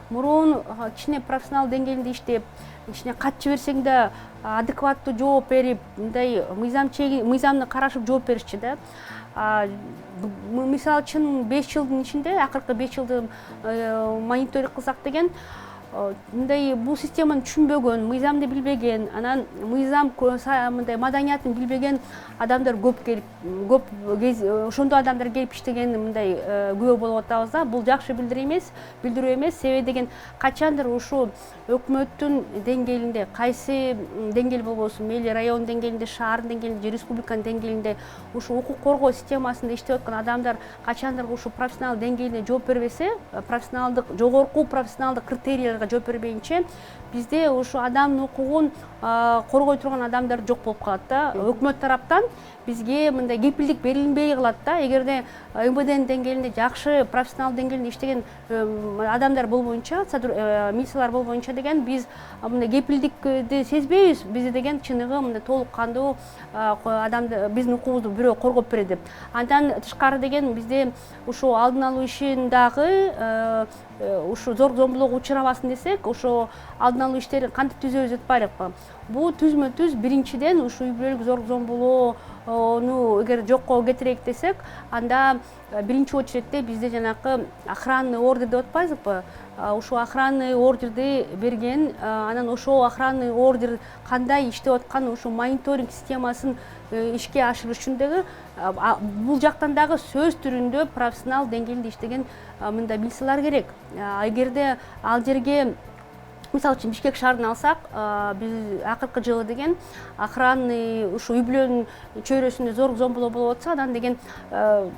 Мурун кичине профессионал деңгээлде иштеп, кичине кат жиберсең да адекваттуу жооп берип, мындай мыйзамды карашып жооп беришчи да. Мисалы үчүн 5 жылдын ичинде, акыркы 5 жылды мониторинг кылсак деген мындай бул системаны түшүнбөгөн, мыйзамды билбеген, анан мыйзам мындай маданиятын билбеген адамдар көп келип, ошондой адамдар келип иштеген мындай күбө болуп атабыз да. Бул жакшы билдирүү эмес, себеби деген качандыр ушу өкмөттүн деңгээлинде, кайсы деңгээл болбосун, мейли район деңгээлинде, шаардын деңгээлинде, республиканын деңгээлинде ушу укук коргоо системасында иштеп аткан адамдар качандыр ушу профессионал деңгээлине жооп бербесе, жогорку профессионалдык критерийлерге жооп бербейинче, бизде ушу адамдын укугун коргой турган адамдар жок болуп калат да. Өкмөт тараптан бизге мындай кепилдик берилбей калат да. Эгерде МВДнын деңгээлинде жакшы профессионал деңгээлинде иштеген адамдар болбоюнча, миссиялар болбоюнча деген биз мындай кепилдикти сезбейбиз. Бизде деген чыныгы мындай толук кандуу адамды биздин укугубузду бирөө коргоп берет деп. Андан тышкары деген бизде ушу алдын алуу ишин дагы ушу зор зомбулукка учурабасын десек, ушу алдын алуу иштерин кантип түзөбүз деп атпайлыкпы. Бул түзмө-түз биринчиден ушу үй бүлөлүк зор зомбулоону эгер жокко кетирейик десек, анда биринчи очередте бизде жанакы охранный ордер деп атпайбызбы? Ушу охранный ордерди берген, анан ошол охранный ордер кандай иштеп аткан ушу мониторинг системасын ишке ашырыш үчүн дагы бул жактан дагы сөз түрүндө профессионал деңгээлде иштеген мындай милициялар керек. Эгерде ал жерге мисалы үчүн Бишкек шаарын алсак, биз акыркы жылы деген охранный ушу үй бүлөнүн чөйрөсүндө зор зомбулоо болуп атса, анан деген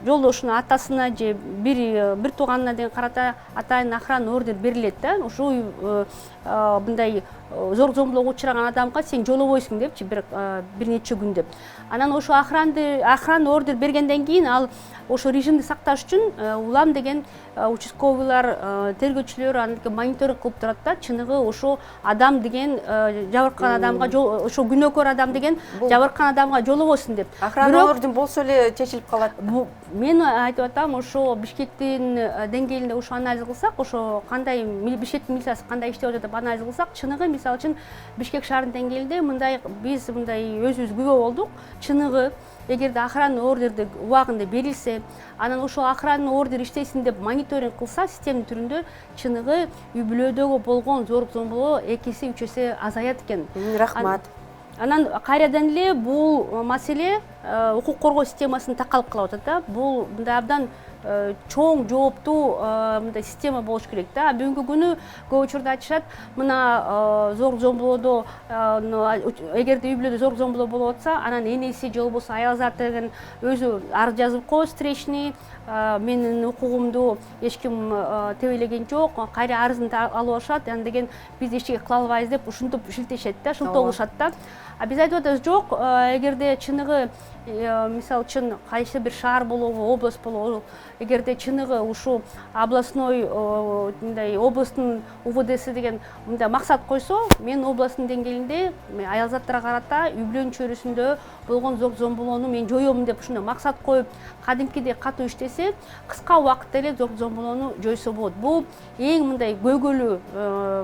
жолдошунун атасына же бир тууганына деген карата атайын охранный ордер берилет да. Ушу мындай зорлук зомбулукка учураган адамга сен жолобойсуң депчи бир нече күн деп. Анан ошо охрана ордер бергенден кийин ал ошо режимди сакташ үчүн улам деген участковыйлар, тергөөчүлөр аны мониторинг кылып турат да, чыныгы ошо адам деген жабыркан адамга ошо күнөөкөр адам деген жабыркан адамга жолобосун деп. Охрана ордер болсо эле чечилип калат. Мен айтып атам, ошо Бишкектин деңгээлинде ошо анализ кылсак, ошо кандай Бишкектин милициясы кандай иштеп жатат деп анализ кылсак, чыныгы мисалы үчүн Бишкек шаарынын деңгээлинде биз мындай өзүбүз күбө болдук. Чыныгы эгерде охрана ордерди убагында берилсе, анан ошо охрана ордер иштесин деп мониторинг кылса, система түрүндө чыныгы үй бүлөдөгү болгон зорлук зомбулоо 2 эсе 3 эсе азаят экен. Рахмат. Анан кайрадан эле бул маселе укук коргоо системасын такалып калып атат да. Бул мындай абдан чоң жооптуу мындай система болуш керек да. Бүгүнкү күнү көп учурда айтышат, мына зорлук зомбулоодо эгерде үй бүлөдө зорлук зомбулоо болуп атса, анан энеси же болбосо аял заты деген өзү арыз жазып коет, встречный, менин укугумду эч ким тебелеген жок, кайра арызын алып алышат, аны деген биз эчтеке кыла албайбыз деп ушинтип шилтешет да, шылтоо кылышат да. Биз айтып атабыз, жок, эгерде чыныгы мисалы үчүн кайсы бир шаар болобу, область болобу, эгерде чыныгы ушу областной мындай областтын УВДСи деген мындай максат койсо, мен областтын деңгээлинде аял заттарга карата үй бүлөнүн чөйрөсүндө болгон зорлук зомбулоону мен жоёмун деп ушундай максат коюп, кадимкидей катуу иштесе, кыска убакытта эле зорлук зомбулоону жойсо болот. Бул эң мындай көйгөйлүү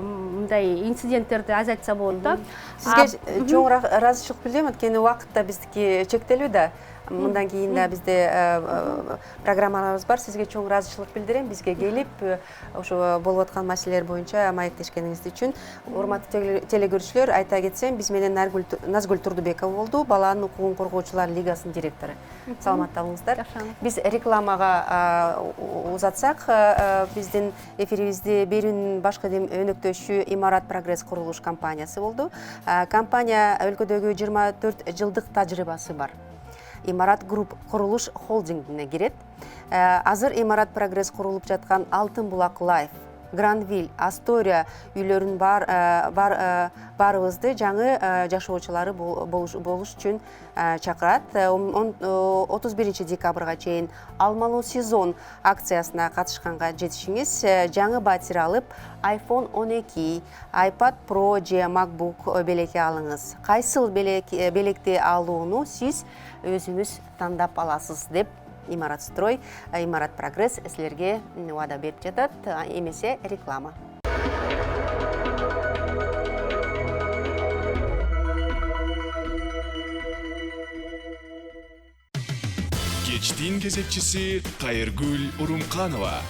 мындай инциденттерди азайтса болот да. Сизге чоң ыраазычылык билдирем, анткени убакыт да биздики чектелүү да. Мындан кийин да бизде программаларыбыз бар. Сизге чоң ыраазычылык билдирем. Бизге келип, ошо болуп аткан маселелер боюнча маектешкениңиз үчүн. Урматтуу телекөрүүчүлөр, айта кетсем, биз менен Назгүл Турдубекова болду, баланын укугун коргоочулар лигасынын директору. Саламатта болуңуздар. Биз рекламага узатсак, биздин эфирибизди берүүнүн башкы өнөктөшү Имарат Прогресс курулуш компаниясы болду. Компания өлкөдөгү 24 жылдык тажрыйбасы бар. Имарат Групп курулуш холдингине кирет. Азыр Имарат Прогресс курулуп жаткан Алтын Булак Лайф, Гранвиль, Астория үйлөрүн барыбызды жаңы жашоочулары болуш үчүн чакырат. 31 декабрга чейин алмалуу сезон акциясына катышканга жетишиңиз. Жаңы батир алып, iPhone 12, iPad Pro же MacBook белекти алыңыз. Кайсыл белекти алууну сиз өзүңүз тандап аласыз деп Имарат Строй, Имарат Прогресс силерге убада берип жатат, эмесе реклама. Кечтин кезекчиси Кайыргүл Урумканова.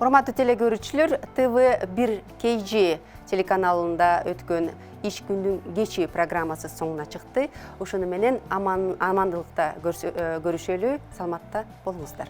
Урматтуу телекөрүүчүлөр, TV1 KG телеканалында өткөн иш күндүн кечи программасы соңуна чыкты. Ошону менен амандылыкта көрүшөлү, саламатта болуңуздар.